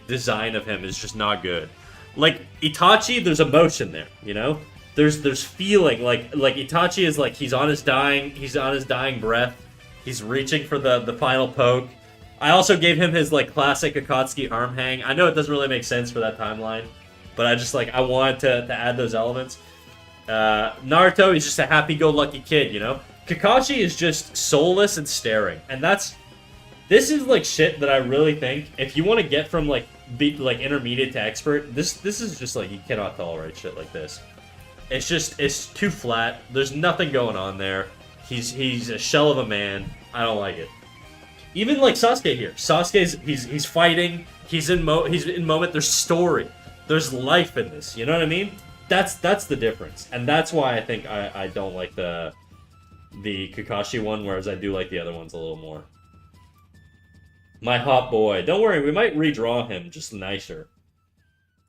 design of him is just not good. Like Itachi, there's emotion there, you know? There's feeling like Itachi is like he's on his dying breath. He's reaching for the final poke. I also gave him his like classic Akatsuki arm hang. I know it doesn't really make sense for that timeline, but I just like I wanted to add those elements. Naruto is just a happy-go-lucky kid, you know? Kakashi is just soulless and staring, and this is like shit that I really think if you want to get from like intermediate to expert, this is just like you cannot tolerate shit like this. It's too flat. There's nothing going on there. He's a shell of a man. I don't like it. Even like Sasuke here. Sasuke's he's fighting. He's in moment. There's story. There's life in this, you know what I mean? That's the difference. And that's why I think I don't like the Kakashi one, whereas I do like the other ones a little more. My hot boy. Don't worry, we might redraw him, just nicer.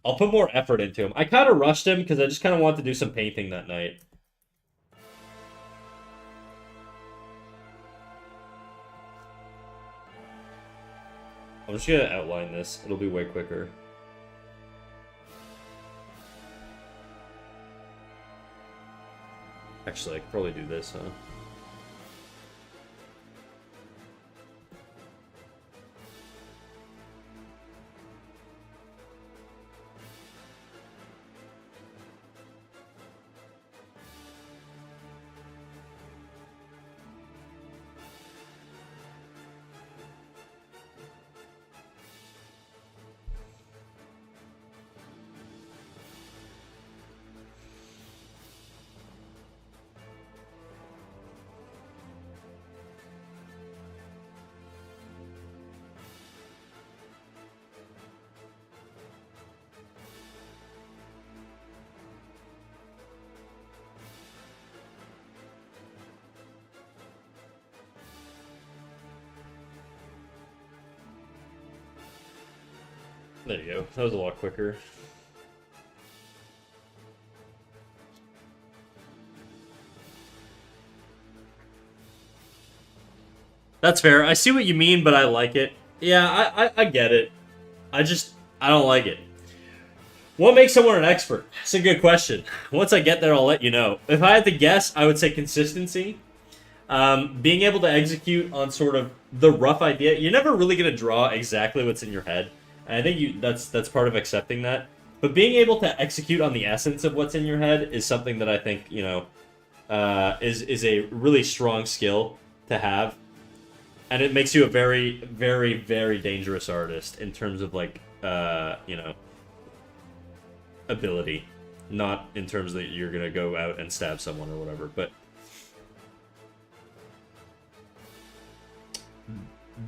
I'll put more effort into him. I kind of rushed him because I just kind of wanted to do some painting that night. I'm just gonna outline this. It'll be way quicker. Actually, I could probably do this, huh? There you go. That was a lot quicker. That's fair. I see what you mean, but I like it. Yeah, I get it. I don't like it. What makes someone an expert? That's a good question. Once I get there, I'll let you know. If I had to guess, I would say consistency. Being able to execute on sort of the rough idea. You're never really going to draw exactly what's in your head. And I think that's part of accepting that. But being able to execute on the essence of what's in your head is something that I think, you know, is a really strong skill to have. And it makes you a very, very, very dangerous artist in terms of, like, you know, ability. Not in terms that you're going to go out and stab someone or whatever, but...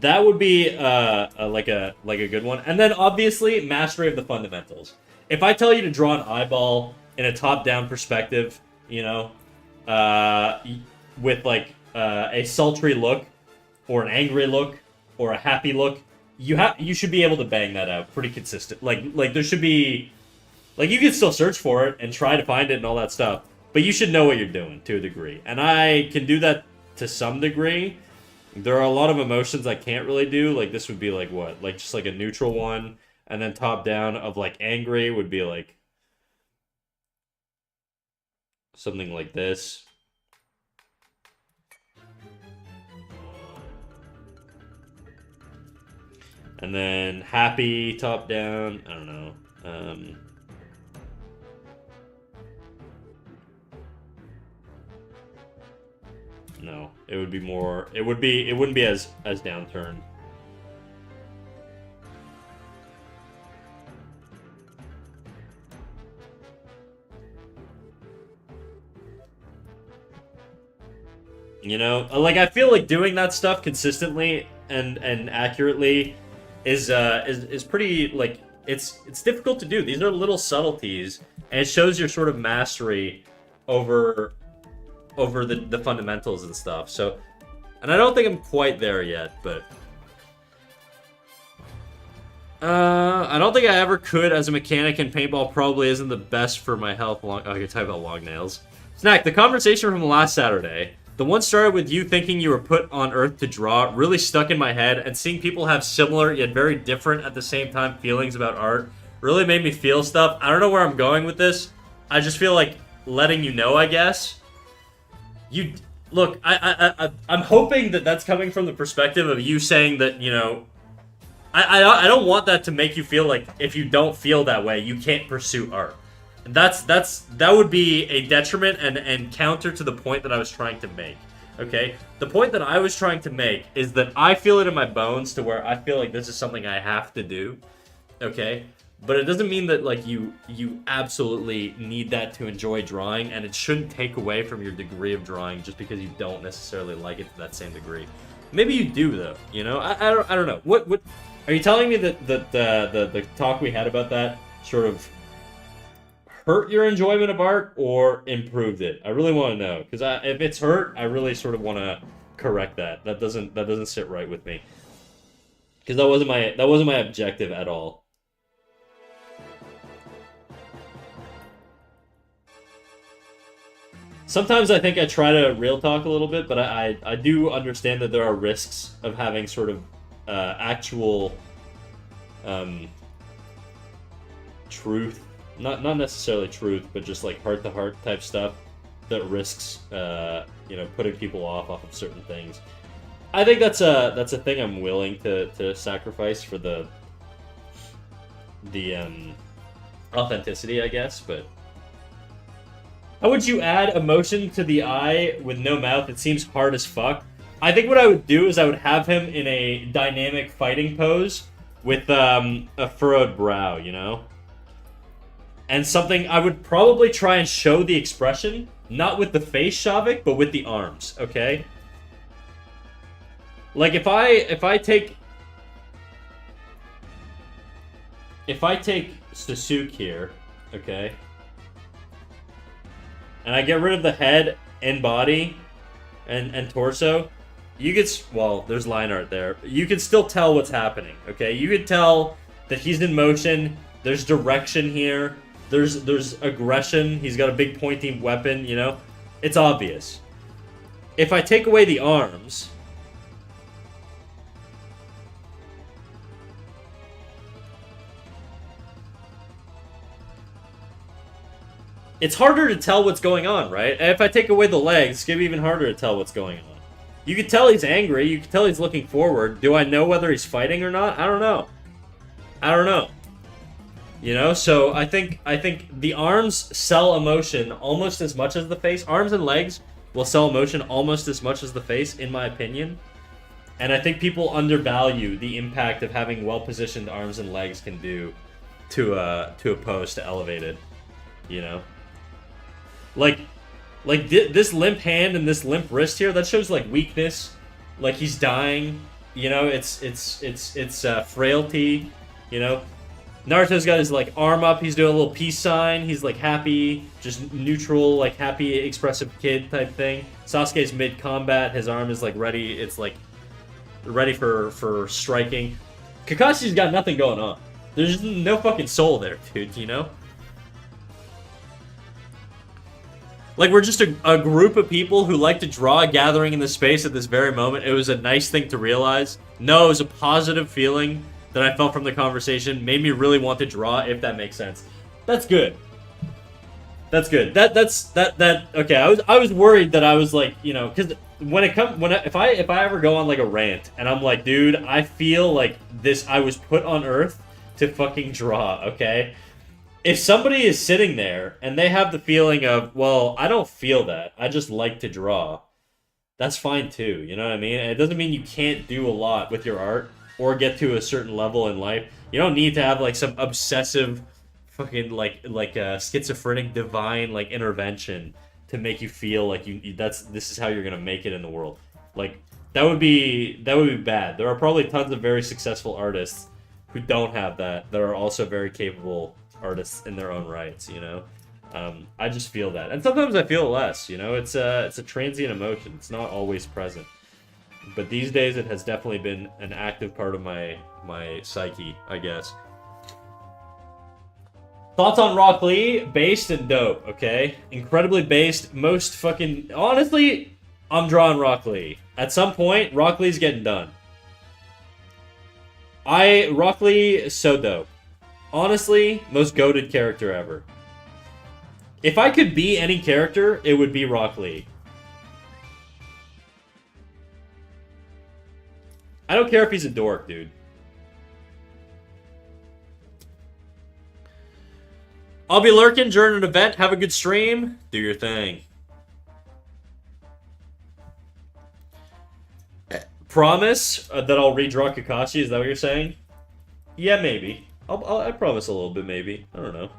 That would be like a good one. And then, obviously, mastery of the fundamentals. If I tell you to draw an eyeball in a top-down perspective, you know, with, like, a sultry look, or an angry look, or a happy look, you should be able to bang that out pretty consistent. Like there should be... Like, you can still search for it and try to find it and all that stuff, but you should know what you're doing, to a degree. And I can do that to some degree. There are a lot of emotions I can't really do. Like, this would be, like, what? Like, just, like, a neutral one. And then top down of, like, angry would be, like... something like this. And then happy, top down. I don't know. No, it would be more. It wouldn't be as downturned. You know, like, I feel like doing that stuff consistently and accurately is pretty, like, it's difficult to do. These are little subtleties, and it shows your sort of mastery over the fundamentals and stuff. So, and I don't think I'm quite there yet, but I don't think I ever could as a mechanic, and paintball probably isn't the best for my health. Oh, you're talking about long nails. Snack, the conversation from last Saturday, the one started with you thinking you were put on Earth to draw, really stuck in my head, and seeing people have similar yet very different at the same time feelings about art really made me feel stuff. I don't know where I'm going with this. I just feel like letting you know, I guess. You look, I'm hoping that that's coming from the perspective of you saying that, you know, I don't want that to make you feel like if you don't feel that way, you can't pursue art. That would be a detriment and counter to the point that I was trying to make. Okay? The point that I was trying to make is that I feel it in my bones to where I feel like this is something I have to do. Okay? But it doesn't mean that, like, you absolutely need that to enjoy drawing, and it shouldn't take away from your degree of drawing just because you don't necessarily like it to that same degree. Maybe you do, though. You know, I don't know. What are you telling me that the talk we had about that sort of hurt your enjoyment of art or improved it? I really want to know because if it's hurt, I really sort of want to correct that. That doesn't sit right with me because that wasn't my objective at all. Sometimes I think I try to real talk a little bit, but I do understand that there are risks of having sort of actual um, truth, not necessarily truth, but just like heart to heart type stuff that risks putting people off of certain things. I think that's a thing I'm willing to sacrifice for the authenticity, I guess, but. How would you add emotion to the eye with no mouth? It seems hard as fuck. I think what I would do is I would have him in a dynamic fighting pose with a furrowed brow, you know? And something I would probably try and show the expression, not with the face, Shavik, but with the arms, okay? Like if I take Sasuke here, okay? And I get rid of the head and body and torso, you could, well, there's line art there. You can still tell what's happening, okay? You could tell that he's in motion, there's direction here, there's aggression, he's got a big pointy weapon, you know? It's obvious. If I take away the arms, it's harder to tell what's going on, right? And if I take away the legs, it's gonna be even harder to tell what's going on. You can tell he's angry, you can tell he's looking forward. Do I know whether he's fighting or not? I don't know. I don't know. You know, so I think the arms sell emotion almost as much as the face. Arms and legs will sell emotion almost as much as the face, in my opinion. And I think people undervalue the impact of having well-positioned arms and legs can do to a pose to elevate it. You know? Like this limp hand and this limp wrist here, that shows like weakness, like he's dying. You know, it's frailty. You know, Naruto's got his like arm up. He's doing a little peace sign. He's like happy, just neutral, like happy, expressive kid type thing. Sasuke's mid combat. His arm is like ready. It's like ready for striking. Kakashi's got nothing going on. There's no fucking soul there, dude. You know. Like, we're just a group of people who like to draw, gathering in the space at this very moment. It was a nice thing to realize. No, it was a positive feeling that I felt from the conversation. Made me really want to draw, if that makes sense. That's good. That's good. Okay, I was worried that I was like, you know, because if I ever go on like a rant and I'm like, dude, I feel like I was put on Earth to fucking draw, okay? If somebody is sitting there and they have the feeling of, well, I don't feel that, I just like to draw, that's fine too, you know what I mean? And it doesn't mean you can't do a lot with your art or get to a certain level in life. You don't need to have like some obsessive fucking like schizophrenic divine like intervention to make you feel like this is how you're gonna make it in the world. Like that would be bad. There are probably tons of very successful artists who don't have that are also very capable artists in their own rights, you know. I just feel that, and sometimes I feel less. You know, it's a transient emotion. It's not always present, but these days it has definitely been an active part of my psyche, I guess. Thoughts on Rock Lee? Based and dope. Okay, incredibly based. Most fucking honestly, I'm drawing Rock Lee. At some point, Rock Lee's getting done. Rock Lee is so dope. Honestly, most goated character ever. If I could be any character, it would be Rock Lee. I don't care if he's a dork, dude. I'll be lurking during an event. Have a good stream. Do your thing. Promise that I'll redraw Kakashi? Is that what you're saying? Yeah, maybe. I promise a little bit, maybe. I don't know.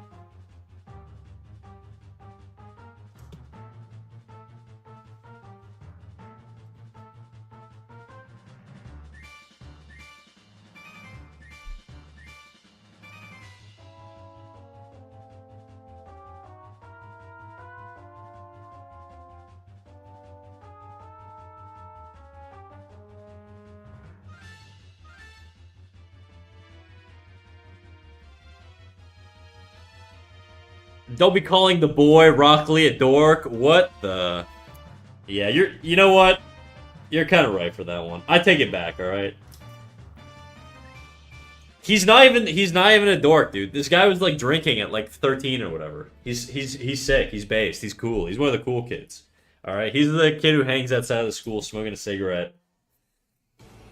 Don't be calling the boy Rock Lee a dork. What the? Yeah, you know what? You're kind of right for that one. I take it back, alright? He's not even a dork, dude. This guy was like drinking at like 13 or whatever. He's sick, he's based, he's cool. He's one of the cool kids. Alright? He's the kid who hangs outside of the school smoking a cigarette,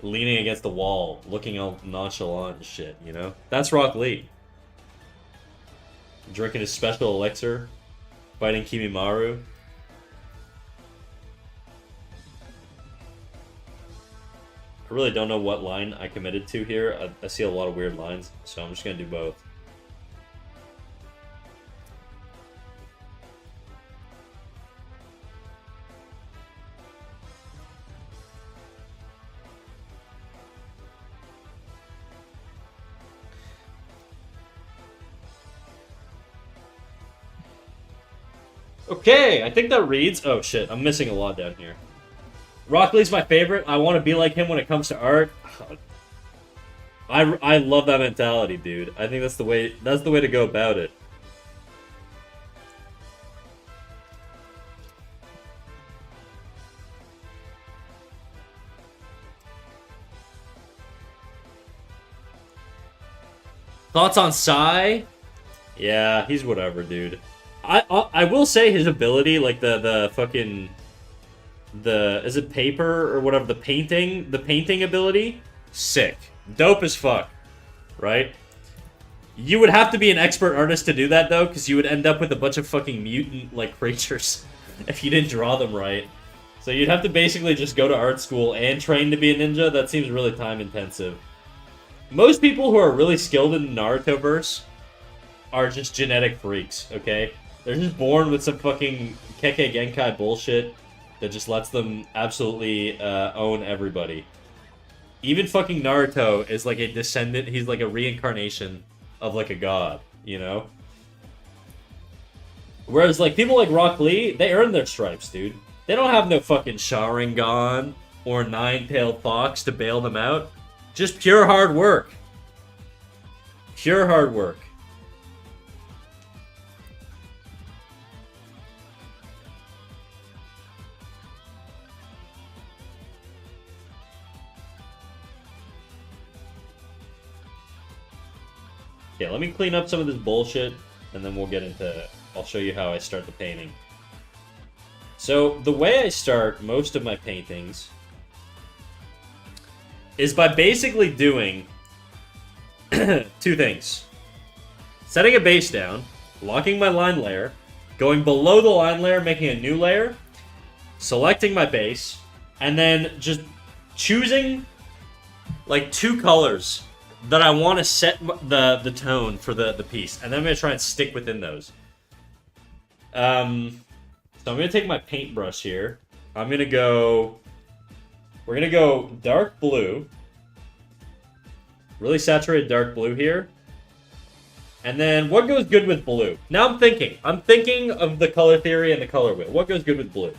leaning against the wall, looking all nonchalant and shit, you know? That's Rock Lee. Drinking his special elixir, fighting Kimimaru. I really don't know what line I committed to here. I see a lot of weird lines, so I'm just gonna do both. Okay, I think that reads... Oh shit, I'm missing a lot down here. Rock Lee's my favorite. I want to be like him when it comes to art. I love that mentality, dude. I think that's the way to go about it. Thoughts on Psy? Yeah, he's whatever, dude. I will say his ability, like the fucking is it paper or whatever, the painting ability, sick, dope as fuck, right? You would have to be an expert artist to do that though, because you would end up with a bunch of fucking mutant like creatures if you didn't draw them right. So you'd have to basically just go to art school and train to be a ninja. That seems really time intensive. Most people who are really skilled in the Naruto-verse are just genetic freaks, okay? They're just born with some fucking Kekkei Genkai bullshit that just lets them absolutely own everybody. Even fucking Naruto is like a descendant, he's like a reincarnation of like a god, you know? Whereas like people like Rock Lee, they earn their stripes, dude. They don't have no fucking Sharingan or Nine-Tailed Fox to bail them out. Just pure hard work. Pure hard work. Okay, let me clean up some of this bullshit, and then we'll get into... I'll show you how I start the painting. So, the way I start most of my paintings is by basically doing two things. Setting a base down, locking my line layer, going below the line layer, making a new layer, selecting my base, and then just choosing like two colors that I want to set the tone for the piece, and then I'm going to try and stick within those. So I'm going to take my paintbrush here. I'm going to go... We're going to go dark blue. Really saturated dark blue here. And then what goes good with blue? Now I'm thinking. I'm thinking of the color theory and the color wheel. What goes good with blue?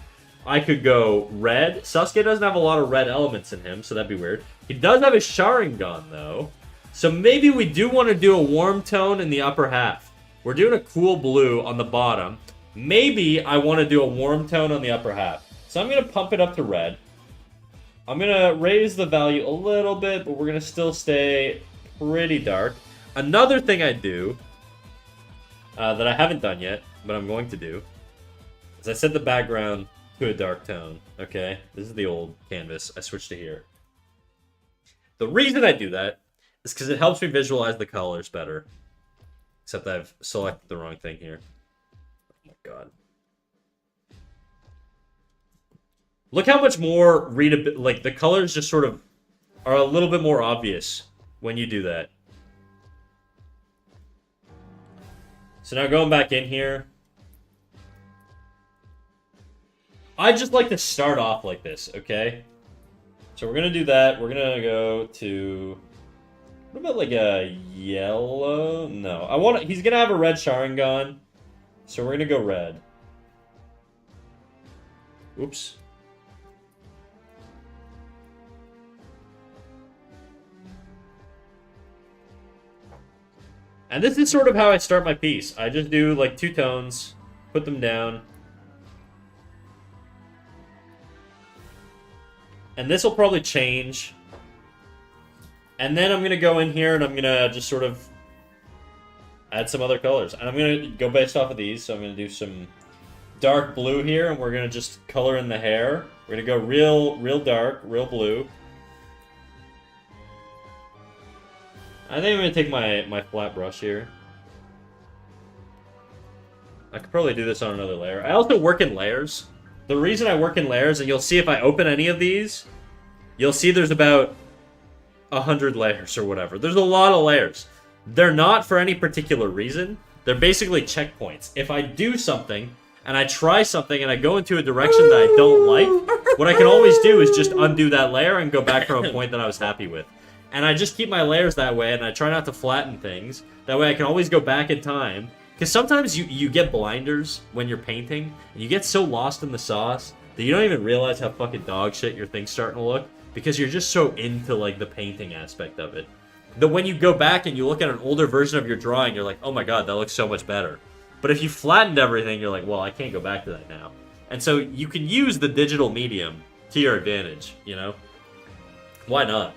I could go red. Sasuke doesn't have a lot of red elements in him, so that'd be weird. He does have a Sharingan, though. So maybe we do want to do a warm tone in the upper half. We're doing a cool blue on the bottom. Maybe I want to do a warm tone on the upper half. So I'm going to pump it up to red. I'm going to raise the value a little bit, but we're going to still stay pretty dark. Another thing I do, that I haven't done yet, but I'm going to do, is I set the background to a dark tone. Okay? This is the old canvas. I switched to here. The reason I do that is because it helps me visualize the colors better. Except I've selected the wrong thing here. Oh my god. Look how much more readable, like the colors just sort of are a little bit more obvious when you do that. So now going back in here, I just like to start off like this, okay? So we're gonna do that. We're gonna go to, what about like a yellow? No, he's gonna have a red Sharingan, so we're gonna go red. Oops. And this is sort of how I start my piece. I just do like 2 tones, put them down. And this will probably change. And then I'm going to go in here and I'm going to just sort of add some other colors. And I'm going to go based off of these. So I'm going to do some dark blue here, and we're going to just color in the hair. We're going to go real dark, real blue. I think I'm going to take my flat brush here. I could probably do this on another layer. I also work in layers. The reason I work in layers, and you'll see if I open any of these, you'll see there's about 100 layers or whatever. There's a lot of layers. They're not for any particular reason. They're basically checkpoints. If I do something, and I try something, and I go into a direction that I don't like, what I can always do is just undo that layer and go back from a point that I was happy with. And I just keep my layers that way, and I try not to flatten things. That way I can always go back in time. Because sometimes you get blinders when you're painting, and you get so lost in the sauce that you don't even realize how fucking dog shit your thing's starting to look, because you're just so into, like, the painting aspect of it. That when you go back and you look at an older version of your drawing, you're like, oh my god, that looks so much better. But if you flattened everything, you're like, well, I can't go back to that now. And so you can use the digital medium to your advantage, you know? Why not?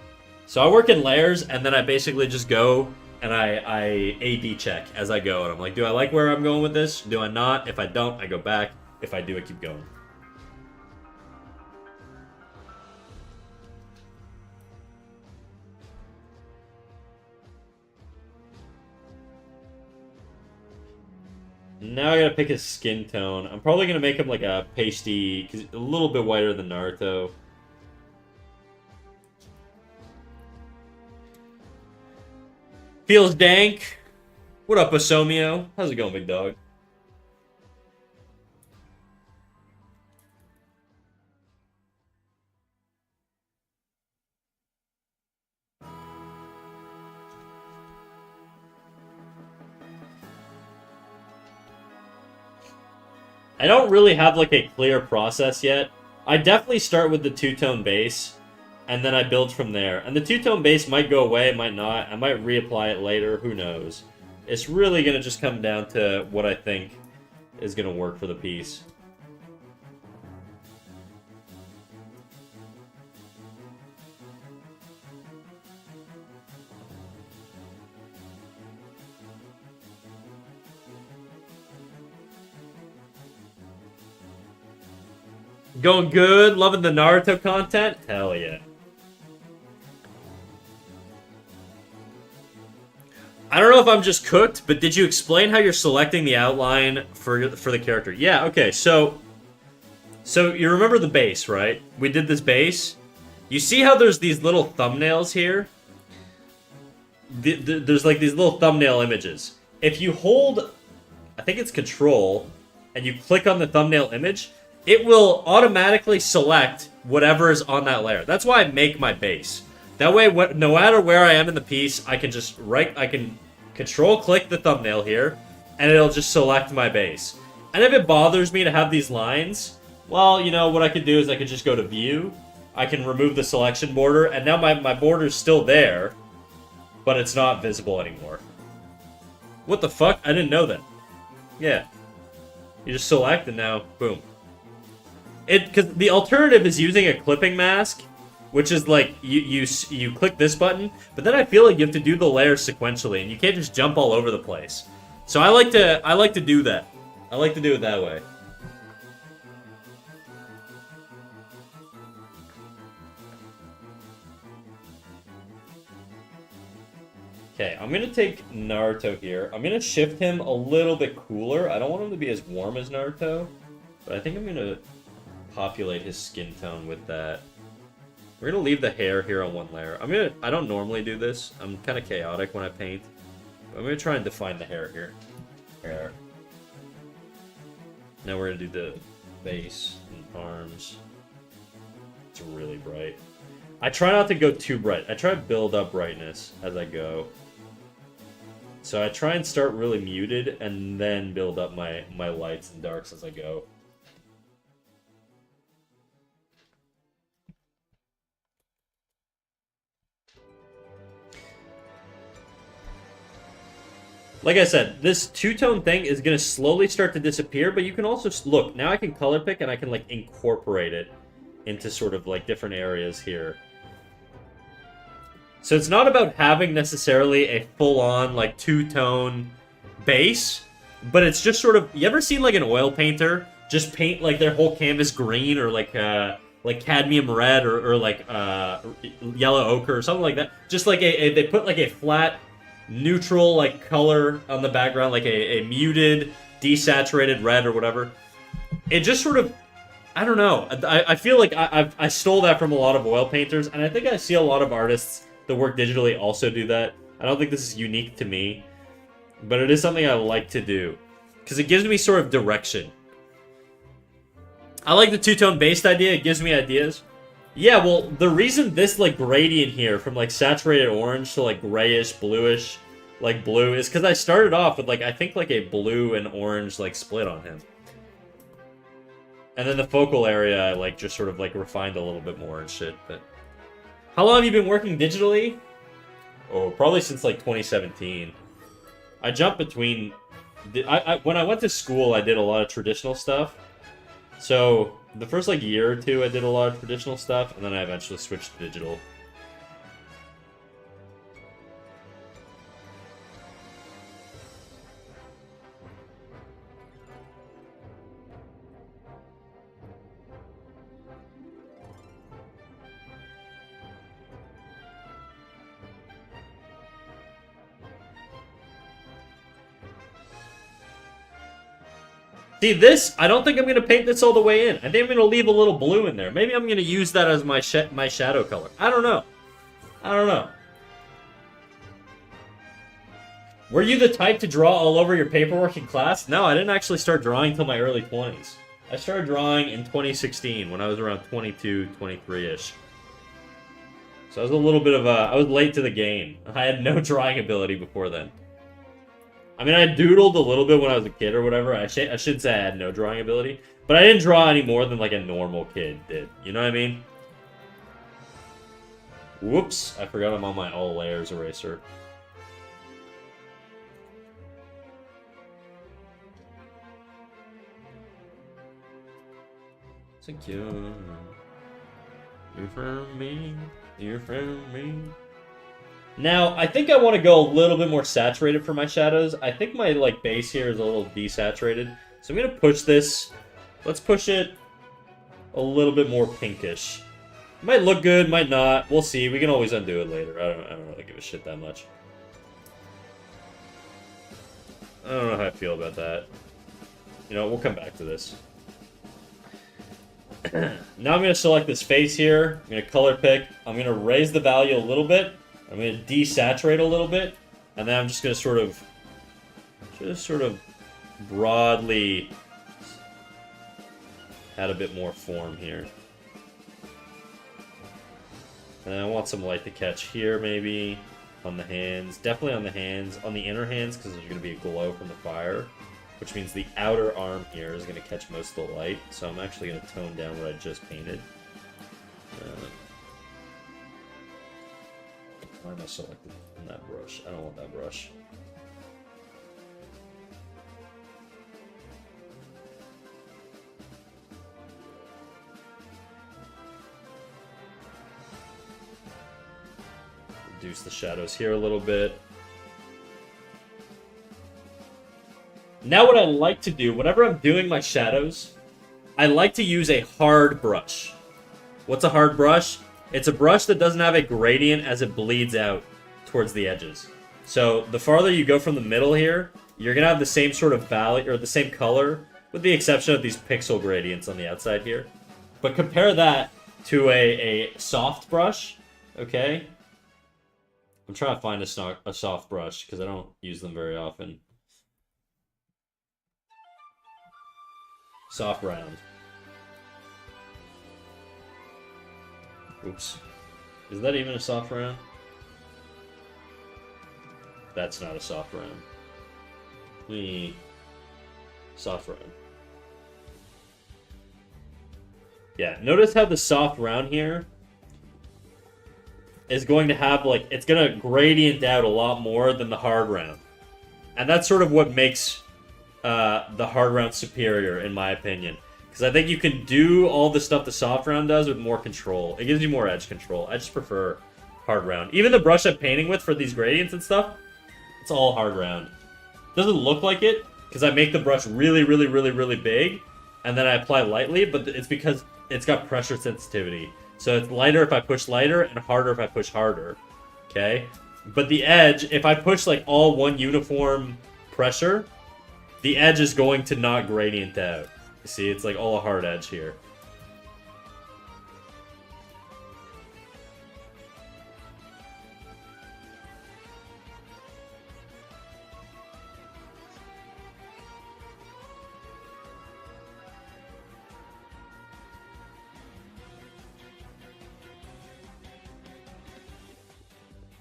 So I work in layers, and then I basically just go and I A/B check as I go. And I'm like, do I like where I'm going with this? Do I not? If I don't, I go back. If I do, I keep going. Now I gotta pick his skin tone. I'm probably gonna make him like a pasty, because a little bit whiter than Naruto. Feels dank. What up, Osomio? How's it going, big dog? I don't really have like a clear process yet. I definitely start with the two-tone base, and then I build from there. And the two-tone base might go away, might not. I might reapply it later, who knows. It's really going to just come down to what I think is going to work for the piece. Going good? Loving the Naruto content? Hell yeah. I don't know if I'm just cooked, but did you explain how you're selecting the outline for the character? Yeah, okay, so you remember the base, right? We did this base. You see how there's these little thumbnails here? There's like these little thumbnail images. If you hold, I think it's Control, and you click on the thumbnail image, it will automatically select whatever is on that layer. That's why I make my base. That way, no matter where I am in the piece, I can just I can Control-click the thumbnail here, and it'll just select my base. And if it bothers me to have these lines, well, you know, what I could do is I could just go to View, I can remove the selection border, and now my border's still there, but it's not visible anymore. What the fuck? I didn't know that. Yeah. You just select, and now, boom. Because the alternative is using a clipping mask, which is like, you click this button, but then I feel like you have to do the layers sequentially, and you can't just jump all over the place. So I like to do that. I like to do it that way. Okay, I'm gonna take Naruto here. I'm gonna shift him a little bit cooler. I don't want him to be as warm as Naruto, but I think I'm gonna populate his skin tone with that. We're gonna leave the hair here on one layer. I don't normally do this. I'm kind of chaotic when I paint. But I'm gonna try and define the hair here. Hair. Now we're gonna do the base and arms. It's really bright. I try not to go too bright. I try to build up brightness as I go. So I try and start really muted and then build up my lights and darks as I go. Like I said, this two-tone thing is going to slowly start to disappear, but you can also... Look, now I can color pick and I can, like, incorporate it into sort of, like, different areas here. So it's not about having necessarily a full-on, like, two-tone base, but it's just sort of... You ever seen, like, an oil painter just paint, like, their whole canvas green or, like cadmium red or like, yellow ochre or something like that? Just, like, they put, like, a flat... neutral like color on the background, like a muted desaturated red or whatever. It just sort of, I don't know, I feel like I stole that from a lot of oil painters, and I think I see a lot of artists that work digitally also do that. I don't think this is unique to me, but it is something I like to do because it gives me sort of direction. I like the two-tone based idea. It gives me ideas. Yeah, well, the reason this, like, gradient here from, like, saturated orange to, like, grayish, bluish, like, blue is because I started off with, like, I think, like, a blue and orange, like, split on him. And then the focal area, I, like, just sort of, like, refined a little bit more and shit, but... How long have you been working digitally? Oh, probably since, like, 2017. I jumped between... when I went to school, I did a lot of traditional stuff. So... The first, like, year or two, I did a lot of traditional stuff, and then I eventually switched to digital. See, this, I don't think I'm going to paint this all the way in. I think I'm going to leave a little blue in there. Maybe I'm going to use that as my shadow color. I don't know. I don't know. Were you the type to draw all over your paperwork in class? No, I didn't actually start drawing until my early 20s. I started drawing in 2016 when I was around 22, 23-ish. So I was a little bit of a... I was late to the game. I had no drawing ability before then. I mean, I doodled a little bit when I was a kid or whatever. I should say I had no drawing ability. But I didn't draw any more than, like, a normal kid did. You know what I mean? Whoops. I forgot I'm on my all layers eraser. Secure. You're from me. You're from me. Now, I think I want to go a little bit more saturated for my shadows. I think my, like, base here is a little desaturated. So I'm going to push this. Let's push it a little bit more pinkish. Might look good, might not. We'll see. We can always undo it later. I don't really give a shit that much. I don't know how I feel about that. You know, we'll come back to this. Now I'm going to select this face here. I'm going to color pick. I'm going to raise the value a little bit. I'm going to desaturate a little bit, and then I'm just going to sort of broadly add a bit more form here. And I want some light to catch here, maybe, on the hands. Definitely on the hands, on the inner hands, because there's going to be a glow from the fire, which means the outer arm here is going to catch most of the light, so I'm actually going to tone down what I just painted. Why am I selected on that brush? I don't want that brush. Reduce the shadows here a little bit. Now what I like to do, whenever I'm doing my shadows, I like to use a hard brush. What's a hard brush? It's a brush that doesn't have a gradient as it bleeds out towards the edges. So the farther you go from the middle here, you're going to have the same sort of value, or the same color, with the exception of these pixel gradients on the outside here. But compare that to a soft brush, okay? I'm trying to find a soft brush, because I don't use them very often. Soft round. Oops. Is that even a soft round? That's not a soft round. Soft round. Yeah, notice how the soft round here is going to have, like, it's going to gradient out a lot more than the hard round. And that's sort of what makes the hard round superior, in my opinion. Because I think you can do all the stuff the soft round does with more control. It gives you more edge control. I just prefer hard round. Even the brush I'm painting with for these gradients and stuff, it's all hard round. Doesn't look like it, because I make the brush really, really, really, really big, and then I apply lightly, but it's because it's got pressure sensitivity. So it's lighter if I push lighter, and harder if I push harder. Okay? But the edge, if I push like all one uniform pressure, the edge is going to not gradient out. You see, it's like all a hard edge here.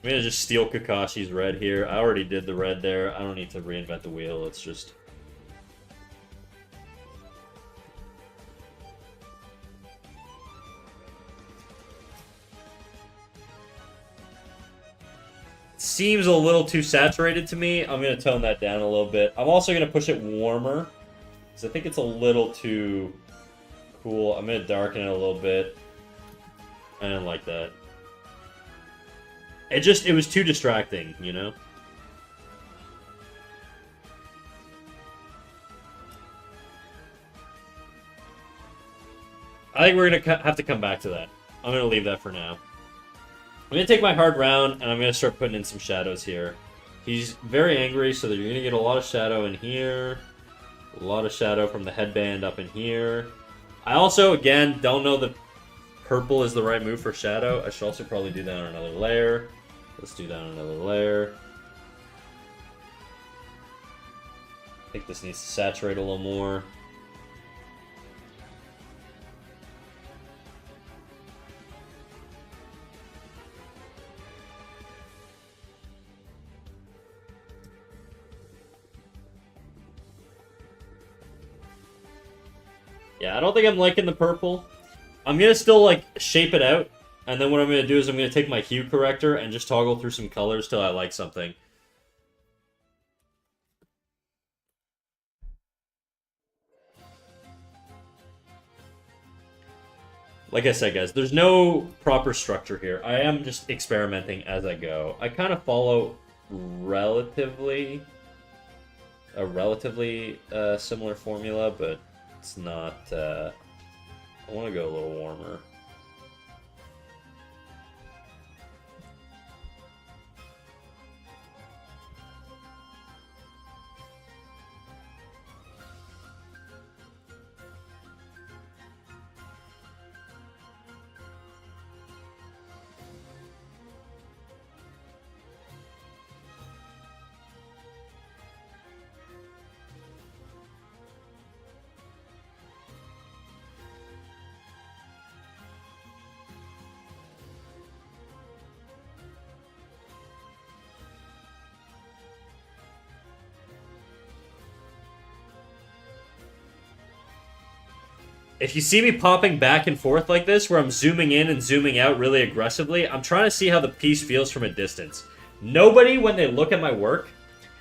I'm gonna just steal Kakashi's red here. I already did the red there. I don't need to reinvent the wheel. It's just... Seems a little too saturated to me. I'm gonna tone that down a little bit. I'm also gonna push it warmer, because I think it's a little too cool. I'm gonna darken it a little bit. I don't like that. It was too distracting, you know? I think we're gonna have to come back to that. I'm gonna leave that for now. I'm gonna take my hard round, and I'm gonna start putting in some shadows here. He's very angry, so that you're gonna get a lot of shadow in here. A lot of shadow from the headband up in here. I also, again, don't know that purple is the right move for shadow. I should also probably do that on another layer. Let's do that on another layer. I think this needs to saturate a little more. Yeah, I don't think I'm liking the purple. I'm gonna still, like, shape it out. And then what I'm gonna do is I'm gonna take my hue corrector and just toggle through some colors till I like something. Like I said, guys, there's no proper structure here. I am just experimenting as I go. I kind of follow a relatively similar formula, but it's not, I want to go a little warmer. If you see me popping back and forth like this, where I'm zooming in and zooming out really aggressively, I'm trying to see how the piece feels from a distance. Nobody, when they look at my work,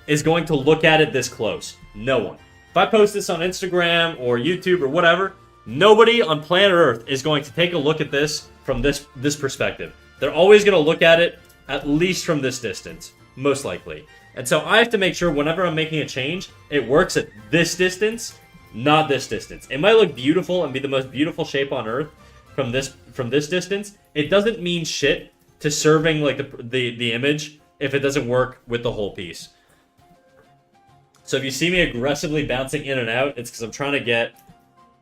is going to look at it this close. No one. If I post this on Instagram or YouTube or whatever, nobody on planet Earth is going to take a look at this from this perspective. They're always going to look at it at least from this distance, most likely. And so I have to make sure whenever I'm making a change, it works at this distance, not this distance. It might look beautiful and be the most beautiful shape on Earth from this distance. It doesn't mean shit to serving like the image if it doesn't work with the whole piece. So if you see me aggressively bouncing in and out, it's because I'm trying to get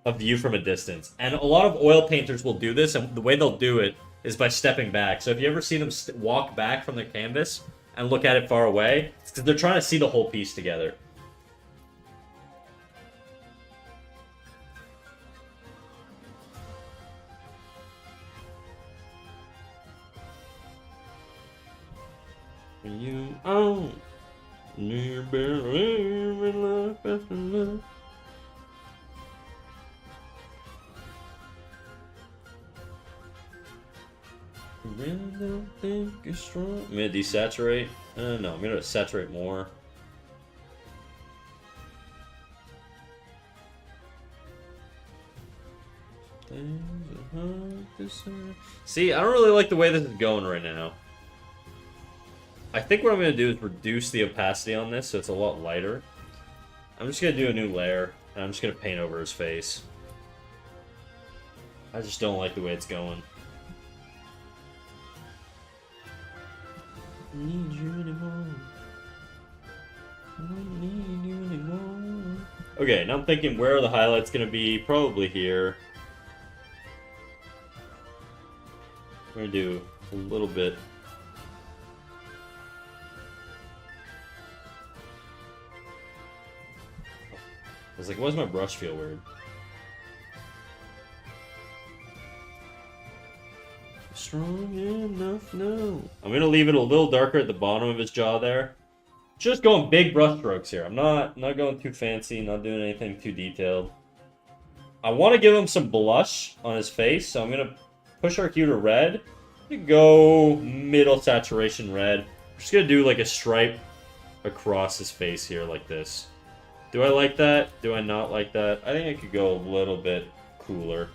a view from a distance. And a lot of oil painters will do this, and the way they'll do it is by stepping back. So if you ever see them walk back from their canvas and look at it far away, it's because they're trying to see the whole piece together. You own you believe in life after love. Really don't think it's strong. I'm gonna desaturate. No, I'm gonna saturate more. See, I don't really like the way this is going right now. I think what I'm going to do is reduce the opacity on this so it's a lot lighter. I'm just going to do a new layer, and I'm just going to paint over his face. I just don't like the way it's going. Need you anymore. I don't need you anymore. Okay, now I'm thinking where are the highlights going to be? Probably here. We're going to do a little bit. I was like, why does my brush feel weird? Strong enough, no. I'm gonna leave it a little darker at the bottom of his jaw there. Just going big brush strokes here. I'm not going too fancy, not doing anything too detailed. I want to give him some blush on his face, so I'm gonna push our hue to red. I'm gonna go middle saturation red. I'm just gonna do like a stripe across his face here like this. Do I like that? Do I not like that? I think I could go a little bit cooler.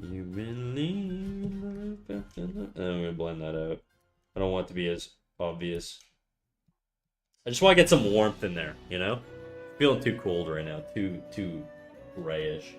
Do you believe in life after life? I'm gonna blend that out. I don't want it to be as obvious. I just want to get some warmth in there, you know? Feeling too cold right now, too grayish.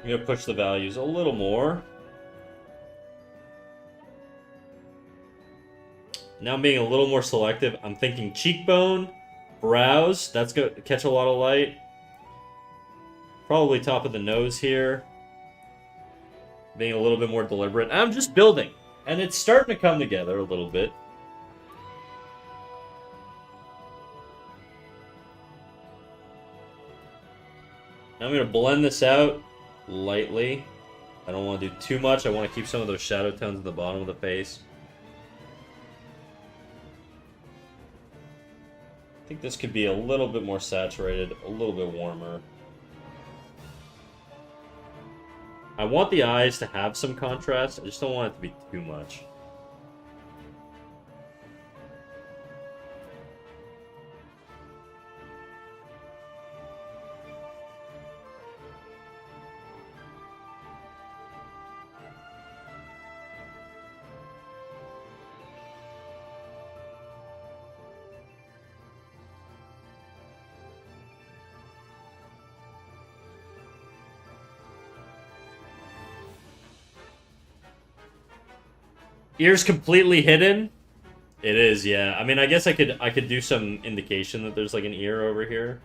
I'm gonna push the values a little more. Now I'm being a little more selective. I'm thinking cheekbone, brows. That's gonna catch a lot of light. Probably top of the nose here. Being a little bit more deliberate. I'm just building. And it's starting to come together a little bit. Now I'm gonna blend this out lightly. I don't want to do too much. I want to keep some of those shadow tones at the bottom of the face. I think this could be a little bit more saturated, a little bit warmer. I want the eyes to have some contrast. I just don't want it to be too much. Ears completely hidden? It is, yeah. I mean, I guess I could do some indication that there's like an ear over here.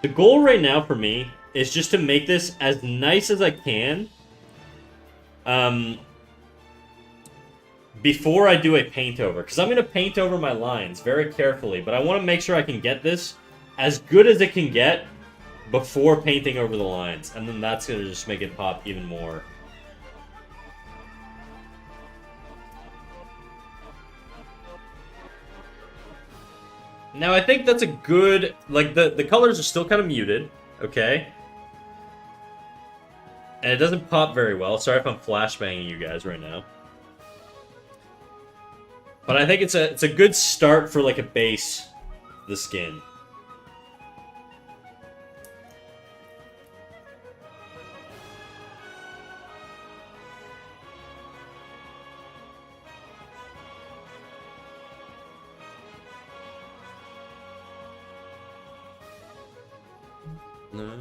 The goal right now for me is just to make this as nice as I can. Before I do a paint over. Because I'm going to paint over my lines very carefully. But I want to make sure I can get this as good as it can get before painting over the lines. And then that's going to just make it pop even more. Now, I think that's a good... Like, the colors are still kind of muted, okay? And it doesn't pop very well. Sorry if I'm flashbanging you guys right now. But I think it's a good start for, like, a base, the skin. Now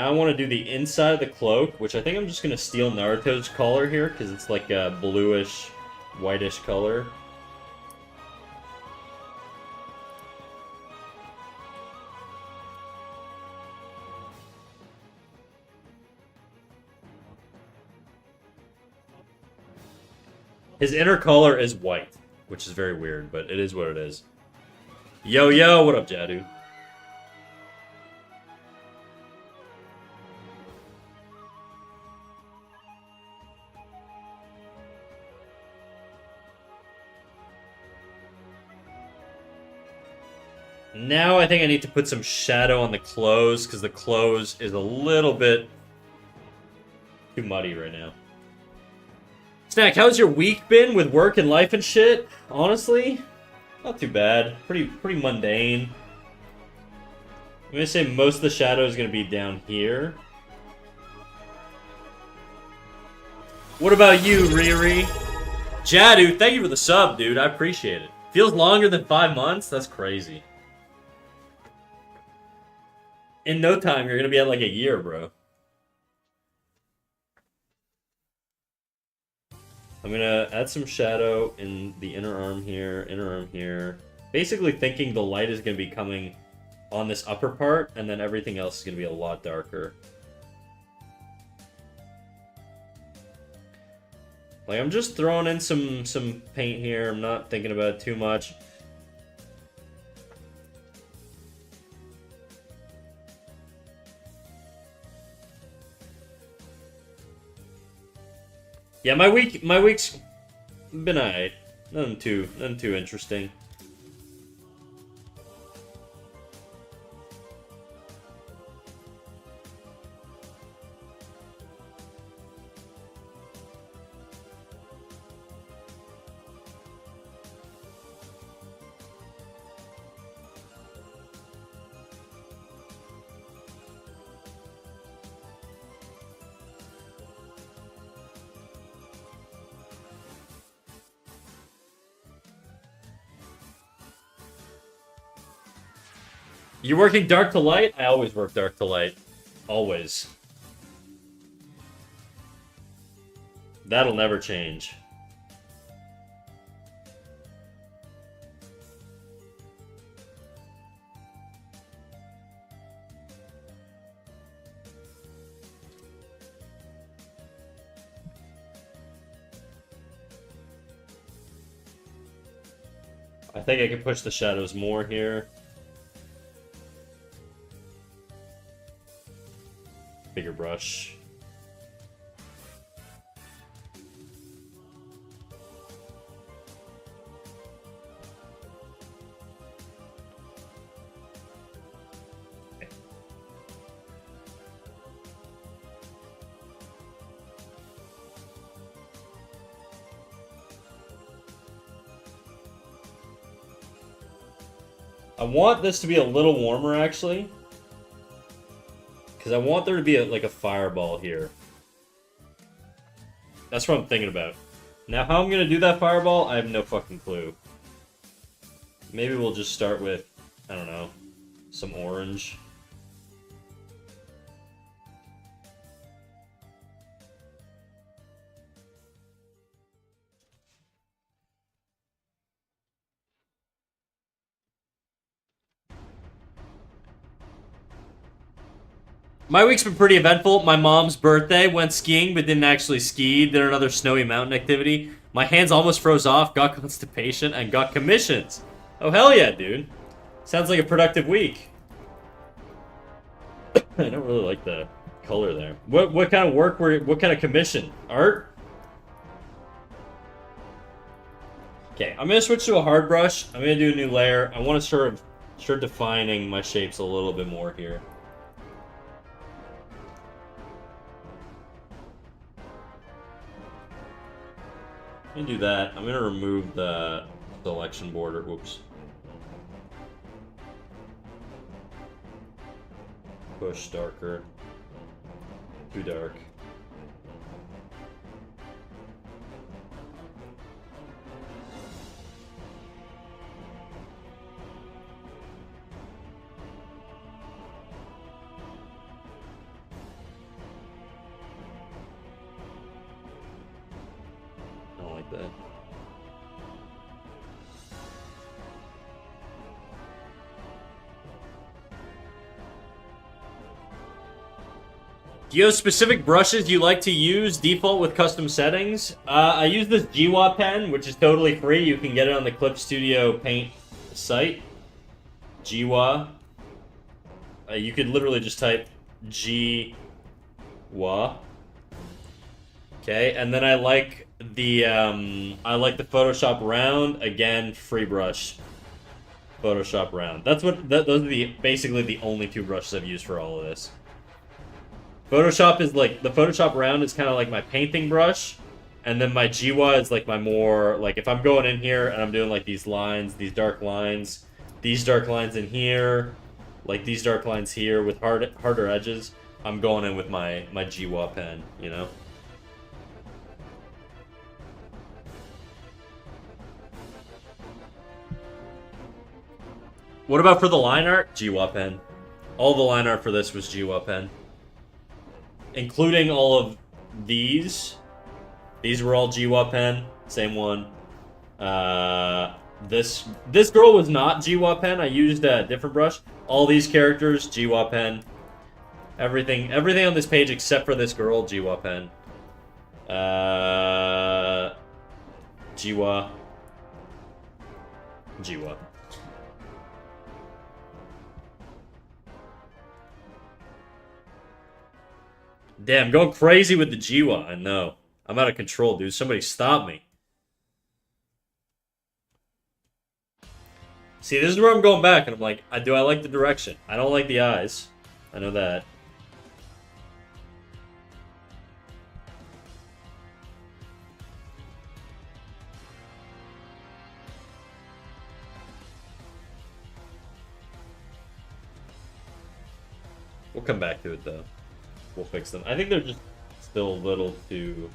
I want to do the inside of the cloak, which I think I'm just going to steal Naruto's color here, because it's like a bluish, whitish color. His inner color is white, which is very weird, but it is what it is. Yo, yo, what up, Jadu? Now I think I need to put some shadow on the clothes, because the clothes is a little bit too muddy right now. Snack, how's your week been with work and life and shit? Honestly, not too bad. Pretty mundane. I'm gonna say most of the shadow is gonna be down here. What about you, Riri? Jadu, thank you for the sub, dude. I appreciate it. Feels longer than 5 months? That's crazy. In no time, you're gonna be at like a year, bro. I'm gonna add some shadow in the inner arm here. Basically thinking the light is gonna be coming on this upper part, and then everything else is gonna be a lot darker. Like, I'm just throwing in some paint here. I'm not thinking about it too much. Yeah, my week's been alright. Nothing too interesting. You're working dark to light? I always work dark to light. Always. That'll never change. I think I can push the shadows more here. Bigger brush. I want this to be a little warmer, actually. Because I want there to be like a fireball here. That's what I'm thinking about. Now, how I'm going to do that fireball, I have no fucking clue. Maybe we'll just start with, I don't know, some orange. My week's been pretty eventful. My mom's birthday, went skiing, but didn't actually ski. Did another snowy mountain activity. My hands almost froze off, got constipation, and got commissions. Oh, hell yeah, dude. Sounds like a productive week. I don't really like the color there. What kind of work what kind of commission? Art? Okay, I'm gonna switch to a hard brush. I'm gonna do a new layer. I want to start defining my shapes a little bit more here. I'm gonna do that. I'm gonna remove the selection border. Whoops. Push darker. Too dark. Do you have specific brushes you like to use default with custom settings? I use this Jiwa pen, which is totally free. You can get it on the Clip Studio Paint site. Jiwa. You could literally just type Jiwa. Okay, and then I like the Photoshop round. Again, free brush. Photoshop round. Those are basically the only two brushes I've used for all of this. Photoshop is like, the Photoshop round is kind of like my painting brush, and then my Jiwa is like my more, like if I'm going in here and I'm doing like these lines, these dark lines in here, like these dark lines here with harder edges, I'm going in with my Jiwa pen, you know? What about for the line art? Jiwa pen. All the line art for this was Jiwa pen. Including all of these. These were all Jiwa pen. Same one. This girl was not Jiwa pen. I used a different brush. All these characters, Jiwa pen. Everything on this page except for this girl, Jiwa pen. Jiwa. Damn, going crazy with the Jiwa. I know. I'm out of control, dude. Somebody stop me. See, this is where I'm going back, and I'm like, do I like the direction? I don't like the eyes. I know that. We'll come back to it, though. We'll fix them. I think they're just still a little too...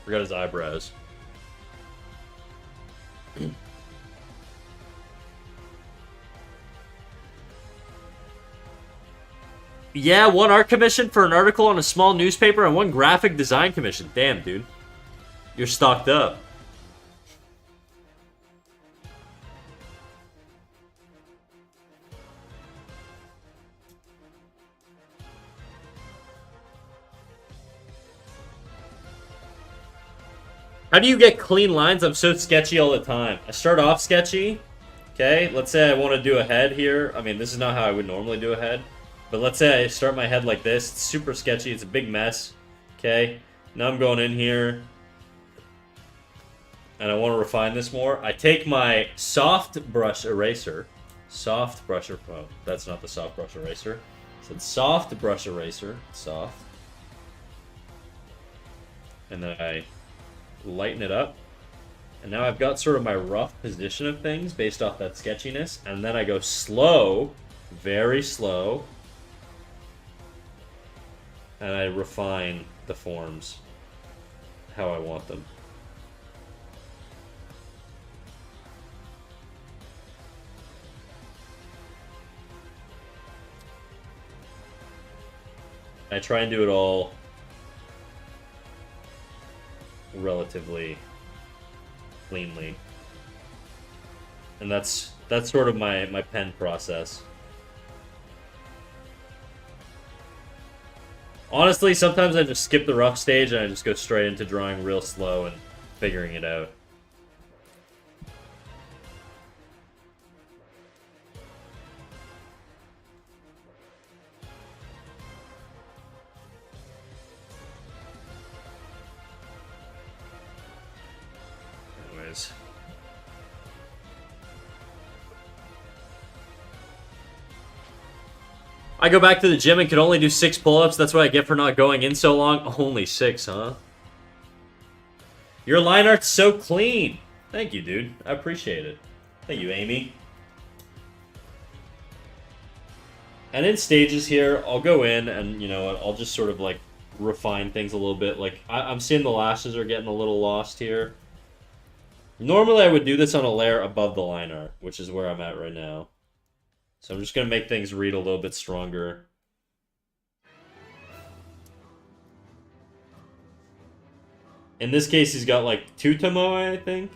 Forgot his eyebrows. Yeah, one art commission for an article on a small newspaper and one graphic design commission. Damn, dude. You're stocked up. How do you get clean lines? I'm so sketchy all the time. I start off sketchy. Okay, let's say I want to do a head here. I mean, this is not how I would normally do a head. But let's say I start my head like this. It's super sketchy. It's a big mess. Okay? Now I'm going in here. And I want to refine this more. I take my soft brush eraser. Soft brush eraser. Oh, that's not the soft brush eraser. It's soft brush eraser. Soft. And then I lighten it up. And now I've got sort of my rough position of things based off that sketchiness. And then I go slow. Very slow. And I refine the forms how I want them. I try and do it all relatively cleanly. And that's sort of my pen process. Honestly, sometimes I just skip the rough stage and I just go straight into drawing real slow and figuring it out. Anyways. I go back to the gym and could only do 6 pull-ups. That's what I get for not going in so long. Only 6, huh? Your line art's so clean. Thank you, dude. I appreciate it. Thank you, Amy. And in stages here, I'll go in and, you know, I'll just sort of, like, refine things a little bit. Like, I'm seeing the lashes are getting a little lost here. Normally I would do this on a layer above the line art, which is where I'm at right now. So I'm just going to make things read a little bit stronger. In this case, he's got like 2 Tomoe, I think.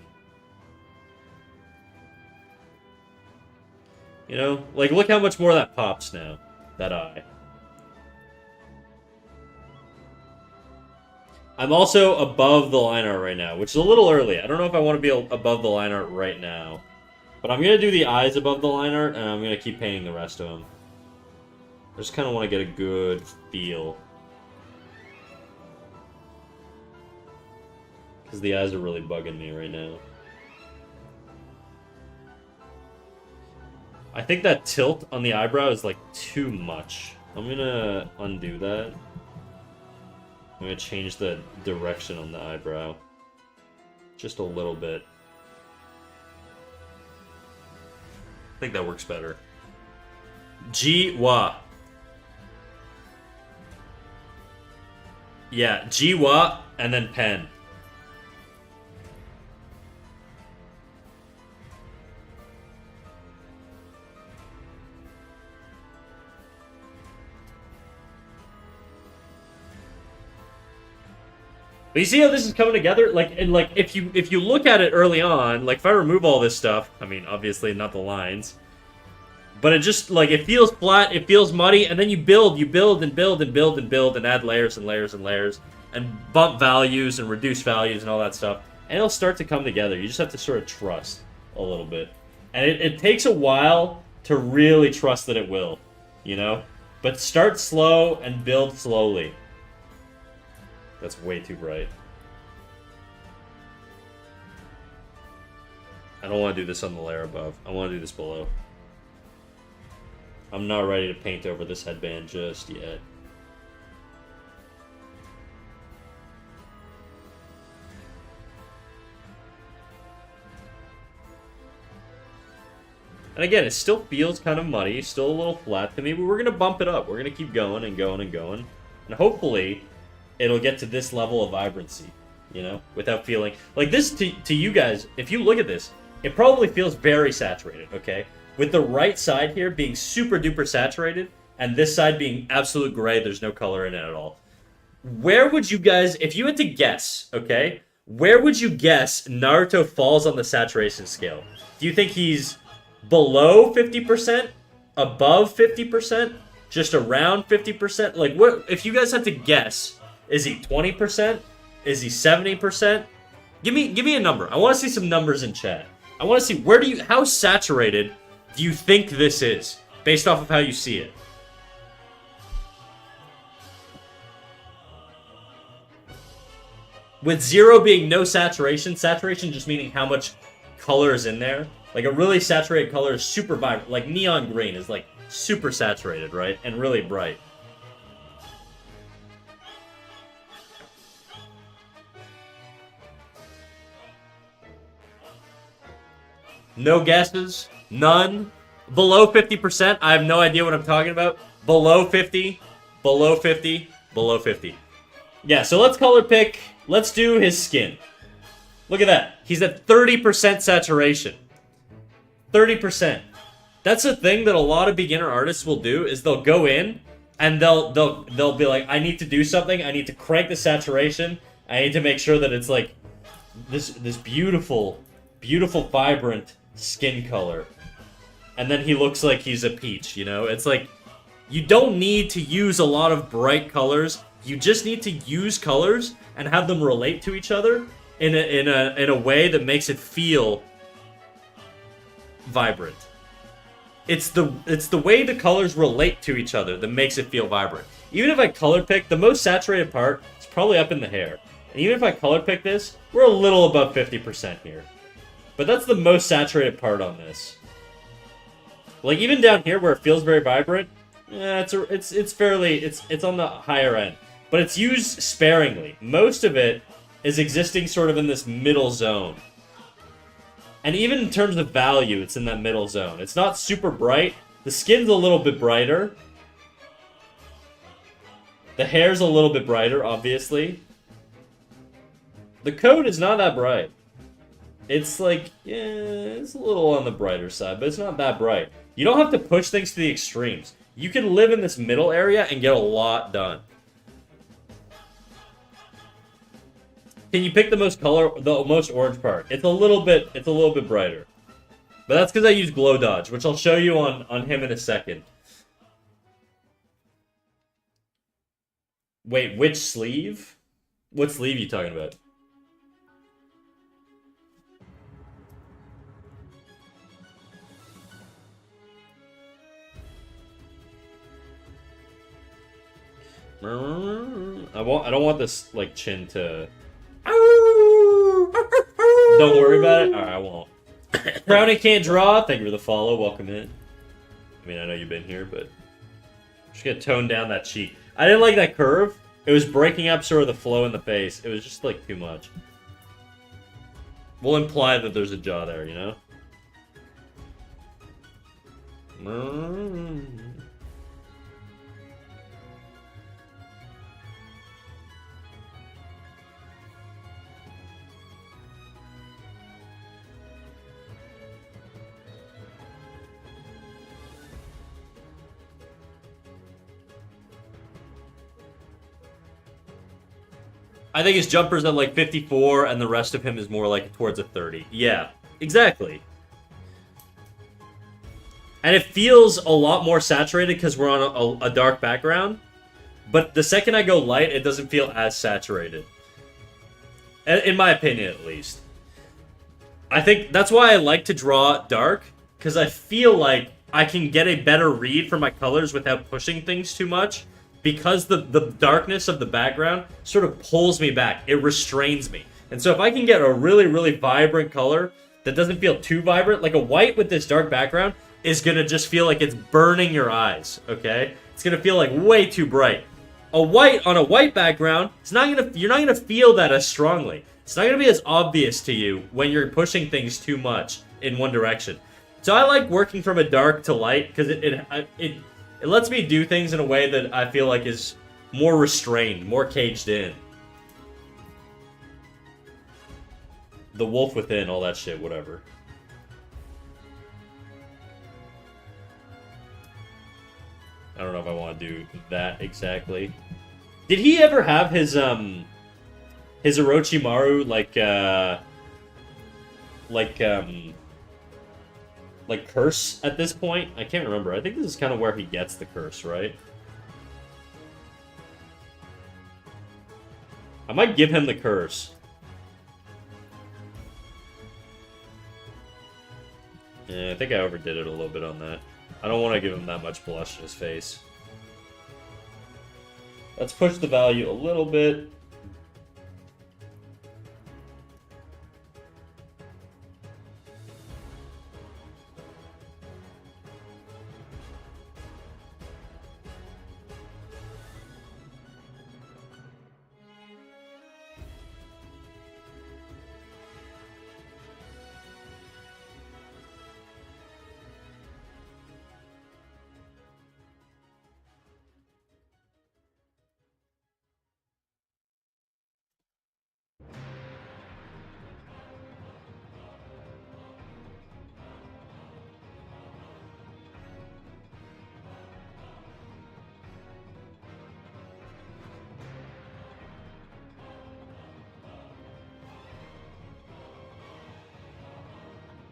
You know? Like, look how much more that pops now. That eye. I'm also above the line art right now, which is a little early. I don't know if I want to be above the line art right now. But I'm going to do the eyes above the line art, and I'm going to keep painting the rest of them. I just kind of want to get a good feel. Because the eyes are really bugging me right now. I think that tilt on the eyebrow is like too much. I'm going to undo that. I'm going to change the direction on the eyebrow. Just a little bit. I think that works better. Ji-wa. Yeah, Ji-wa and then pen. But you see how this is coming together? Like, and like, if you look at it early on, like, if I remove all this stuff, I mean, obviously not the lines, but it just, like, it feels flat, it feels muddy, and then you build and build and build and build and add layers and layers and layers, and bump values and reduce values and all that stuff, and it'll start to come together. You just have to sort of trust a little bit. And it takes a while to really trust that it will, you know? But start slow and build slowly. That's way too bright. I don't want to do this on the layer above. I want to do this below. I'm not ready to paint over this headband just yet. And again, it still feels kind of muddy, still a little flat to me, but we're going to bump it up. We're going to keep going and going and going. And hopefully it'll get to this level of vibrancy, you know, without feeling... Like, this, to you guys, if you look at this, it probably feels very saturated, okay? With the right side here being super duper saturated, and this side being absolute gray, there's no color in it at all. Where would you guys, if you had to guess, okay, where would you guess Naruto falls on the saturation scale? Do you think he's below 50%? Above 50%? Just around 50%? Like, what, if you guys had to guess... Is he 20%? Is he 70%? Give me a number. I want to see some numbers in chat. I want to see how saturated do you think this is based off of how you see it? With 0 being no saturation just meaning how much color is in there. Like a really saturated color is super vibrant. Like neon green is like super saturated, right? And really bright. No guesses? None? Below 50%? I have no idea what I'm talking about. Below 50? Below 50? Below 50. Yeah, so let's color pick. Let's do his skin. Look at that. He's at 30% saturation. 30%. That's a thing that a lot of beginner artists will do, is they'll go in and they'll be like, I need to do something. I need to crank the saturation. I need to make sure that it's like this beautiful, beautiful, vibrant skin color. And then he looks like he's a peach, you know? It's like, you don't need to use a lot of bright colors. You just need to use colors and have them relate to each other in a way that makes it feel vibrant. It's the way the colors relate to each other that makes it feel vibrant. Even if I color pick, the most saturated part is probably up in the hair. And even if I color pick this, we're a little above 50% here. But that's the most saturated part on this. Like, even down here where it feels very vibrant, it's fairly, it's on the higher end. But it's used sparingly. Most of it is existing sort of in this middle zone. And even in terms of value, it's in that middle zone. It's not super bright. The skin's a little bit brighter. The hair's a little bit brighter, obviously. The coat is not that bright. It's like, yeah, it's a little on the brighter side, but it's not that bright. You don't have to push things to the extremes. You can live in this middle area and get a lot done. Can you pick the most orange part? It's a little bit brighter. But that's because I use glow dodge, which I'll show you on him in a second. Wait, which sleeve? What sleeve are you talking about? I don't want this like chin to. Don't worry about it. All right, I won't. Brownie can't draw. Thank you for the follow. Welcome in. I mean, I know you've been here, but I'm just gonna tone down that cheek. I didn't like that curve. It was breaking up sort of the flow in the face. It was just like too much. We'll imply that there's a jaw there, you know? I think his jumper's at like 54, and the rest of him is more like towards a 30. Yeah, exactly. And it feels a lot more saturated because we're on a dark background. But the second I go light, it doesn't feel as saturated. In my opinion, at least. I think that's why I like to draw dark, because I feel like I can get a better read for my colors without pushing things too much. Because the darkness of the background sort of pulls me back. It restrains me. And so if I can get a really, really vibrant color that doesn't feel too vibrant, like a white with this dark background is going to just feel like it's burning your eyes, okay? It's going to feel like way too bright. A white on a white background, you're not going to feel that as strongly. It's not going to be as obvious to you when you're pushing things too much in one direction. So I like working from a dark to light because it lets me do things in a way that I feel like is more restrained, more caged in. The wolf within, all that shit, whatever. I don't know if I want to do that exactly. Did he ever have his Orochimaru like curse at this point? I can't remember. I think this is kind of where he gets the curse, right? I might give him the curse. Yeah, I think I overdid it a little bit on that. I don't want to give him that much blush in his face. Let's push the value a little bit.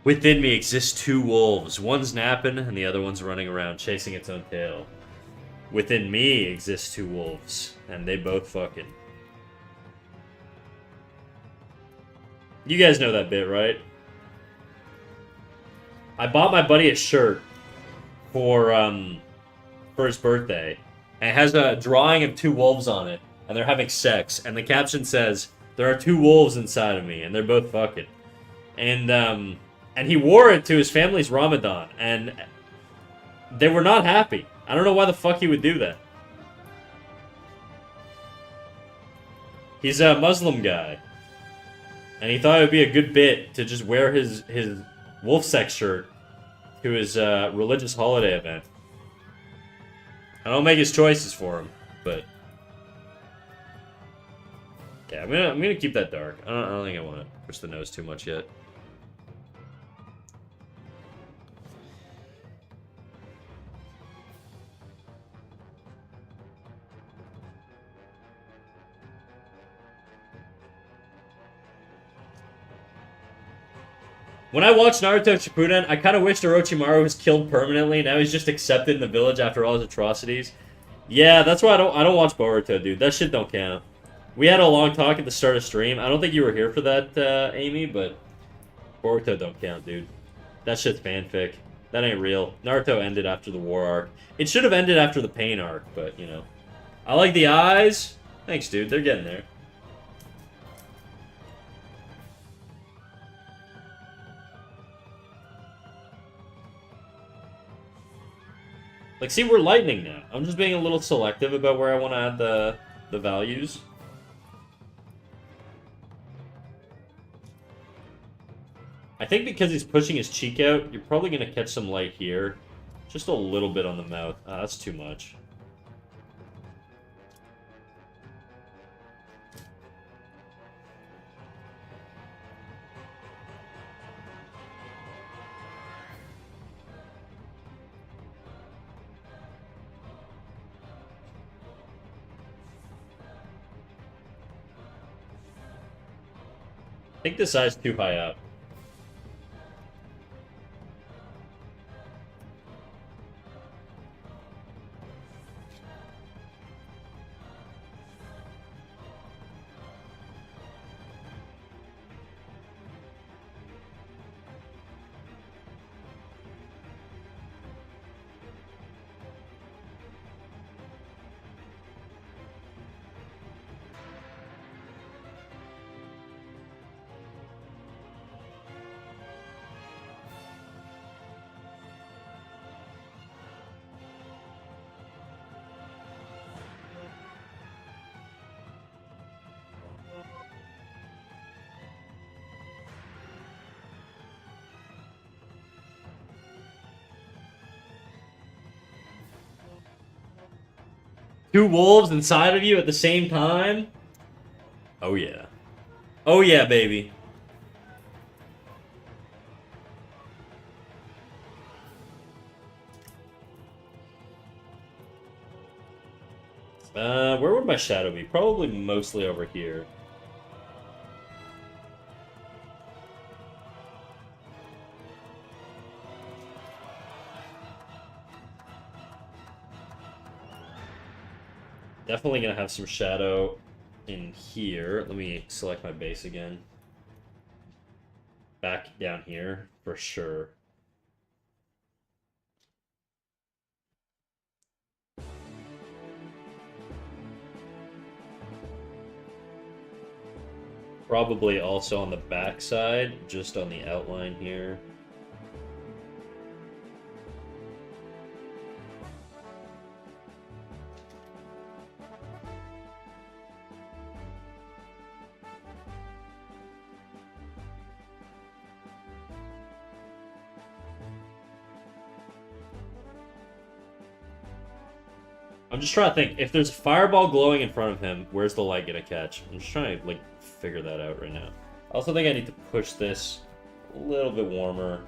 Within me exist two wolves. One's napping, and the other one's running around chasing its own tail. Within me exist two wolves, and they both fucking. You guys know that bit, right? I bought my buddy a shirt for his birthday, and it has a drawing of two wolves on it, and they're having sex, and the caption says, "There are two wolves inside of me, and they're both fucking." And he wore it to his family's Ramadan, and they were not happy. I don't know why the fuck he would do that. He's a Muslim guy, and he thought it would be a good bit to just wear his wolf sex shirt to his religious holiday event. I don't make his choices for him, but yeah, I'm gonna keep that dark. I don't think I want to push the nose too much yet. When I watched Naruto Shippuden, I kind of wished Orochimaru was killed permanently. Now he's just accepted in the village after all his atrocities. Yeah, that's why I don't watch Boruto, dude. That shit don't count. We had a long talk at the start of stream. I don't think you were here for that, Amy, but Boruto don't count, dude. That shit's fanfic. That ain't real. Naruto ended after the war arc. It should have ended after the pain arc, but, you know. I like the eyes. Thanks, dude. They're getting there. Like, see, we're lightning now. I'm just being a little selective about where I want to add the values. I think because he's pushing his cheek out, you're probably going to catch some light here. Just a little bit on the mouth. Ah, that's too much. I think this eye's too high up. Two wolves inside of you at the same time? Oh yeah. Oh yeah, baby. Where would my shadow be? Probably mostly over here. Definitely gonna have some shadow in here. Let me select my base again. Back down here, for sure. Probably also on the back side, just on the outline here. I'm just trying to think, if there's a fireball glowing in front of him, where's the light gonna catch? I'm just trying to, like, figure that out right now. I also think I need to push this a little bit warmer.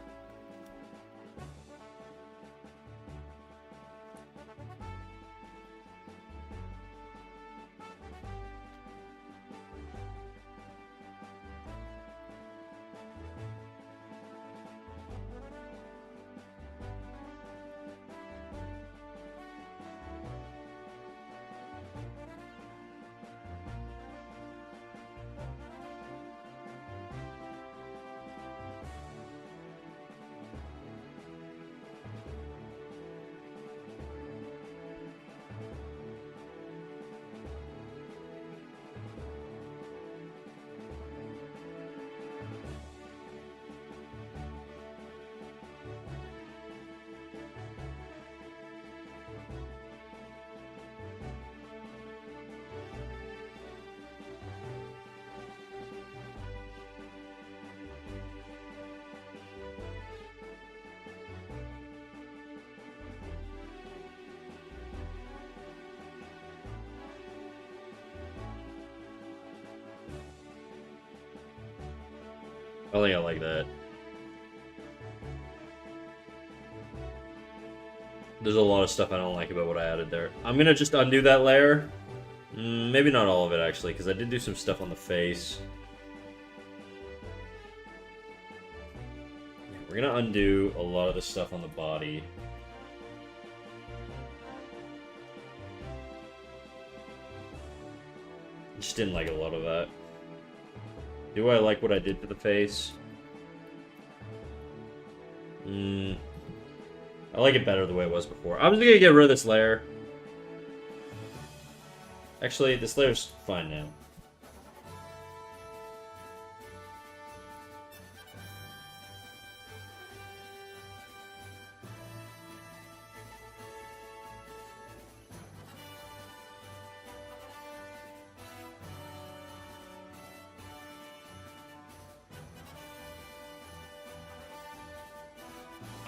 I think I like that. There's a lot of stuff I don't like about what I added there. I'm gonna just undo that layer. Maybe not all of it, actually, because I did do some stuff on the face. we're gonna undo a lot of the stuff on the body. Just didn't like a lot of that. Do I like what I did to the face? I like it better the way it was before. I'm just gonna get rid of this layer. Actually, this layer's fine now.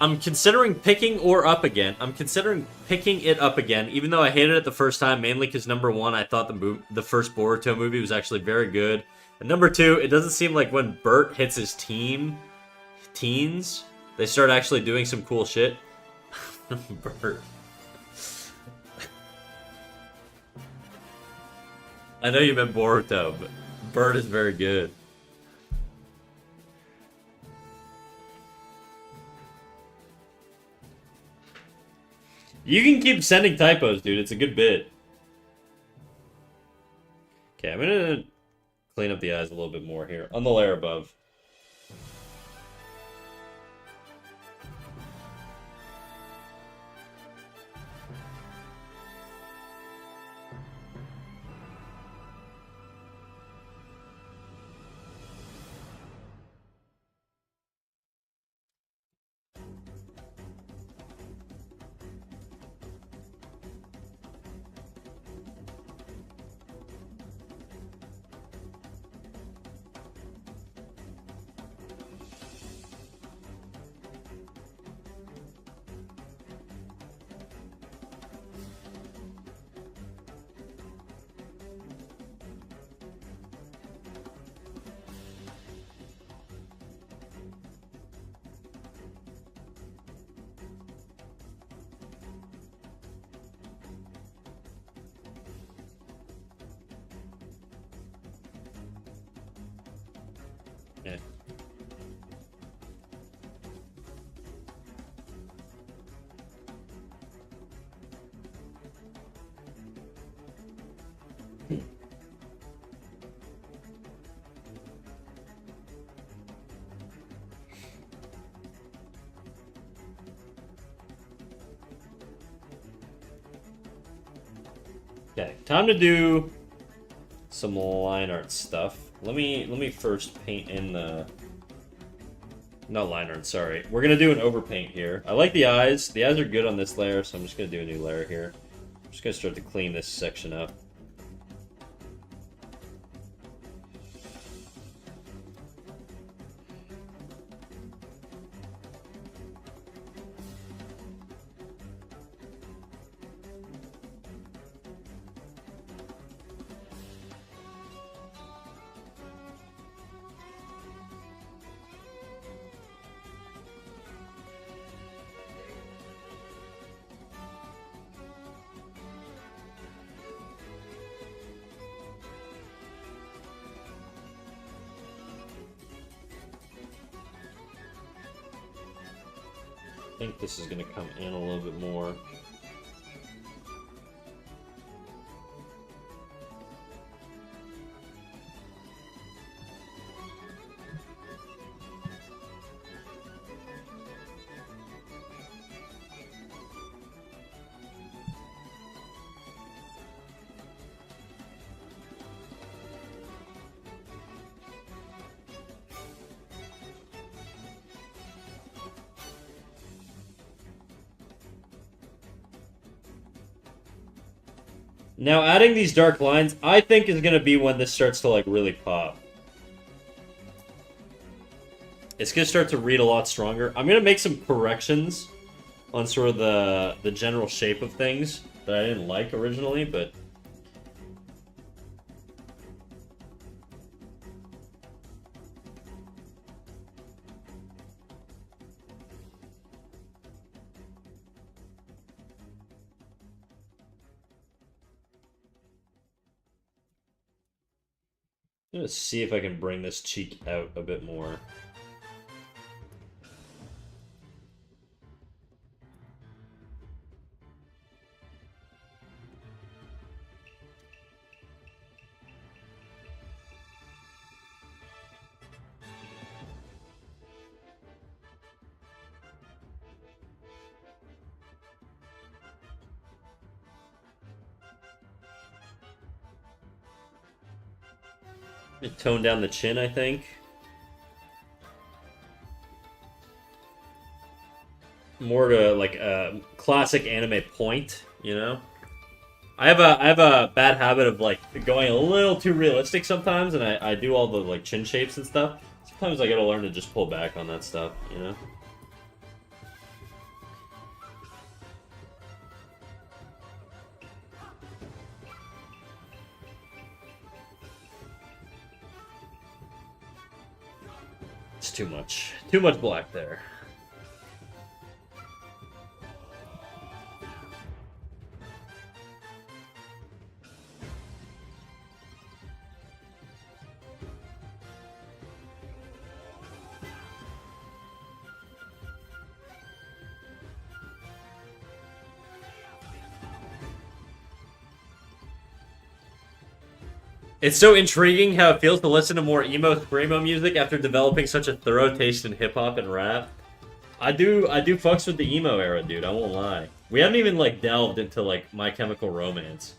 I'm considering picking or up again. I'm considering picking it up again, even though I hated it the first time, mainly because number one, I thought the first Boruto movie was actually very good. And number two, it doesn't seem like when Bert hits his teens, they start actually doing some cool shit. Bert. I know you meant Boruto, but Bert is very good. You can keep sending typos, dude. It's a good bit. Okay, I'm gonna clean up the eyes a little bit more here. On the layer above. Yeah. Okay, time to do some line art stuff. Let me first paint in the... Not line art, sorry. We're gonna do an overpaint here. I like the eyes. The eyes are good on this layer, so I'm just gonna do a new layer here. I'm just gonna start to clean this section up. I think this is gonna come in a little bit more. Now, adding these dark lines, I think is going to be when this starts to, like, really pop. It's going to start to read a lot stronger. I'm going to make some corrections on sort of the general shape of things that I didn't like originally, but... I'm gonna see if I can bring this cheek out a bit more. Tone down the chin, I think. More to like a classic anime point, you know? I have a bad habit of like going a little too realistic sometimes, and I do all the like chin shapes and stuff. Sometimes I gotta learn to just pull back on that stuff, you know? It's too much. Too much black there. It's so intriguing how it feels to listen to more emo screamo music after developing such a thorough taste in hip hop and rap. I do fucks with the emo era, dude. I won't lie. We haven't even like delved into like My Chemical Romance.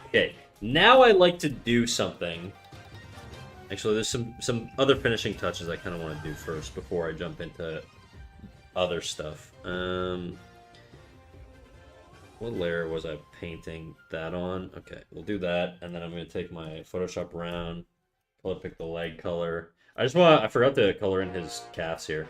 Okay, now I like to do something. Actually, there's some other finishing touches I kind of want to do first before I jump into other stuff. What layer was I painting that on? Okay, we'll do that, and then I'm going to take my Photoshop round, color pick the leg color. I forgot to color in his calves here.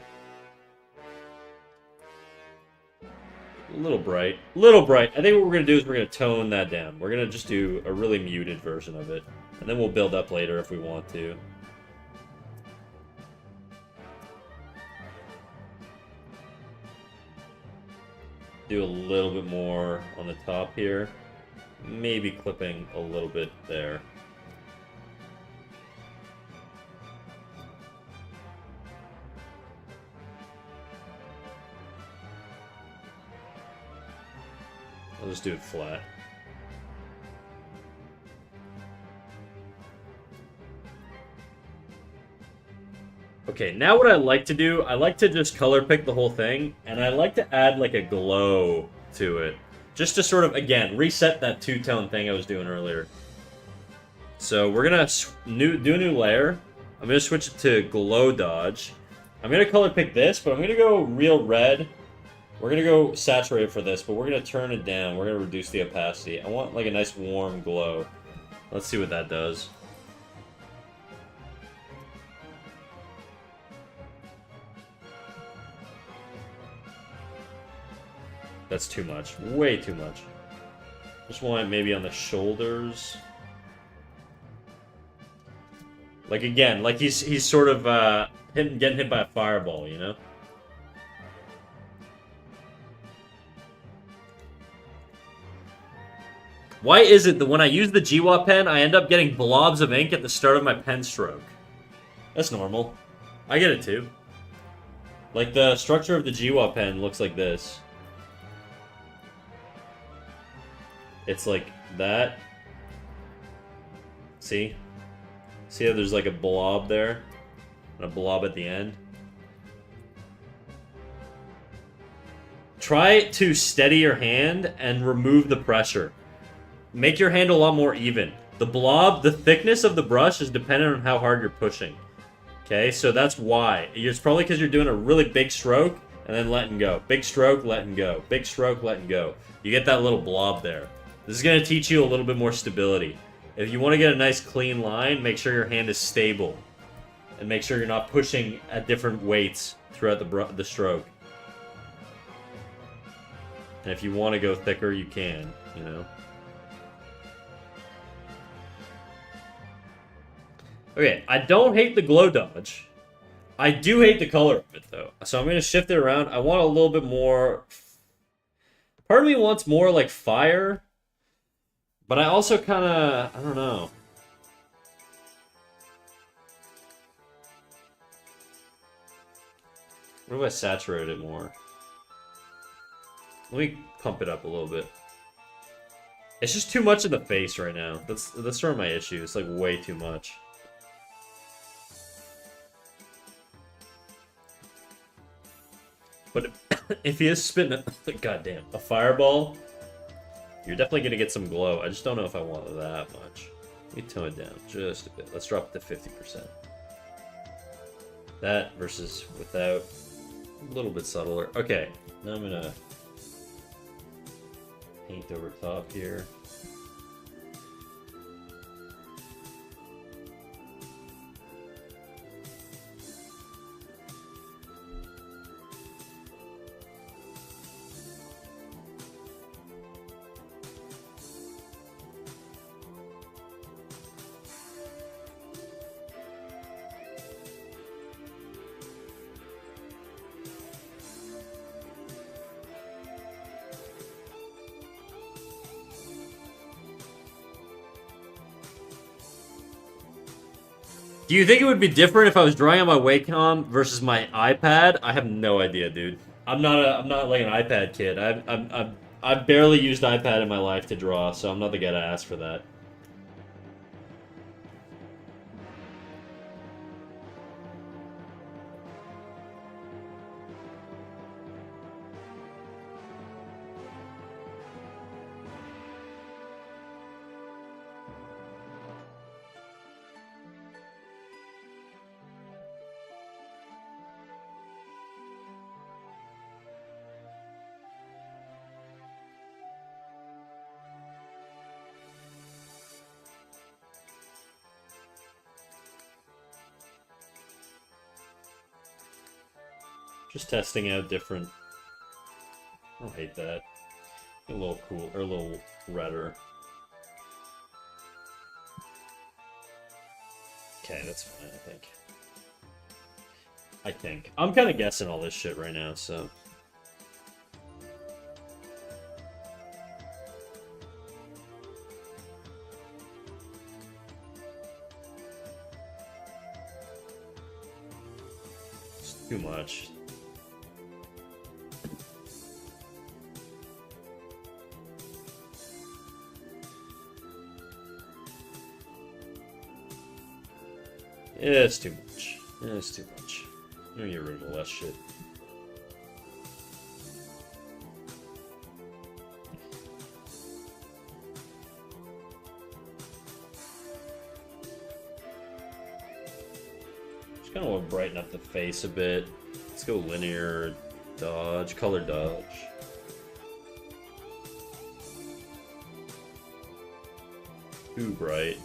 A little bright. Little bright. I think what we're going to do is we're going to tone that down. We're going to just do a really muted version of it. And then we'll build up later if we want to. Do a little bit more on the top here. Maybe clipping a little bit there. I'll just do it flat. Okay, now what I like to do, I like to just color pick the whole thing, and I like to add like a glow to it. Just to sort of, again, reset that two-tone thing I was doing earlier. So we're gonna do a new layer. I'm gonna switch it to glow dodge. I'm gonna color pick this, but I'm gonna go real red. We're gonna go saturated for this, but we're gonna turn it down. We're gonna reduce the opacity. I want like a nice warm glow. Let's see what that does. That's too much. Way too much. Just want it maybe on the shoulders. Like again, like he's sort of getting hit by a fireball, you know? Why is it that when I use the Jiwa pen, I end up getting blobs of ink at the start of my pen stroke? That's normal. I get it too. Like the structure of the Jiwa pen looks like this. It's like that. See? See how there's like a blob there? And a blob at the end? Try to steady your hand and remove the pressure. Make your hand a lot more even. The blob, the thickness of the brush is dependent on how hard you're pushing. Okay, so that's why. It's probably because you're doing a really big stroke and then letting go. Big stroke, letting go. Big stroke, letting go. You get that little blob there. This is going to teach you a little bit more stability. If you want to get a nice clean line, make sure your hand is stable. And make sure you're not pushing at different weights throughout the stroke. And if you want to go thicker, you can, you know. Okay, I don't hate the glow dodge. I do hate the color of it, though. So I'm going to shift it around. I want a little bit more... Part of me wants more, like, fire. But I also kind of... I don't know. What if I saturate it more? Let me pump it up a little bit. It's just too much in the face right now. That's sort of my issue. It's like way too much. But if he is spitting a goddamn a fireball, you're definitely gonna get some glow. I just don't know if I want that much. Let me tone it down just a bit. Let's drop it to 50%. That versus without, a little bit subtler. Okay, now I'm gonna paint over top here. Do you think it would be different if I was drawing on my Wacom versus my iPad? I have no idea, dude. I'm not like an iPad kid. I've barely used iPad in my life to draw, so I'm not the guy to ask for that. Just testing out different. I don't hate that. A little cool, or a little redder. Okay, that's fine, I think. I'm kind of guessing all this shit right now, so. It's too much. Yeah, it's too much. Yeah, it's too much. I'm gonna get rid of less shit. Just kind of want to brighten up the face a bit. Let's go linear dodge, color dodge. Too bright.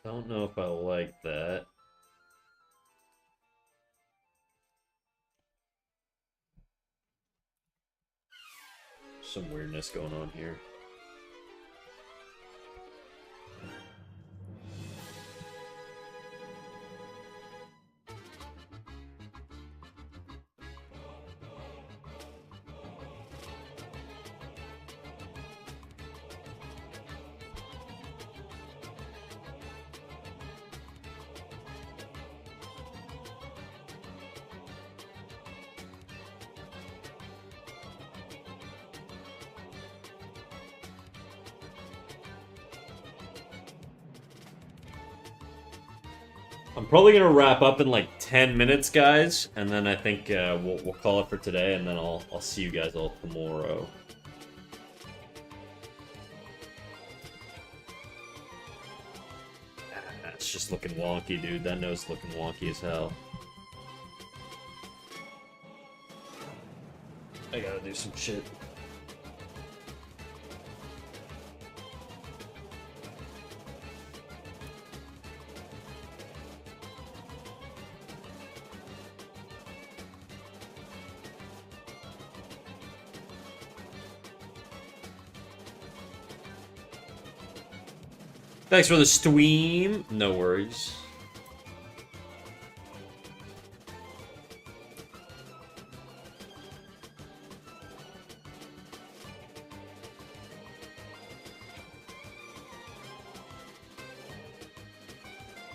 Don't know if I like that. Some weirdness going on here. I'm probably gonna wrap up in like 10 minutes, guys, and then I think we'll call it for today, and then I'll see you guys all tomorrow. That's just looking wonky, dude. That nose looking wonky as hell. I gotta do some shit. Thanks for the stream. No worries.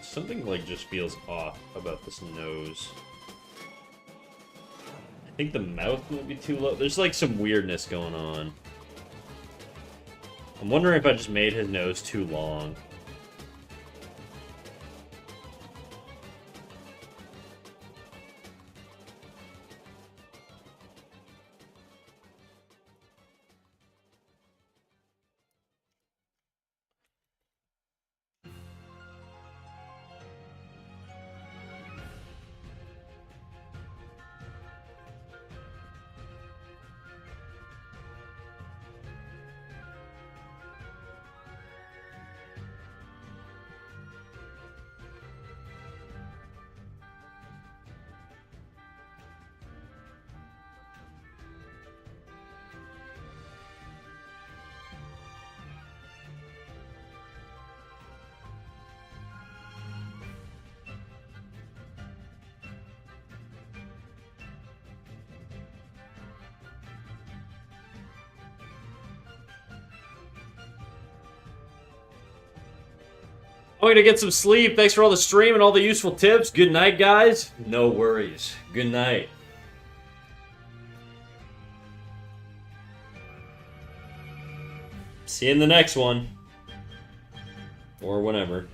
Something like just feels off about this nose. I think the mouth might be too low. There's like some weirdness going on. I'm wondering if I just made his nose too long. I'm gonna get some sleep. Thanks for all the stream and all the useful tips. Good night, guys. No worries. Good night. See you in the next one. Or whenever.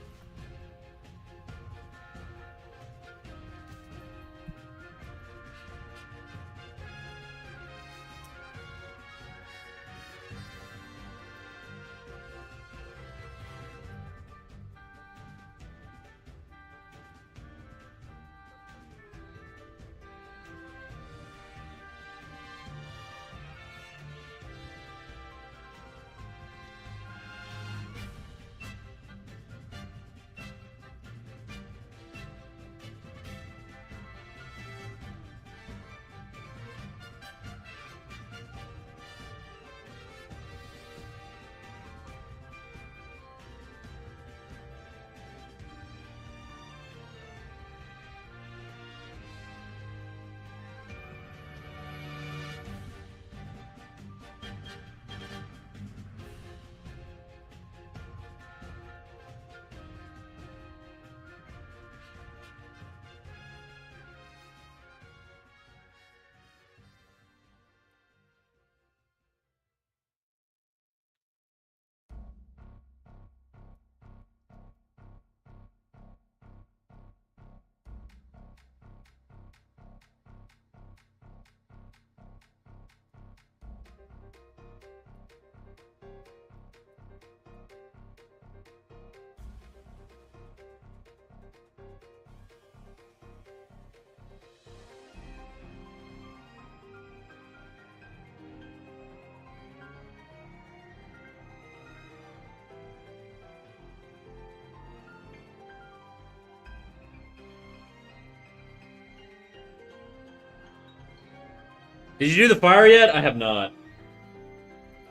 Did you do the fire yet? I have not.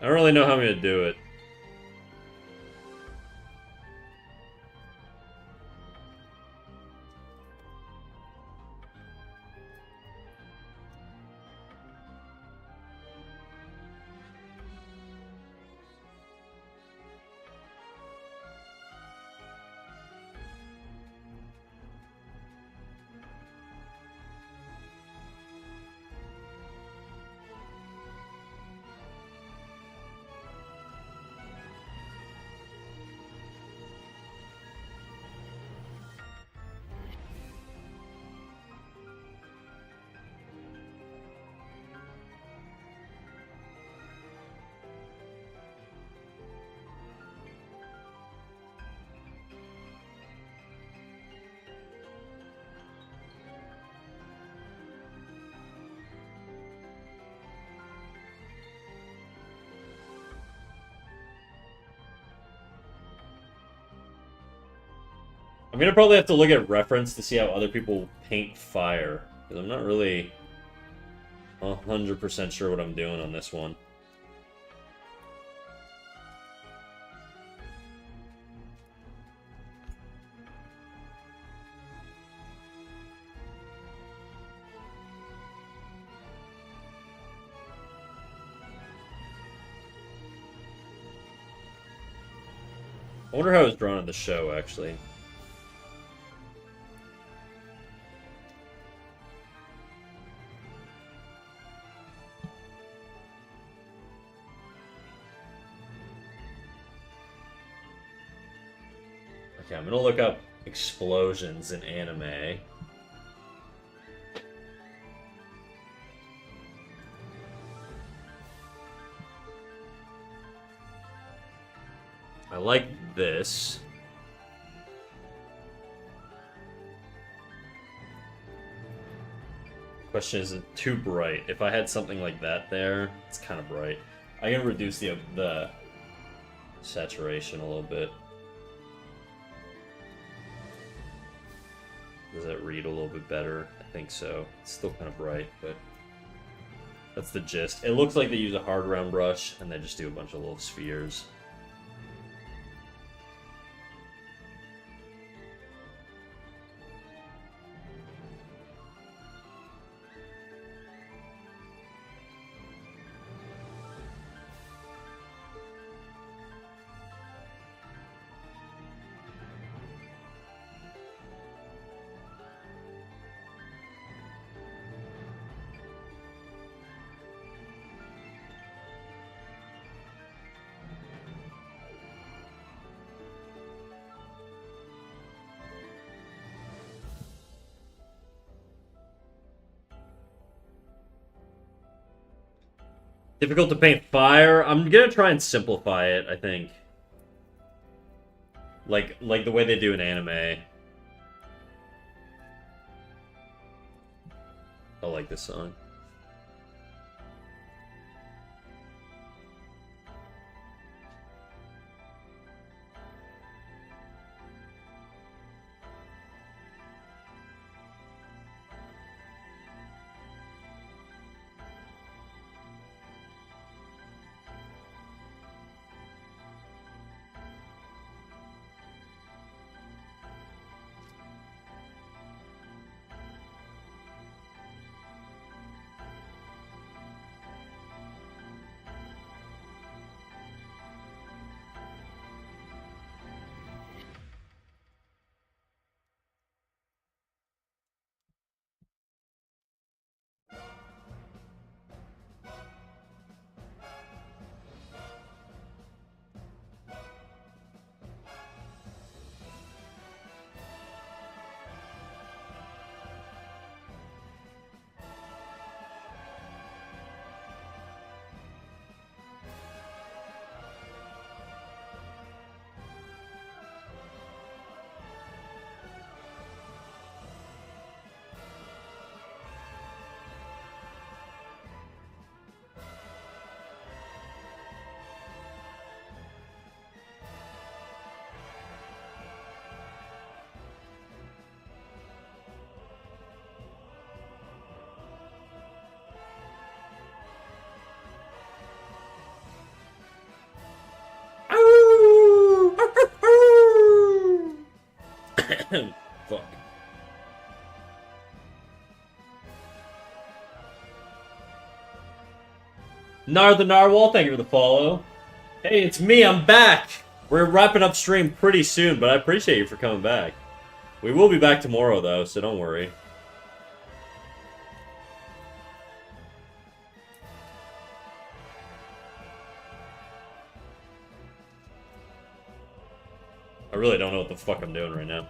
I don't really know how I'm gonna do it. I'm gonna probably have to look at reference to see how other people paint fire. Because I'm not really 100% sure what I'm doing on this one. I wonder how it was drawn in the show, actually. Okay, I'm gonna look up explosions in anime. I like this. Question is it too bright? If I had something like that there, it's kind of bright. I'm gonna reduce the saturation a little bit. Does that read a little bit better? I think so. It's still kind of bright, but that's the gist. It looks like they use a hard round brush and they just do a bunch of little spheres. Difficult to paint fire. I'm gonna try and simplify it, I think. Like the way they do in anime. I like this song. Fuck. Nar the Narwhal, thank you for the follow. Hey, it's me, I'm back! We're wrapping up stream pretty soon, but I appreciate you for coming back. We will be back tomorrow, though, so don't worry. I really don't know what the fuck I'm doing right now.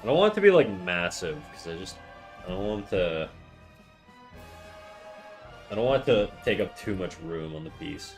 I don't want it to be like massive because I don't want to. I don't want it to take up too much room on the piece.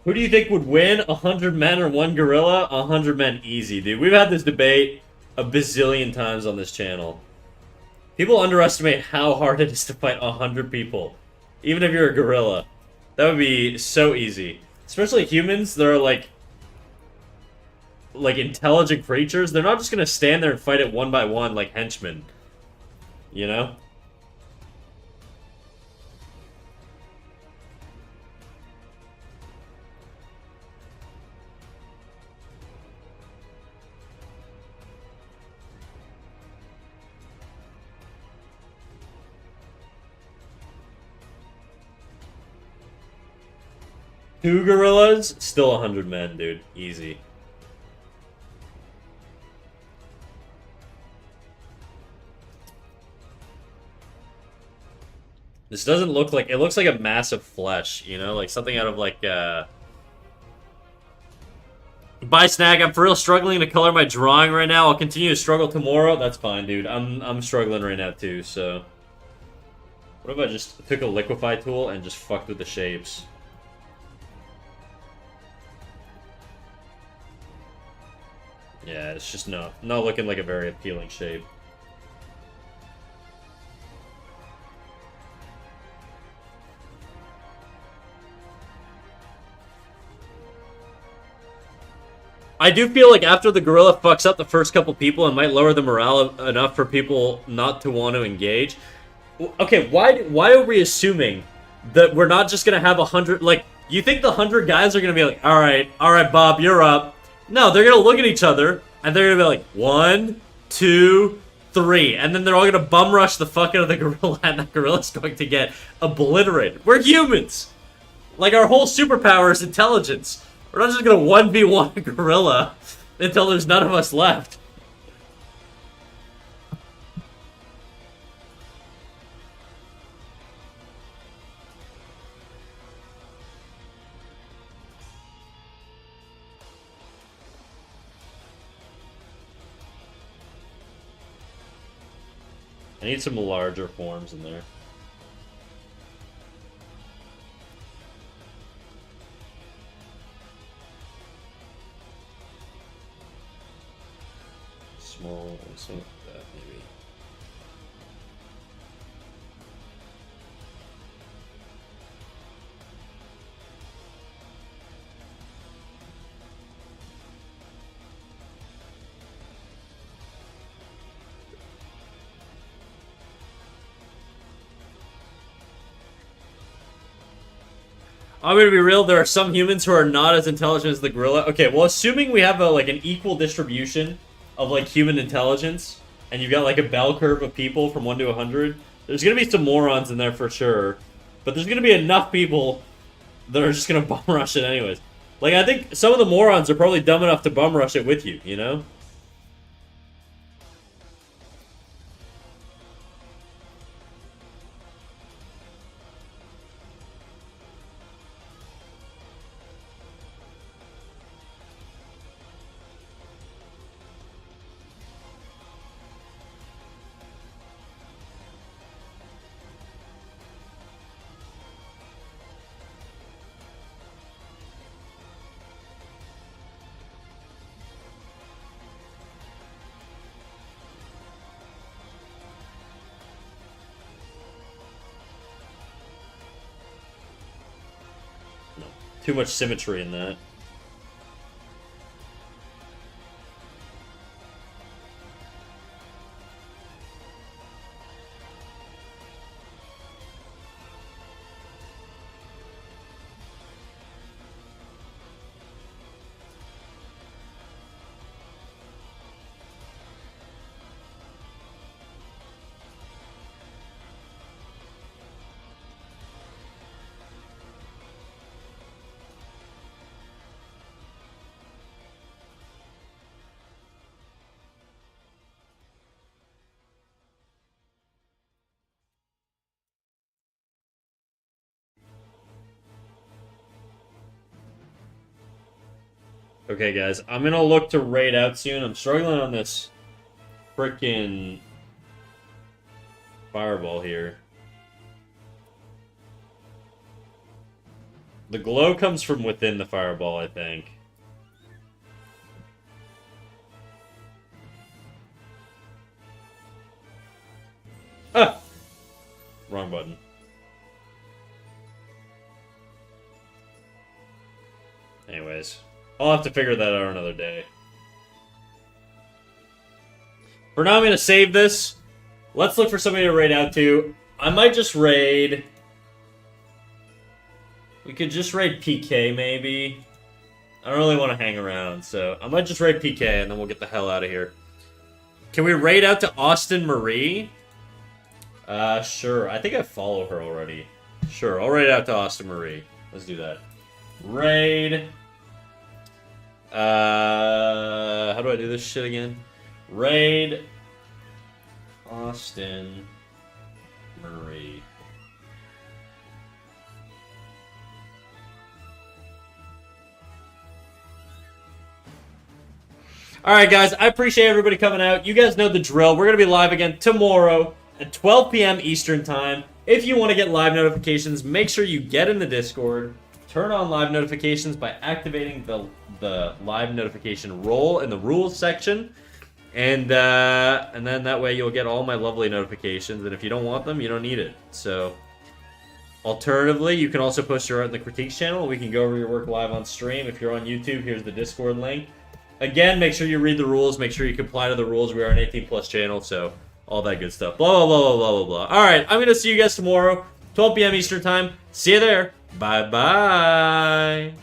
Who do you think would win? 100 men or one gorilla? 100 men easy, dude. We've had this debate a bazillion times on this channel. People underestimate how hard it is to fight 100 people. Even if you're a gorilla. That would be so easy. Especially humans, they're like intelligent creatures. They're not just gonna stand there and fight it one by one like henchmen. You know? Two gorillas, still 100 men, dude. Easy. This doesn't look like... It looks like a massive flesh, you know? Like something out of like, Bye, Snag. I'm for real struggling to color my drawing right now. I'll continue to struggle tomorrow. That's fine, dude. I'm struggling right now, too, so... What if I just took a liquefy tool and just fucked with the shapes? Yeah, it's just not looking like a very appealing shape. I do feel like after the gorilla fucks up the first couple people, it might lower the morale enough for people not to want to engage. Okay, why are we assuming that we're not just gonna have 100? Like, you think the 100 guys are gonna be like, all right, Bob, you're up. No, they're gonna look at each other and they're gonna be like, 1, 2, 3, and then they're all gonna bum rush the fuck out of the gorilla, and that gorilla's going to get obliterated. We're humans. Like, our whole superpower is intelligence. We're not just gonna 1v1 a gorilla until there's none of us left. I need some larger forms in there. Small, something like that, maybe. I'm gonna be real, there are some humans who are not as intelligent as the gorilla. Okay, well, assuming we have like an equal distribution of like human intelligence, and you've got like a bell curve of people from 1 to 100, there's gonna be some morons in there for sure. But there's gonna be enough people that are just gonna bum rush it anyways. Like, I think some of the morons are probably dumb enough to bum rush it with you, you know? No. Too much symmetry in that. Okay, guys, I'm gonna look to raid out soon. I'm struggling on this frickin' fireball here. The glow comes from within the fireball, I think. Ah! Wrong button. Anyways, I'll have to figure that out another day. For now, I'm going to save this. Let's look for somebody to raid out to. I might just raid... We could just raid PK, maybe. I don't really want to hang around, so I might just raid PK, and then we'll get the hell out of here. Can we raid out to Austin Marie? Sure. I think I follow her already. Sure, I'll raid out to Austin Marie. Let's do that. Raid... how do I do this shit again? Raid Austin Marie. Alright guys, I appreciate everybody coming out. You guys know the drill. We're going to be live again tomorrow at 12 p.m. Eastern Time. If you want to get live notifications, make sure you get in the Discord. Turn on live notifications by activating the live notification role in the rules section. And then that way you'll get all my lovely notifications. And if you don't want them, you don't need it. So, alternatively, you can also post your art in the critiques channel. We can go over your work live on stream. If you're on YouTube, here's the Discord link. Again, make sure you read the rules. Make sure you comply to the rules. We are an 18+ channel, so all that good stuff. Blah, blah, blah, blah, blah, blah. All right, I'm going to see you guys tomorrow, 12 p.m. Eastern Time. See you there. Bye-bye.